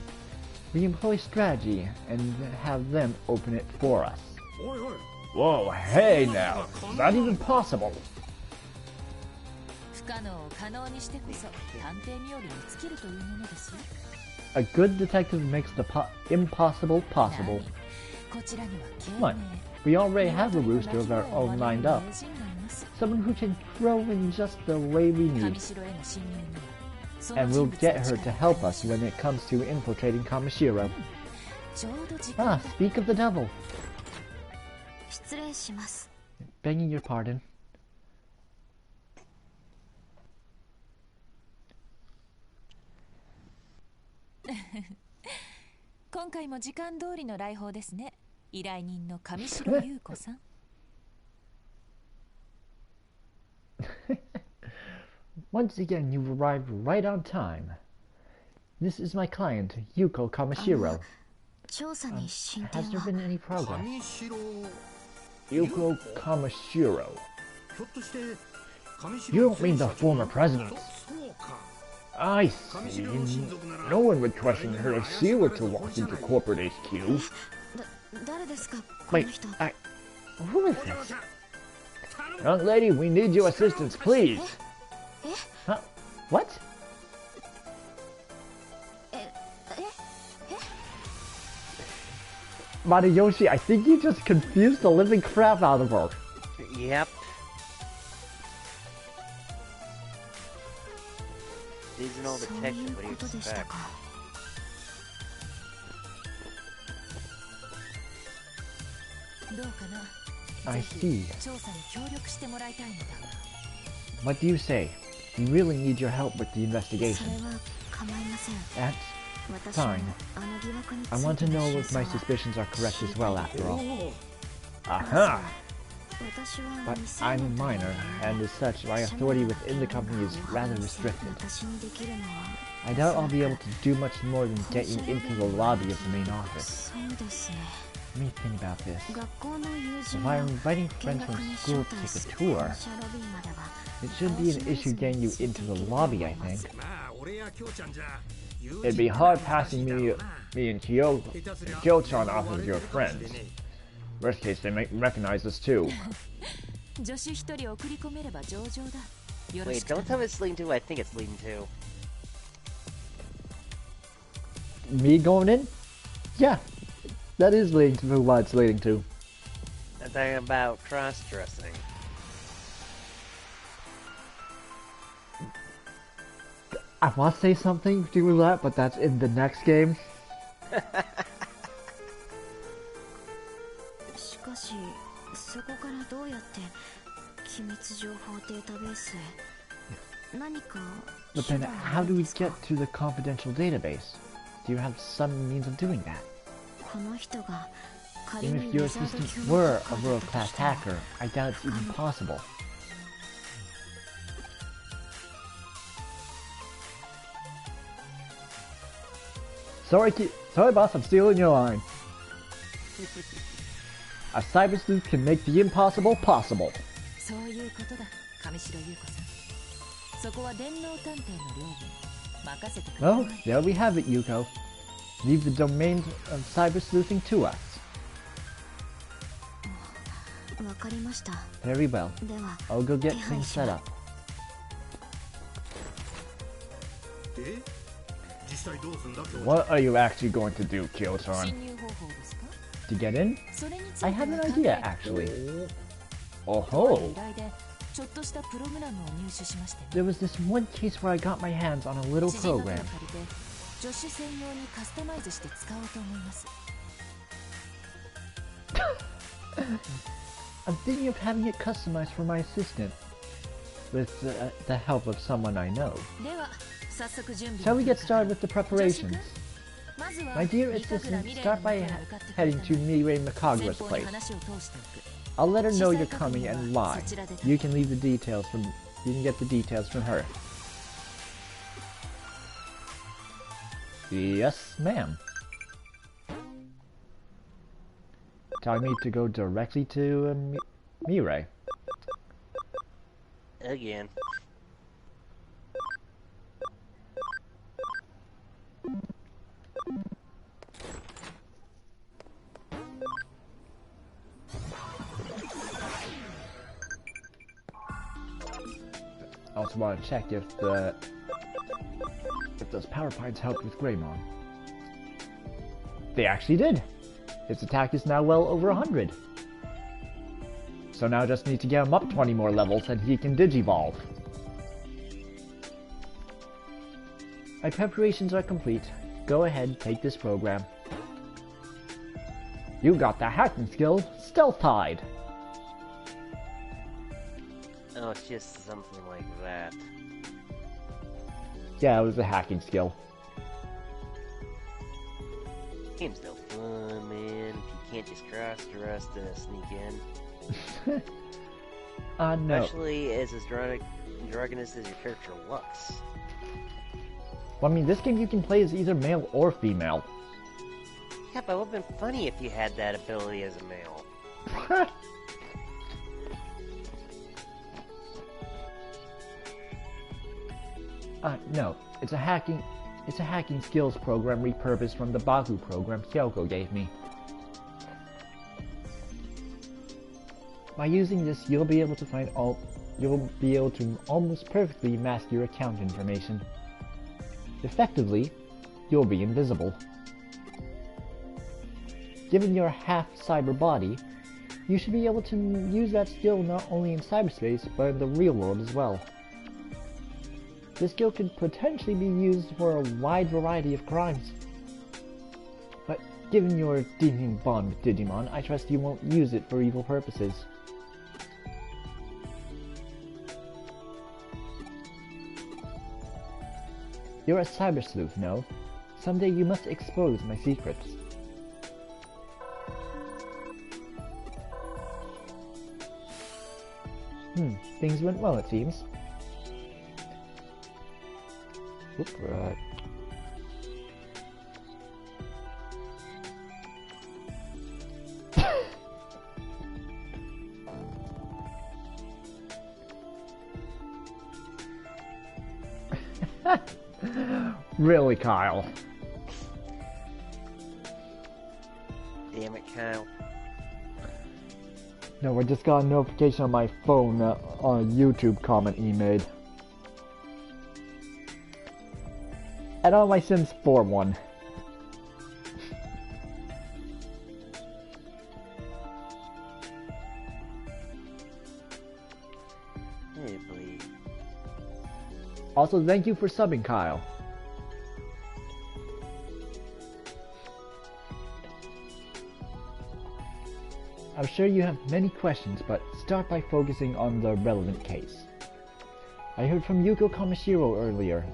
we employ strategy and have them open it for us. Whoa, hey now! Not even possible! A good detective makes the impossible possible. What? We already have a rooster of our own lined up. Someone who can crow in just the way we need. And we'll get her to help us when it comes to infiltrating Kamishiro. Ah, speak of the devil. Begging your pardon. Once again, you arrived right on time. This is my client, Yuko Kamishiro. Has there been any progress? Yuko Kamishiro. You don't mean the former president. I see. No one would question her if she were to walk into corporate HQ. Wait, who is this? Young lady, we need your assistance, please. Huh? What? Matayoshi, I think you just confused the living crap out of her. Yep. Seasonal detective, what do you expect? I see. What do you say? We really need your help with the investigation. That's fine. I want to know if my suspicions are correct as well, after all. Aha! But I'm a minor, and as such, my authority within the company is rather restricted. I doubt I'll be able to do much more than get you into the lobby of the main office. Let me think about this. If I'm inviting friends from school to take a tour, it shouldn't be an issue getting you into the lobby, I think. It'd be hard passing me and Kyo-chan off as your friends. Worst case, they might recognize us too. Wait, don't tell me it's leading to. I think it's leading to. Me going in? Yeah, that is leading to what it's leading to. I'm talking about cross-dressing. I want to say something to do with that, but that's in the next game. But then how do we get to the confidential database? Do you have some means of doing that? Even if your assistant were a world-class hacker, I doubt it's even possible. Sorry boss, I'm stealing your line. A Cybersleuth can make the impossible possible. Well, there we have it, Yuko. Leave the domain of cybersleuthing to us. Very well. I'll go get things set up. What are you actually going to do, Kyo-chan? To get in? I have an idea, actually. Oh-ho! There was this one case where I got my hands on a little program. I'm thinking of having it customized for my assistant, with the help of someone I know. Shall we get started with the preparations? My dear assistant, start by heading to Mirai Mikagura's place. I'll let her know you're coming and why. You can get the details from her. Yes, ma'am. Telling me to go directly to Mirai. Again. I also want to check if those power pines helped with Greymon. They actually did! His attack is now well over 100. So now I just need to get him up 20 more levels and he can Digivolve. My preparations are complete. Go ahead, take this program. You got the hacking skill, Stealth-Hide! Oh, it's just something like that. Yeah, it was a hacking skill. Game's still fun, man. If you can't just cross-dress to sneak in. No. Especially as androgynous as your character looks. Well, I mean, this game you can play as either male or female. Yeah, but it would've been funny if you had that ability as a male. No. It's a hacking skills program repurposed from the Baku program Kyoko gave me. By using this, you'll be able to almost perfectly mask your account information. Effectively, you'll be invisible. Given your half-cyber body, you should be able to use that skill not only in cyberspace, but in the real world as well. This skill could potentially be used for a wide variety of crimes. But given your deeping bond with Digimon, I trust you won't use it for evil purposes. You're a Cybersleuth, no? Someday you must expose my secrets. Things went well, it seems. Oop, Really, Kyle? Damn it, Kyle. No, I just got a notification on my phone on a YouTube comment he made. And on my Sims 4 one. Hey, boy. Also, thank you for subbing, Kyle. I'm sure you have many questions, but start by focusing on the relevant case. I heard from Yuko Kamishiro earlier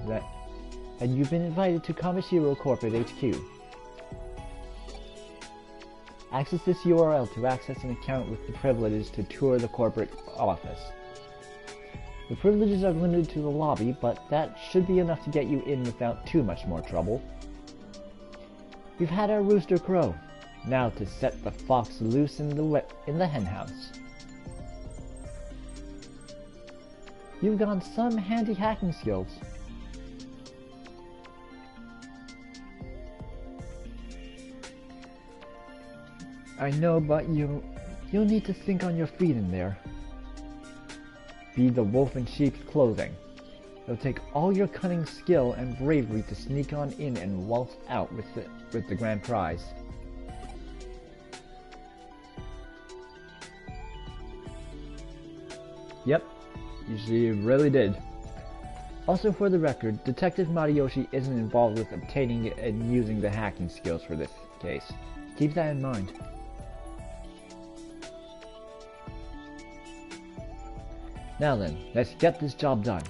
and you've been invited to Kamishiro Corporate HQ. Access this URL to access an account with the privileges to tour the corporate office. The privileges are limited to the lobby, but that should be enough to get you in without too much more trouble. We've had our rooster crow. Now to set the fox loose in the henhouse. You've got some handy hacking skills. I know, but you'll need to think on your feet in there. Be the wolf in sheep's clothing. It'll take all your cunning skill and bravery to sneak on in and waltz out with the grand prize. Yep, she really did. Also, for the record, Detective Mariyoshi isn't involved with obtaining and using the hacking skills for this case. Keep that in mind. Now then, let's get this job done.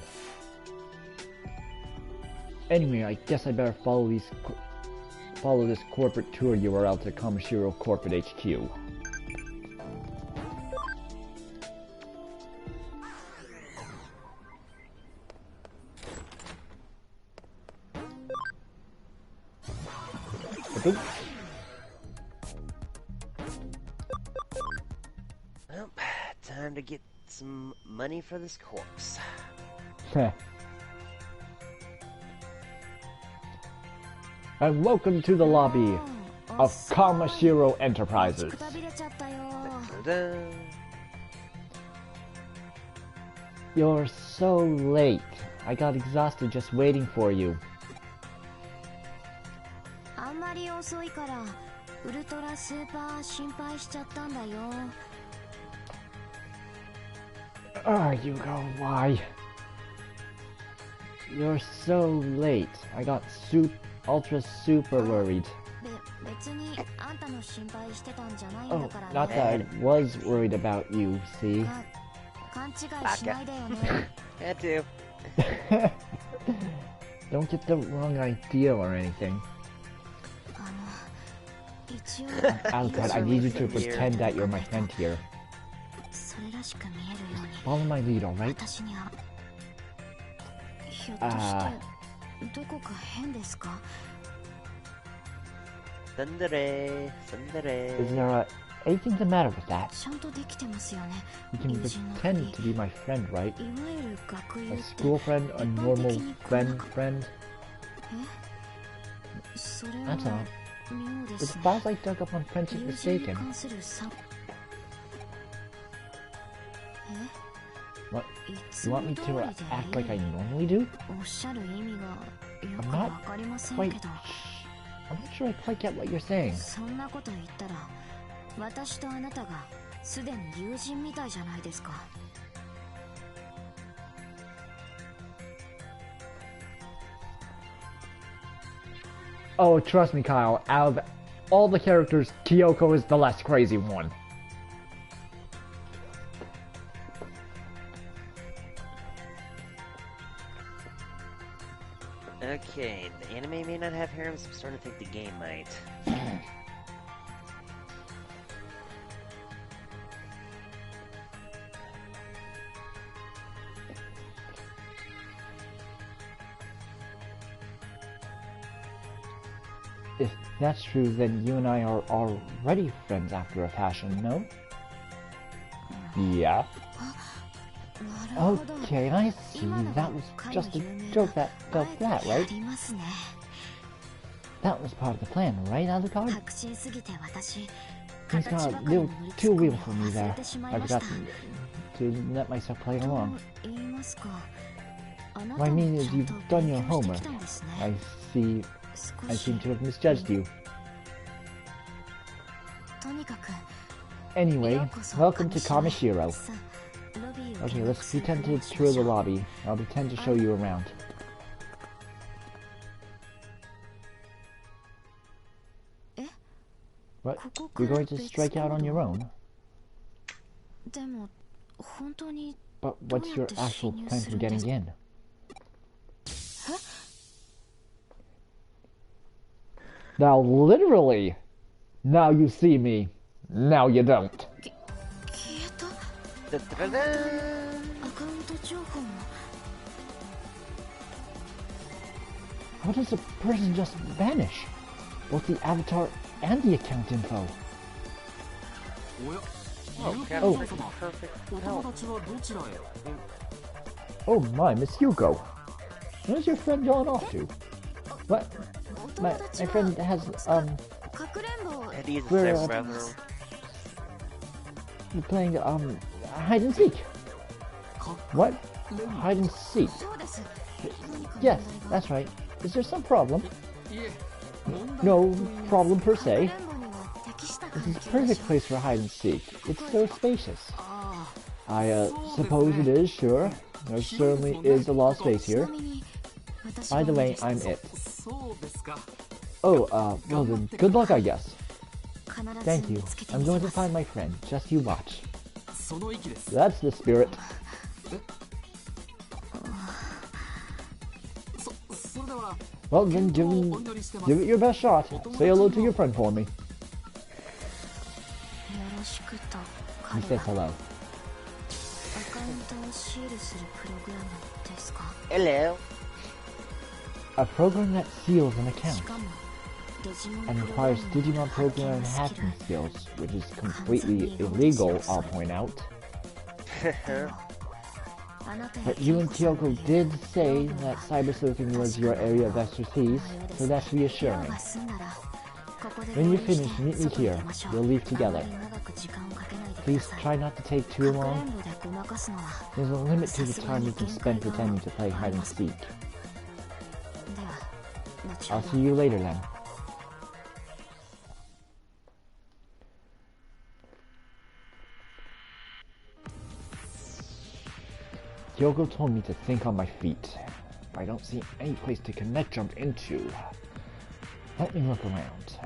Anyway, I guess I better follow this corporate tour URL to Kamishiro Corporate HQ. Well, time to get some money for this corpse. And welcome to the lobby of Kamishiro Enterprises. Da-da-da. You're so late. I got exhausted just waiting for you. Yugo, why? You're so late. I got ultra super worried. Oh, not that I was worried about you, see? Had to. Don't get the wrong idea or anything. Alucard, I need you to pretend that you're my friend here. Follow my lead, alright? Tsundere, tsundere. Is there Anything the matter with that? ちゃんとできてますよね。 You can 友人の pretend to be my friend, right? いわゆる学友 A って school friend, a normal friend. それ That's は all. 妙で It's すね。 about like dug up on friendship 友人に mistaken. 関するさ。What? い You つ want も me 通 to りで act いい like I normally do? おっしゃる意味がよ I'm く not わかりませんけ quite. ど。 I'm not sure I quite get what you're saying. そんなこと言ったら私とあなたがすでに友人みたいじゃないですか。 Oh, trust me, Kyle. Out of all the characters, Kyoko is the less crazy one. Okay, the anime may not have harems, I'm starting to think the game might. If that's true, then you and I are already friends after a fashion, no? Yeah. なるほど。 Okay, I see. 今の That was かの just a 有名 joke な that fell あ flat, え right? てやりますね。 That was part of the plan, right, Alucard? 確信すぎて私 He's 形 got ば a かり little に乗り too 突っ込み real for me 忘 there. れてしまい I ました。 forgot to let myself play と along. 言いますか。あな What I たも mean ち is ゃん you've と done 勉 your 強して homework. きたんですね。 I see. 少 I し seem to have misjudged you. とにかく Anyway, ようこそ welcome to 上島へ。 Kamishiro. さあロビーを Okay, 見 let's 学する pretend こと to にしま tour し the ょう。 lobby. I'll pretend to show you around. え What? ここか You're ら going to 別 strike out 行 on your 動 own? でも本当に But どう what's や your って actual 侵入 plan す for るんで getting すか。 in? Now, literally, now you see me, now you don't. 消えた。 Da-da-da-da! アカウント情報も How does a person just vanish? Both the avatar and the account info. Oh, got Oh. freaking perfect help. Oh my, Miss Hugo. Where's your friend gone off to? What? お My 友達は friend has, かくれんぼを Eddie is a We're, cyber brother. playing, hide and seek. What? Hide and seek? そうです。何か問 Yes, 題が that's right. Is there some problem? No problem per かく se. れんぼには適した This 環 is a 境でし perfect ょ。 place for hide and seek. It's so spacious. あ I, suppose it is, sure. There certainly is a lot of space あ、ちな here. みに私 By は the 無 way, 理です。 I'm it. Oh, well then, good luck, I guess. 必ず Thank 見 you. つけて I'm みせ going ま to す。 find my friend. Just you watch. That's the spirit. Well, then give it your best shot. Say hello to your friend for me. よろしくと He 彼 says は hello. アカウントをシールするプログラムですか。 Hello. A program that seals an し account かもデジモン and プログラ requires ムに Digimon ハッキン program グスキル hacking skills, which is completely illegal, I'll point out. あなたや But you and キヨコさん Kyoko did say that cybersleuthing was your area of expertise, so that's 用 reassuring. が済んだらここで When you 合流して finish, meet me 外に here. 出ましょう。 We'll leave あま together. り長く時間をかけないでくだ Please さい。 try not to take か too くれ long. んぼでごまかすのは There's a limit to the time you can spend pretending to play hide and seek. では後ほ I'll ど see you later then. Kyoko told me to think on my feet. I don't see any place to connect jump into. Let me look around.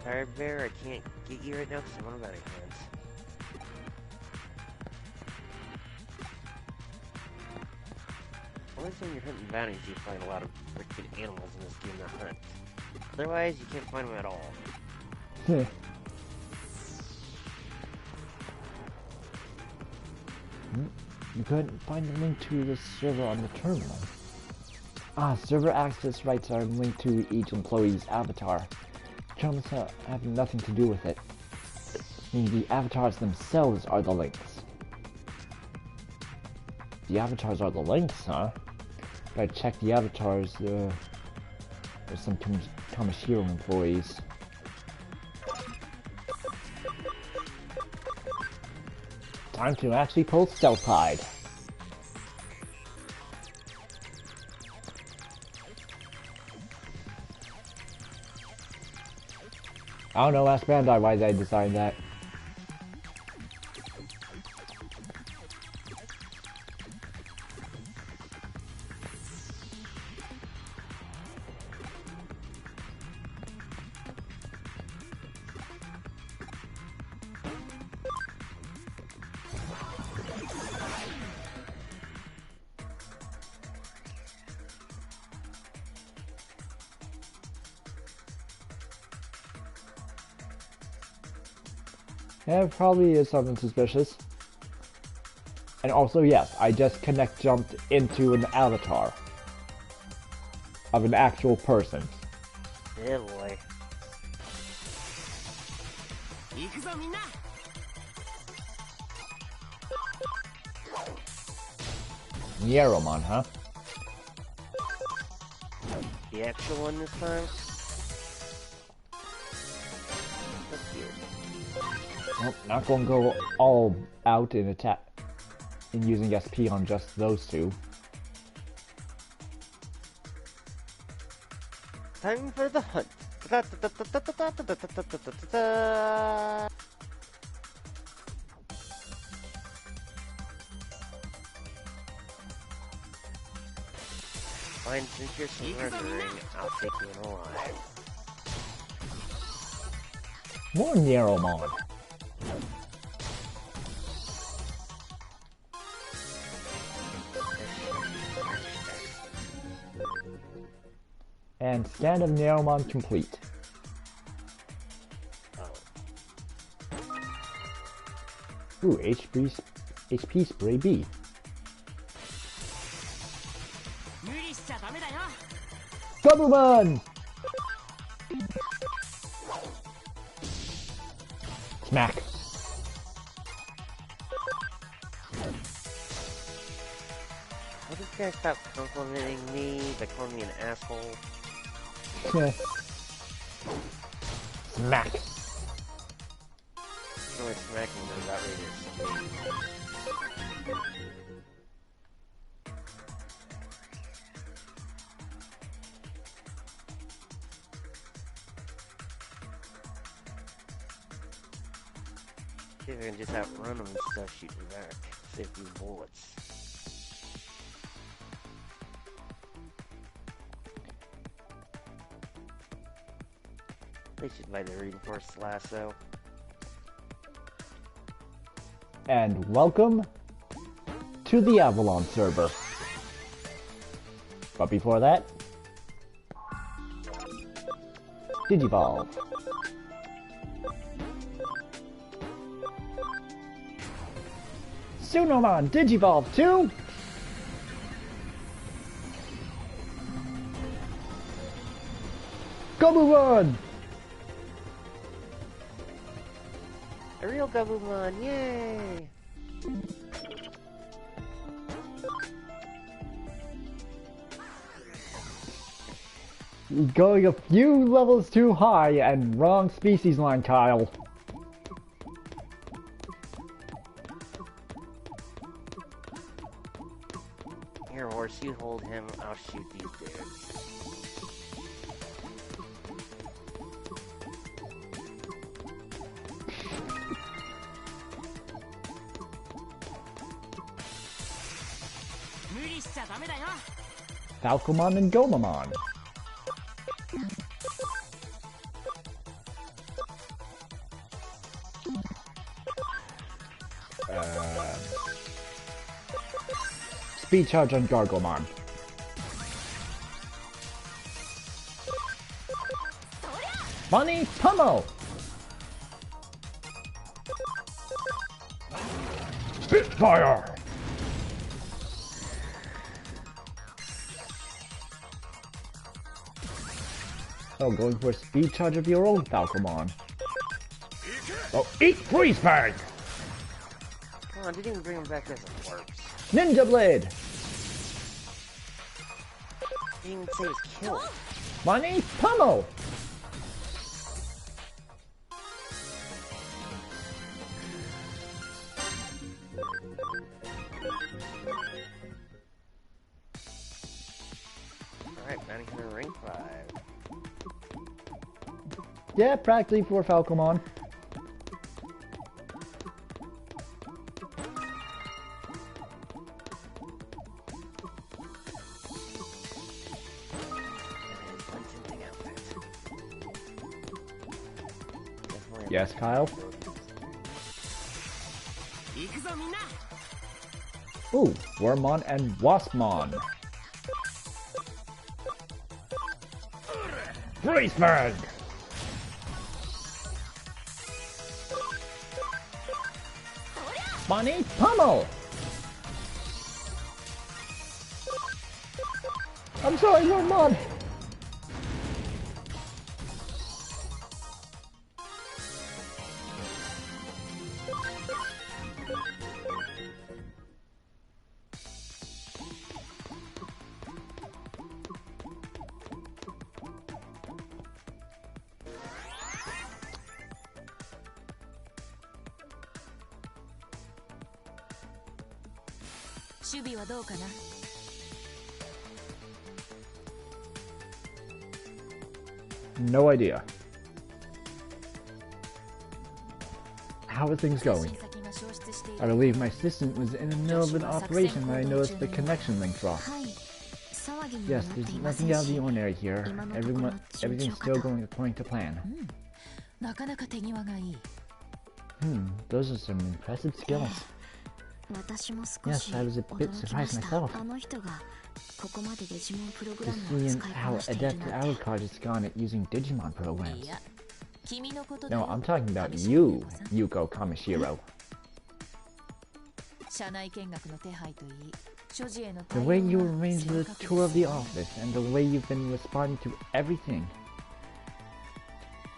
Sorry, Bear, I can't get you right now because I'm on a batting hands. Only thing you're hunting bounties, you find a lot of freaking animals in this game to hunt. Otherwise, you can't find them at all. You couldn't find the link to the server on the terminal. Server access rights are linked to each employee's avatar. Terms have nothing to do with it. Meaning the avatars themselves are the links. The avatars are the links, huh? If I check the avatars, there's some Tamashiro employees. Time to actually pull Stealth Hide. I don't know, ask Bandai why they designed that. Yeah, it probably is something suspicious. And also, yes, I just jumped into an avatar of an actual person. Yeah, boy. Nyeromon, huh? The actual one this time? That's weird. Well, not gonna go all out in attack in using SP on just those two. Time for the hunt. Fine, since you're surrendering, I'll take you in alive. More Nyeromon. And scan of Nyeromon complete. Ooh, HP spray B. Gabumon! Smack. How did you guys stop complimenting me by calling me an asshole? Smack. Really smacking those outrageous. See if I can just outrun them and stuff, shoot me back. Save a few bullets. They should buy the reinforced lasso. And welcome to the Avalon server. But before that, Digivolve. Sunomon Digivolve 2! Gabumon! A real Gabumon, yay! Going a few levels too high and wrong species line, Kyle. Here, horse, you hold him, I'll shoot these dudes. Falcomon and Gomamon. Speed charge on Gargomon. Bunny Pummel! Spitfire! Oh, going for a speed charge of your own Falcomon. Oh, eat Freeze Fang! Come on, didn't even bring him back as a corpse. Ninja Blade! Didn't even say he was killed. Money Pummel! Alright, Bounty Hunter Ring 5. Yeah, practically for Falcomon. Yes, Kyle? Ooh, Wormmon and Waspmon. Freeze Fang! Money Pummel! I'm sorry, Wormmon! No idea. How are things going? I believe my assistant was in the middle of an operation when I noticed the connection link drop. Yes, there's nothing out of the ordinary here. Everything's still going according to plan. Those are some impressive skills. Yes, I was a bit surprised myself. Just seeing how adept Alucard has gone at using Digimon programs. No, I'm talking about you, Yuko Kamishiro. The way you arranged the tour of the office and the way you've been responding to everything.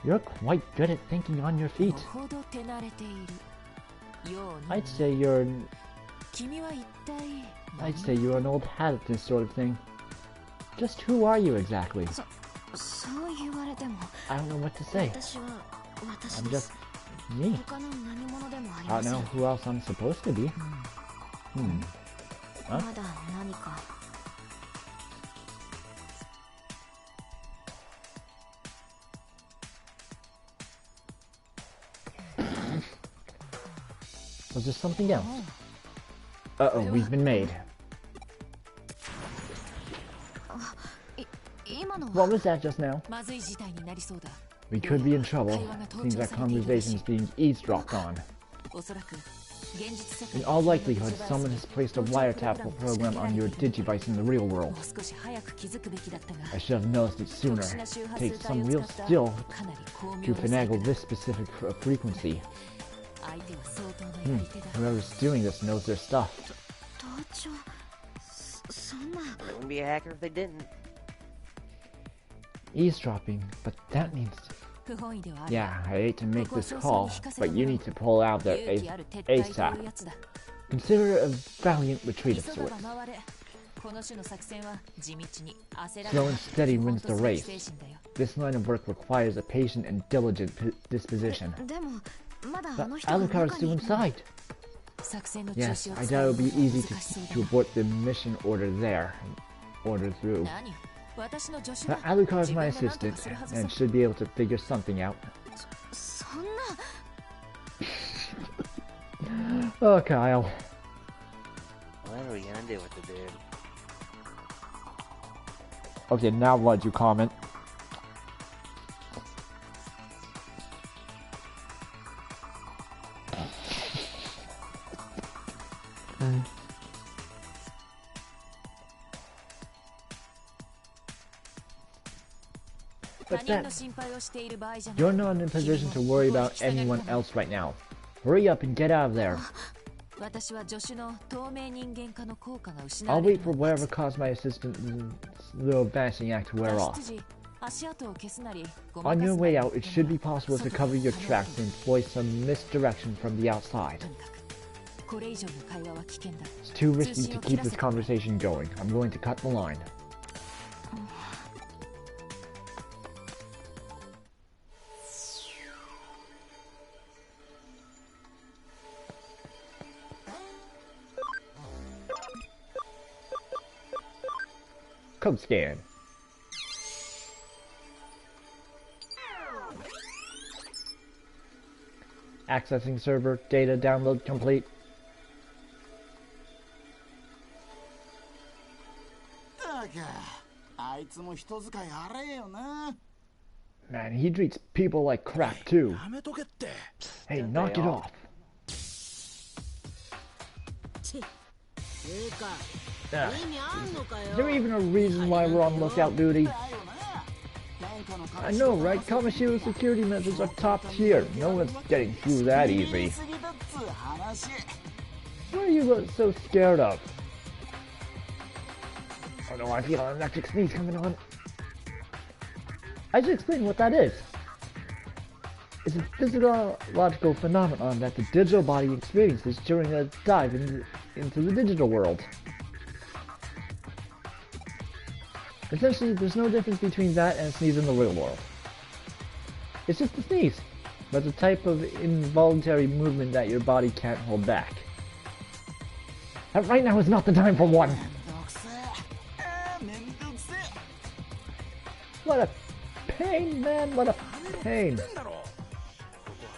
You're quite good at thinking on your feet. I'd say you're an old hat at this sort of thing. Just who are you exactly? I don't know what to say. I'm just me. I don't know who else I'm supposed to be. Huh? Was there something else? Uh-oh, we've been made. What was that just now? We could be in trouble. Seems that conversation is being eavesdropped on. In all likelihood, someone has placed a wiretap program on your Digivice in the real world. I should have noticed it sooner. It takes some real skill to finagle this specific frequency. Whoever's doing this knows their stuff. They wouldn't be a hacker if they didn't. Eavesdropping, but that means... Yeah, I hate to make this call, but you need to pull out there ASAP. Consider it a valiant retreat of sorts. Slow and steady wins the race. This line of work requires a patient and diligent disposition. But Alucard's still inside. Yes, I doubt it'll be easy to abort the mission order through. But Alucard's my assistant, and should be able to figure something out. Oh, Kyle. What are we gonna do with the dude? Okay, now what'd you comment? But you're not in a position to worry about anyone else right now. Hurry up and get out of there. I'll wait for whatever caused my assistant's little vanishing act to wear off. On your way out, it should be possible to cover your tracks and employ some misdirection from the outside. It's too risky to keep this conversation going. I'm going to cut the line. Code scan. Accessing server, data download complete. Man, he treats people like crap too. Hey, knock it off. Is there even a reason why we're on lookout duty? I know, right? Kamashiro's security methods are top tier. No one's getting through that easy. What are you so scared of? Oh no, I feel an electric sneeze coming on. I should explain what that is. It's a physiological phenomenon that the digital body experiences during a dive into the digital world. Essentially, there's no difference between that and a sneeze in the real world. It's just a sneeze, but it's a type of involuntary movement that your body can't hold back. And right now is not the time for one. What a pain, man, what a pain.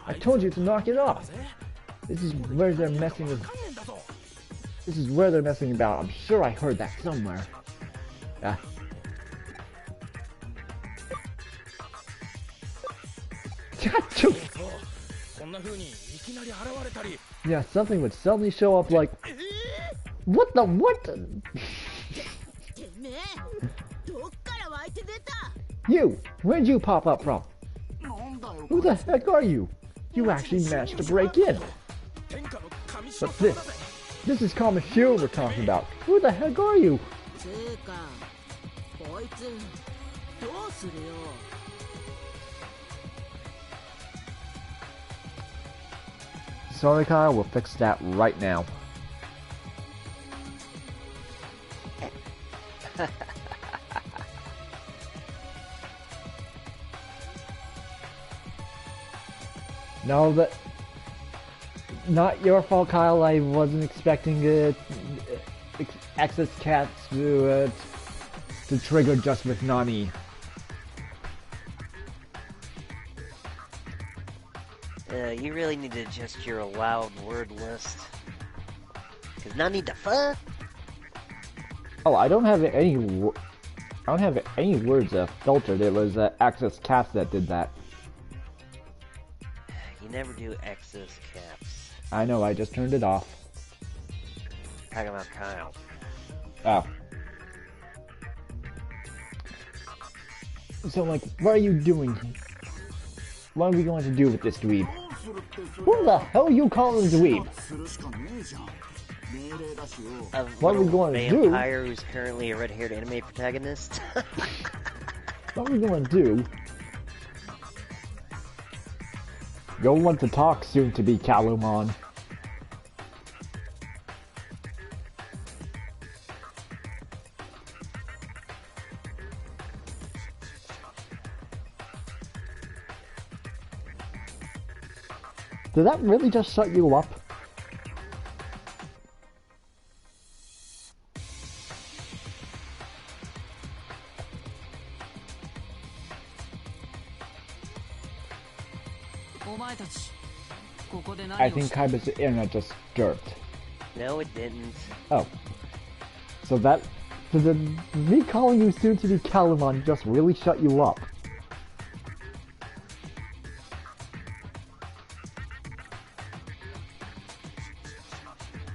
I told you to knock it off. This is where they're messing with... This is where they're messing about. I'm sure I heard that somewhere. Yeah. Yeah, something would suddenly show up like... What the what? You! Where'd you pop up from? Who the heck are you? You actually managed to break in. But this is Kamashiro we're talking about. Who the heck are you? Sorry, Kyle, we'll fix that right now. No, but not your fault, Kyle. I wasn't expecting access cats to trigger just with Nani. You really need to adjust your allowed word list. Cause Nani the fuck? Oh, I don't have any words filtered. It was access cats that did that. You never do access caps. I know. I just turned it off. Talking about Kyle. Oh. So, like, what are you doing? What are we going to do with this dweeb? Who the hell are you calling dweeb? What are we going to do? Vampire who's currently a red-haired anime protagonist. What are we going to do? You'll want to talk soon to be Kalumon. Did that really just shut you up? I think Kaiba's internet just jerked. No, it didn't. Oh. So me calling you soon to be Kalumon just really shut you up.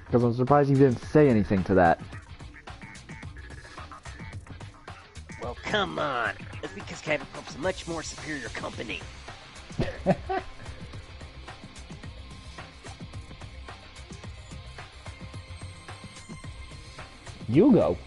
Because I'm surprised you didn't say anything to that. Well, come on. That's because Kaiba Corp's a much more superior company. Yugo?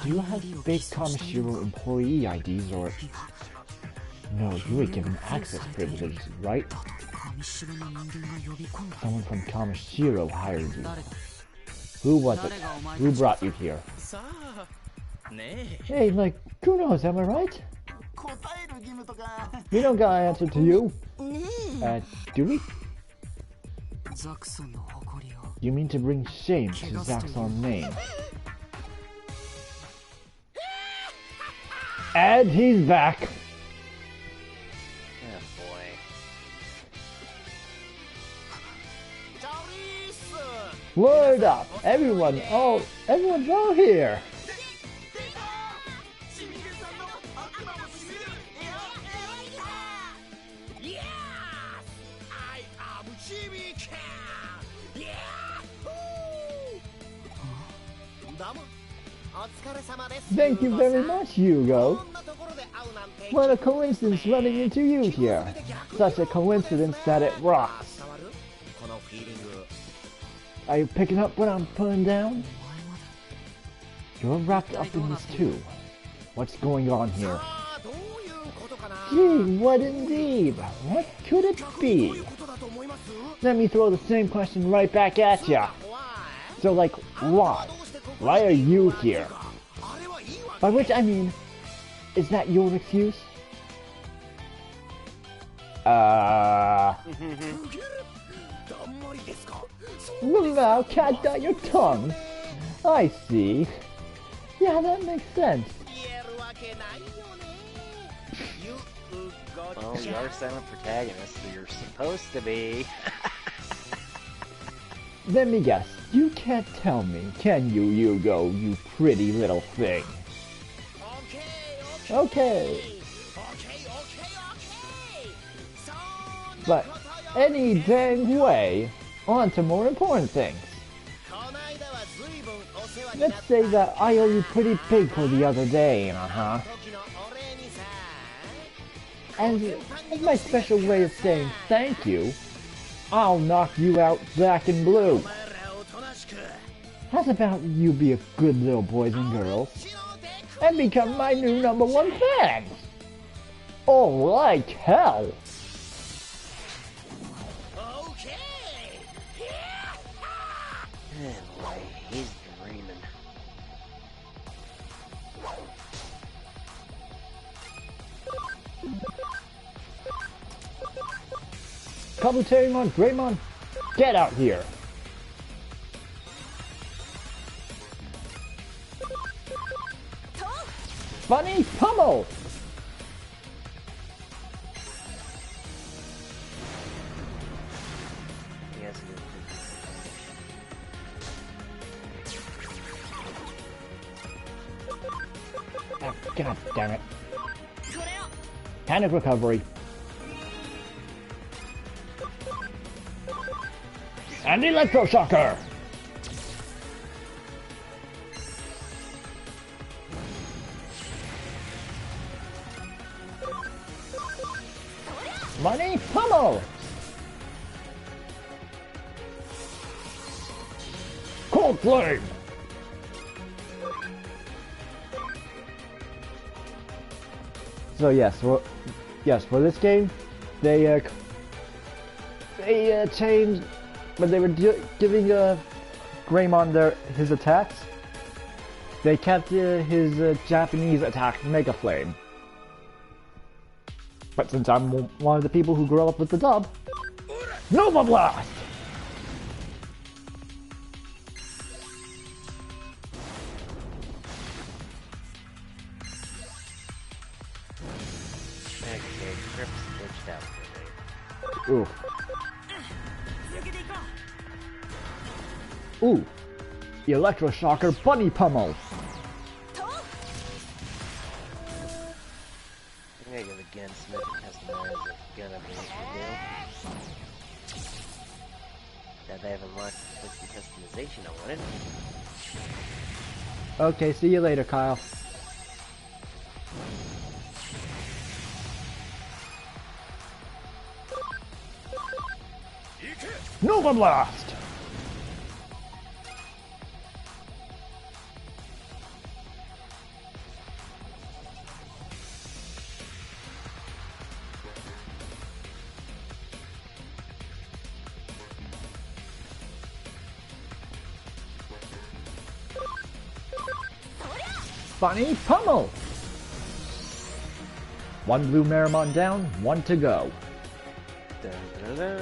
Do you have fake Kamishiro employee IDs or... No, you were given access privileges, right? Someone from Kamishiro hired you. Who was it? Who brought you here? Hey, like, who knows, am I right? We don't got an answer to you. Do we? You mean to bring shame to Zaxxon's name? And he's back! Oh boy. Word up! Everyone's all here! Thank you very much, Hugo. What a coincidence running into you here. Such a coincidence that it rocks. Are you picking up what I'm putting down? You're wrapped up in this too. What's going on here? Gee, what indeed? What could it be? Let me throw the same question right back at ya. So like, why? Why are you here? By which I mean, is that your excuse? Now, cat out your tongue. I see. Yeah, that makes sense. Well, you are silent protagonist, so you're supposed to be. Let me guess. You can't tell me, can you, Hugo, you pretty little thing? Okay. But any dang way, on to more important things. Let's say that I owe you pretty big for the other day, And as my special way of saying thank you, I'll knock you out black and blue. How about you be a good little boys and girls and become my new #1 fan? Oh, like hell! Oh boy, he's dreaming. Kabuterimon, Greymon, get out here! Bunny pummel! Yes, Oh, God damn it. Panic recovery. And electroshocker! Money pummel! Cold flame! So for this game, they changed when they were giving Greymon his attacks. They kept his Japanese attack Mega Flame. But since I'm one of the people who grew up with the dub, Nova Blast! okay, Trip's glitched out for me. Ooh. Ooh. Electroshocker Bunny Pummel! I'm gonna go again, Smith customize if gonna be what we do. Now they have unlocked the customization I wanted. Okay, see you later, Kyle. Nova Blast! Funny Pummel! One blue Meramon down, one to go. Dun, dun, dun.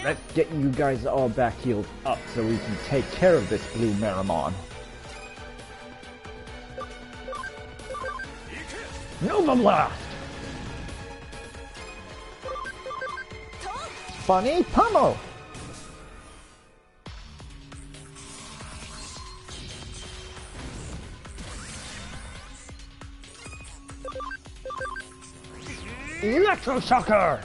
Let's get you guys all back healed up so we can take care of this blue Meramon. Nova Blast! Funny Pummel! Electroshocker!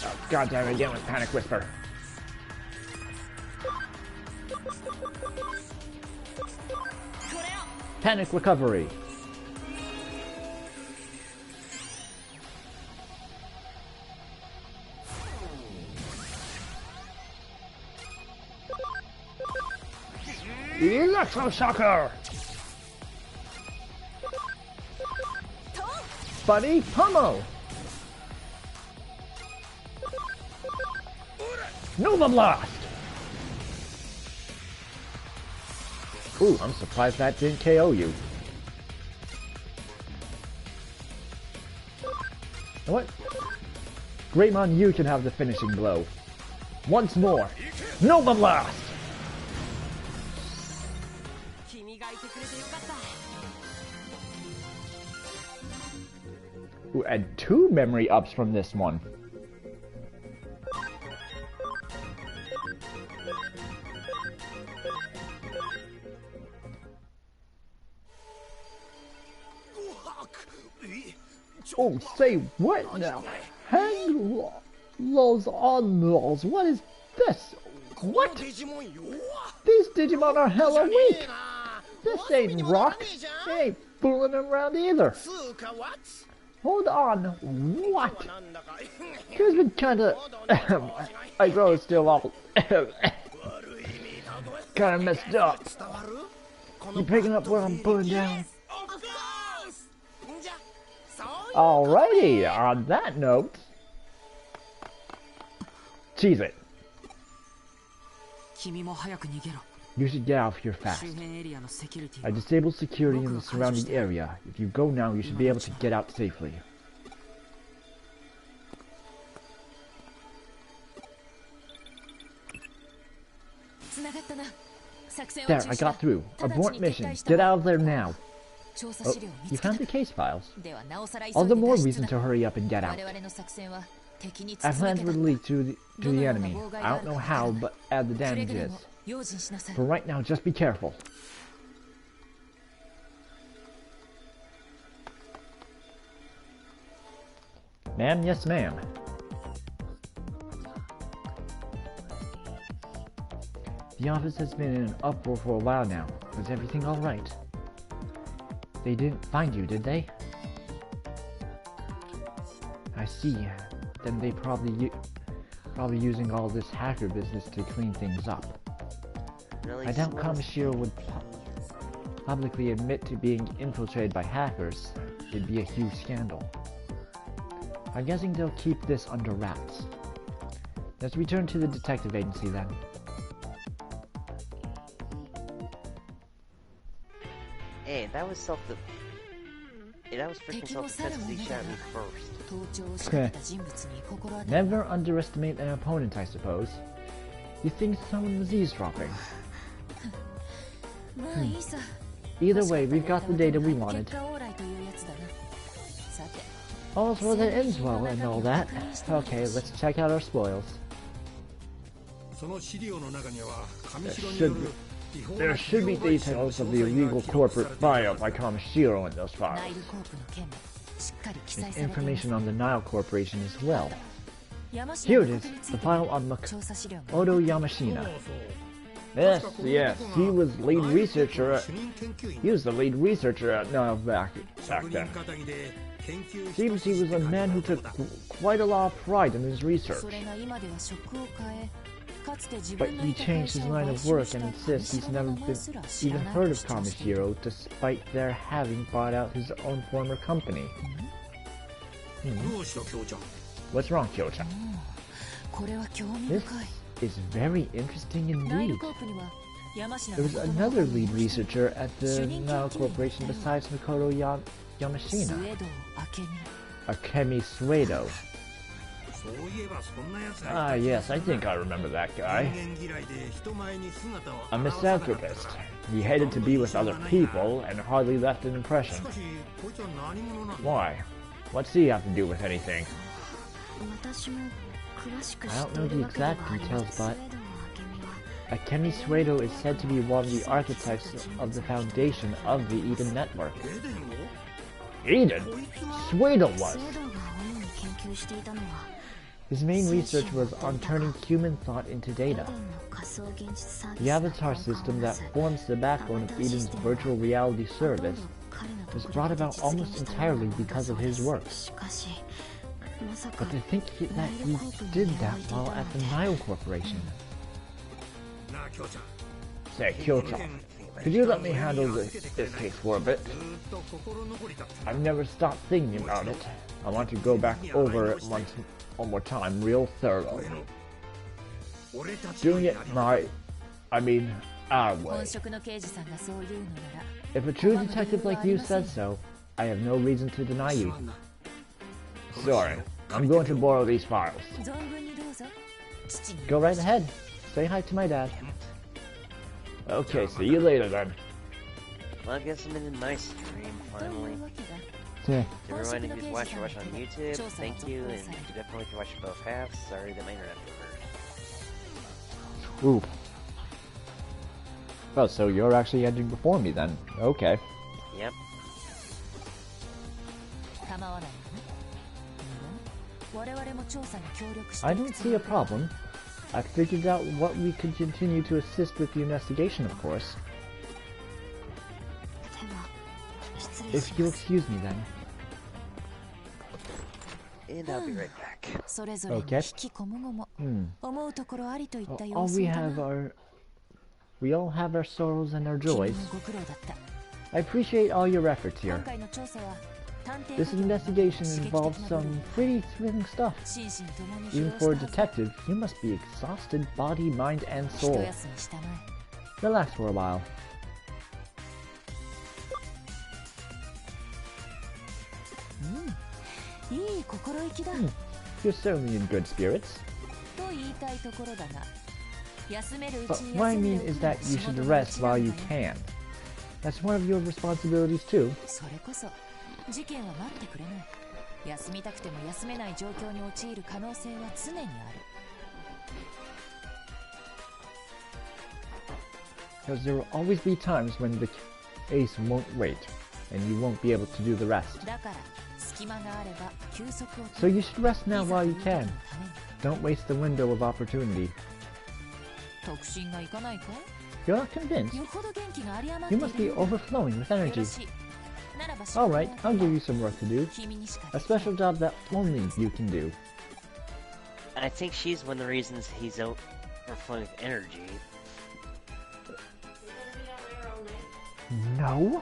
Oh, goddamn, again with Panic Whisper. Panic Recovery. Electroshocker! Funny Pummel! Nova Blast! Ooh, I'm surprised that didn't KO you. What? Greymon, you can have the finishing blow. Once more. Nova Blast! Ooh, and 2 memory ups from this one. Oh, say what now? Hang laws on laws. What is this? What? These Digimon are hella weak. This ain't rock. They ain't fooling around either. Hold on. What? He's been kinda... I grow still all... kinda messed up. You picking up what I'm putting down? Alrighty, on that note... Cheese it. You should get out here fast. I disabled security in the surrounding area. If you go now, you should be able to get out safely. There, I got through. Abort mission. Get out of there now. Oh, you found the case files. All the more reason to hurry up and get out. I plan to release to the enemy. I don't know how, but add the damages. For right now, just be careful. Ma'am, yes ma'am. The office has been in an uproar for a while now. Is everything alright? They didn't find you, did they? I see. Then they probably using all this hacker business to clean things up. Really I doubt Kamishiro would publicly admit to being infiltrated by hackers. It'd be a huge scandal. I'm guessing they'll keep this under wraps. Let's return to the detective agency then. Hey, that was that was freaking self-defense because he shot me first. Never underestimate an opponent, I suppose. You think someone was eavesdropping? Either way, we've got the data we wanted. All's well that ends well and all that. Okay, let's check out our spoils. There should be details of the illegal corporate buyout by Kamishiro in those files. And information on the Nile Corporation as well. Here it is, the file on Odo Yamashina. Yes, he was lead researcher at, he was the lead researcher at back then. Seems he was a man who took quite a lot of pride in his research. But he changed his line of work and insists he's never even heard of Kamishiro, despite their having bought out his own former company. What's wrong, Kyo-chan? This is very interesting indeed. There was another lead researcher at the Nile Corporation besides Makoto Yamashina. Akemi Suedo. Ah, yes, I think I remember that guy. A misanthropist. He hated to be with other people and hardly left an impression. Why? What's he have to do with anything? I don't know the exact details, but Akemi Suedo is said to be one of the architects of the foundation of the Eden Network. Eden? Suedo was! His main research was on turning human thought into data. The avatar system that forms the backbone of Eden's virtual reality service was brought about almost entirely because of his work. But to think that he did that while at the Nile Corporation. Say, Kyo-chan, could you let me handle this case for a bit? I've never stopped thinking about it. I want to go back over it one more time, real thorough. Doing it our way. If a true detective like you said so, I have no reason to deny you. Sorry, I'm going to borrow these files. Go right ahead. Say hi to my dad. Okay, see you later then. Well, I guess I'm in my stream finally. Yeah. To everyone who's watched on YouTube, thank you, and definitely if you watch both halves, sorry that my internet worked. Ooh. Oh, so you're actually ending before me then. Okay. Yep. I don't see a problem. I figured out what we could continue to assist with the investigation, of course. If you'll excuse me then. And I'll be right back. Okay. We all have our sorrows and our joys. I appreciate all your efforts here. This investigation involves some pretty thrilling stuff. Even for a detective, you must be exhausted body, mind, and soul. Relax for a while. You're certainly in good spirits. But what I mean is that you should rest while you can. That's one of your responsibilities too. Because there will always be times when the case won't wait, and you won't be able to do the rest. So you should rest now while you can. Don't waste the window of opportunity. You're not convinced? You must be overflowing with energy. Alright, I'll give you some work to do. A special job that only you can do. I think she's one of the reasons he's overflowing with energy. No?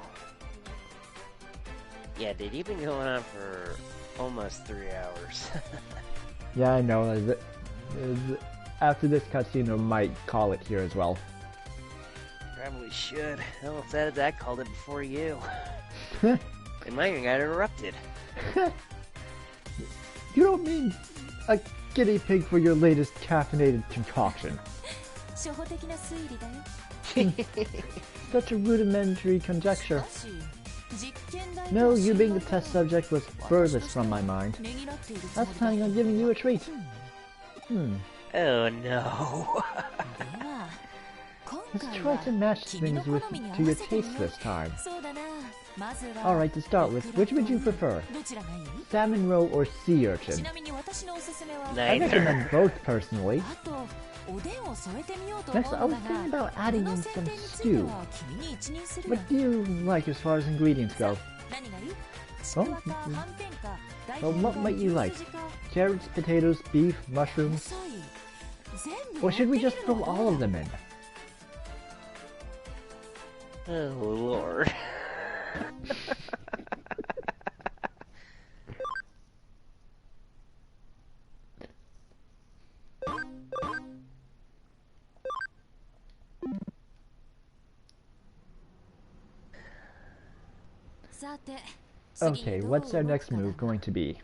Yeah, dude, you've been going on for almost 3 hours. Yeah, I know. After this cutscene, I might call it here as well. Probably should. Well, it's that I called it before you. And mine got interrupted. You don't mean a guinea pig for your latest caffeinated concoction. Such a rudimentary conjecture. No, you being the test subject was furthest from my mind. I was planning on giving you a treat. Oh no. Let's try to match things to your taste this time. Alright, to start with, which would you prefer? Salmon roe or sea urchin? I recommend both personally. Next, I was thinking about adding in some stew. What do you like as far as ingredients go? Well, what might you like? Carrots, potatoes, beef, mushrooms? Or should we just throw all of them in? Oh, Lord. Okay, what's our next move going to be?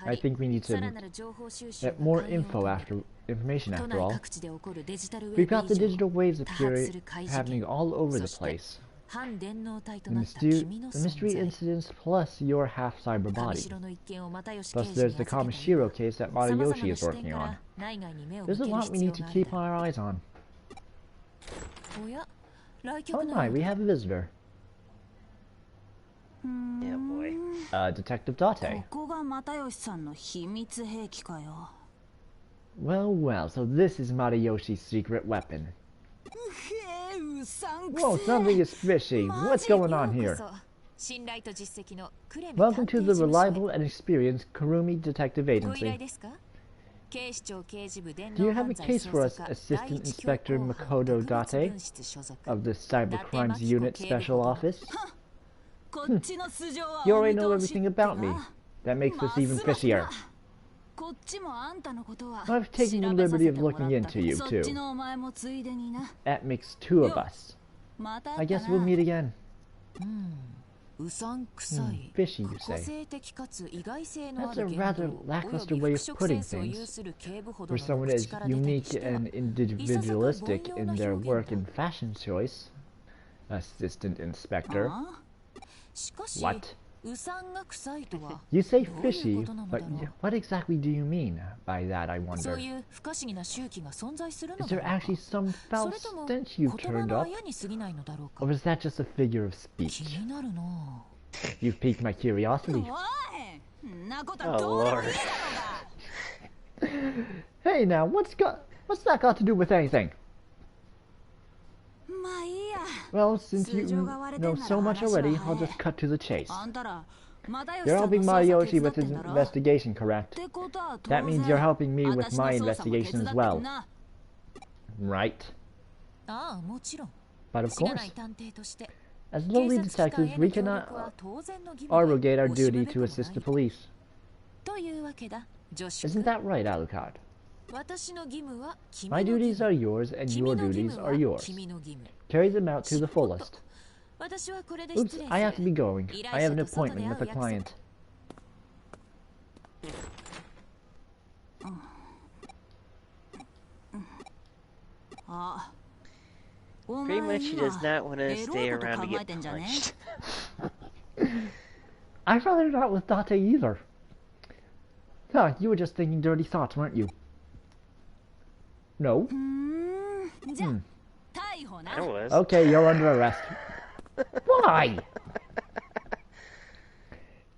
I think we need to get more information after all. We've got the digital waves happening all over the place. The mystery incidents plus your half-cyber body. Plus there's the Kamishiro case that Matayoshi is working on. There's a lot we need to keep our eyes on. Oh my, we have a visitor. Yeah, boy. Detective Date. Well, so this is Matayoshi's secret weapon. Whoa, something is fishy. What's going on here? Welcome to the reliable and experienced Kurumi Detective Agency. Do you have a case for us, Assistant Inspector Makoto Date of the Cybercrimes Unit Special Office? You already know everything about me. That makes this even fishier. I've taken the liberty of looking into you, too. That makes two of us. I guess we'll meet again. Fishy, you say? That's a rather lackluster way of putting things. For someone as unique and individualistic in their work and fashion choice. Assistant Inspector. What? You say fishy, but what exactly do you mean by that, I wonder? Is there actually some foul stench you've turned up? Or is that just a figure of speech? You've piqued my curiosity. Oh, Lord. Hey now, what's that got to do with anything? Well, since you know so much already, I'll just cut to the chase. You're helping Matayoshi with his investigation, correct? That means you're helping me with my investigation as well. Right? But of course, as lowly detectives, we cannot arrogate our duty to assist the police. Isn't that right, Alucard? My duties are yours, and your duties are yours. Carry them out to the fullest. Oops, I have to be going. I have an appointment with a client. Pretty much he does not want to stay around to get punched. I'd rather not with Date either. Huh, you were just thinking dirty thoughts, weren't you? No? I was. Okay, you're under arrest. Why?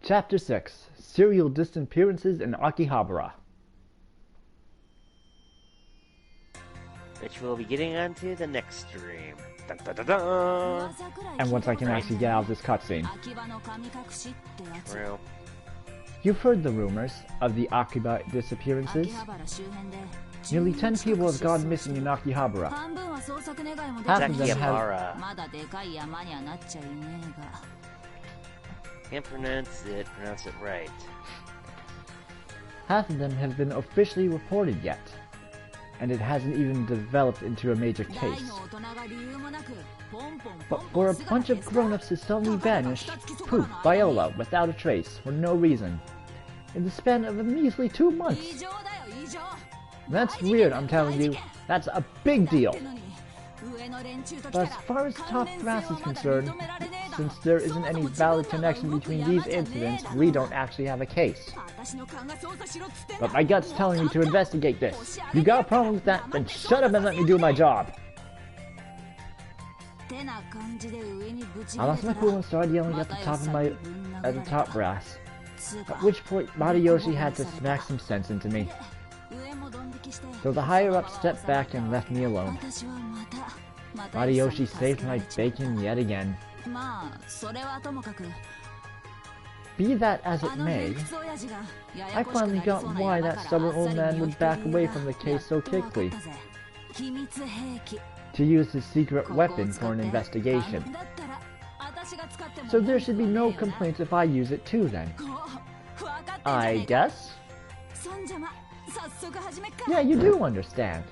Chapter 6. Serial Disappearances in Akihabara. Which we'll be getting onto the next stream. Dun, dun, dun, dun. And once I can actually get out of this cutscene. True. You've heard the rumors of the Akiba disappearances. Nearly 10 people have gone missing in Akihabara. Half of them have... Can't pronounce it right. Half of them have been officially reported yet, and it hasn't even developed into a major case. But for a bunch of grown-ups to suddenly vanish, poof, Viola, without a trace, for no reason, in the span of a measly 2 months. That's weird, I'm telling you. That's a big deal. But as far as top brass is concerned, since there isn't any valid connection between these incidents, we don't actually have a case. But my gut's telling me to investigate this. You got a problem with that? Then shut up and let me do my job. I lost my cool and started yelling at the top brass. At which point, Matayoshi had to smack some sense into me. So the higher-ups stepped back and left me alone. Matayoshi saved my bacon yet again. Be that as it may, I finally got why that stubborn old man would back away from the case so quickly. To use his secret weapon for an investigation. So there should be no complaints if I use it too then. I guess? Yeah, you do understand.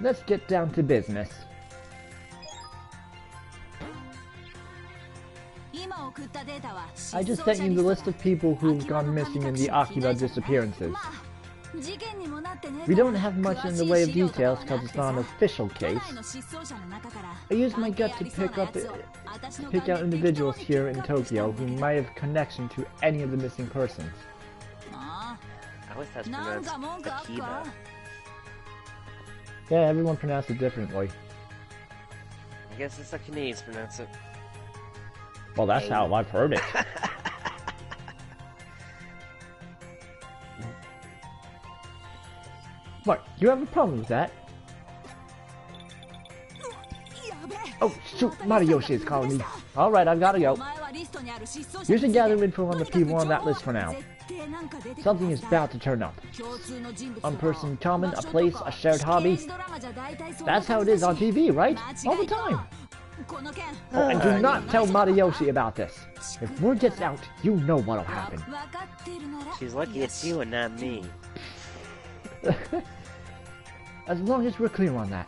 Let's get down to business. I just sent you the list of people who've gone missing in the Akiba disappearances. We don't have much in the way of details because it's not an official case. I used my gut to pick out individuals here in Tokyo who might have connection to any of the missing persons. I always thought it's pronounced Akiba. Yeah, everyone pronounced it differently. I guess it's like Canadians pronounce it. Well, that's how I've heard it. What? You have a problem with that? Oh, shoot! Matayoshi is calling me. Alright, I've gotta go. You should gather info on the people on that list for now. Something is bound to turn up. One person in common, a place, a shared hobby. That's how it is on TV, right? All the time. Oh, and do not tell Matayoshi about this. If word gets out, you know what'll happen. She's lucky it's you and not me. As long as we're clear on that.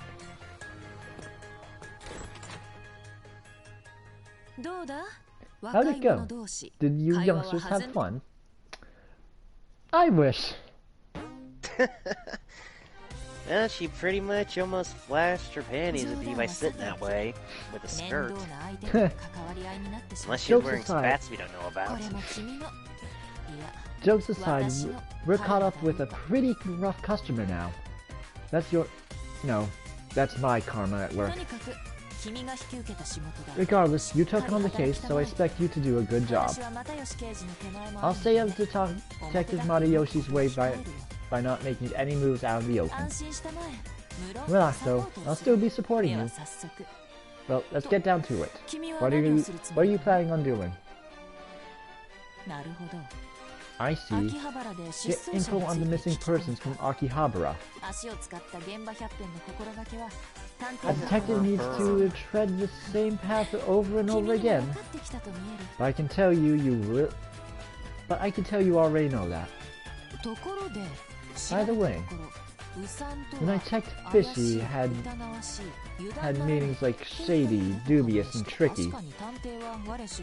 How'd it go? Did you youngsters have fun? I wish. Yeah, she pretty much almost flashed her panties at you by sitting that way, with a skirt. Unless she's wearing spats we don't know about. Jokes aside, we're caught up with a pretty rough customer now. That's your... No, that's my karma at work. Regardless, you took on the case, so I expect you to do a good job. I'll stay out of Detective Matayoshi's way by not making any moves out of the open. Relax though, I'll still be supporting you. Well, let's get down to it. What are you planning on doing? I see. Get info on the missing persons from Akihabara. A detective needs to tread the same path over and over again. But I can tell you already know that. By the way, when I checked, Fishy had meanings like shady, dubious, and tricky.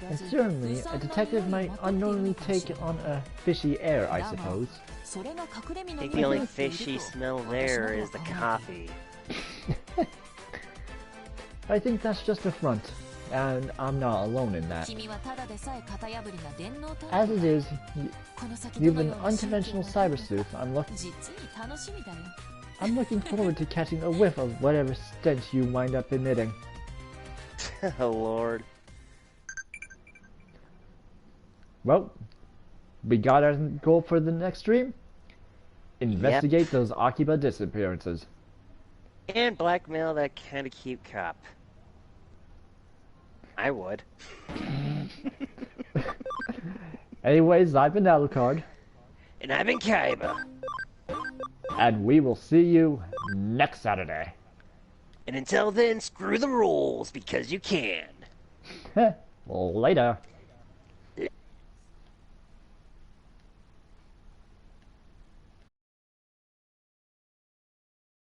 And certainly, a detective might unknowingly take on a fishy air, I suppose. I think the only fishy smell there is the coffee. I think that's just a front, and I'm not alone in that. As it is, you've an unconventional Cybersleuth. I'm looking forward to catching a whiff of whatever stench you wind up emitting. Oh lord. Well, we got our goal for the next stream. Investigate those Akiba disappearances. And blackmail that kind of cute cop. I would. Anyways, I've been Alucard. And I've been Kaiba. And we will see you next Saturday. And until then, screw the rules, because you can. Later.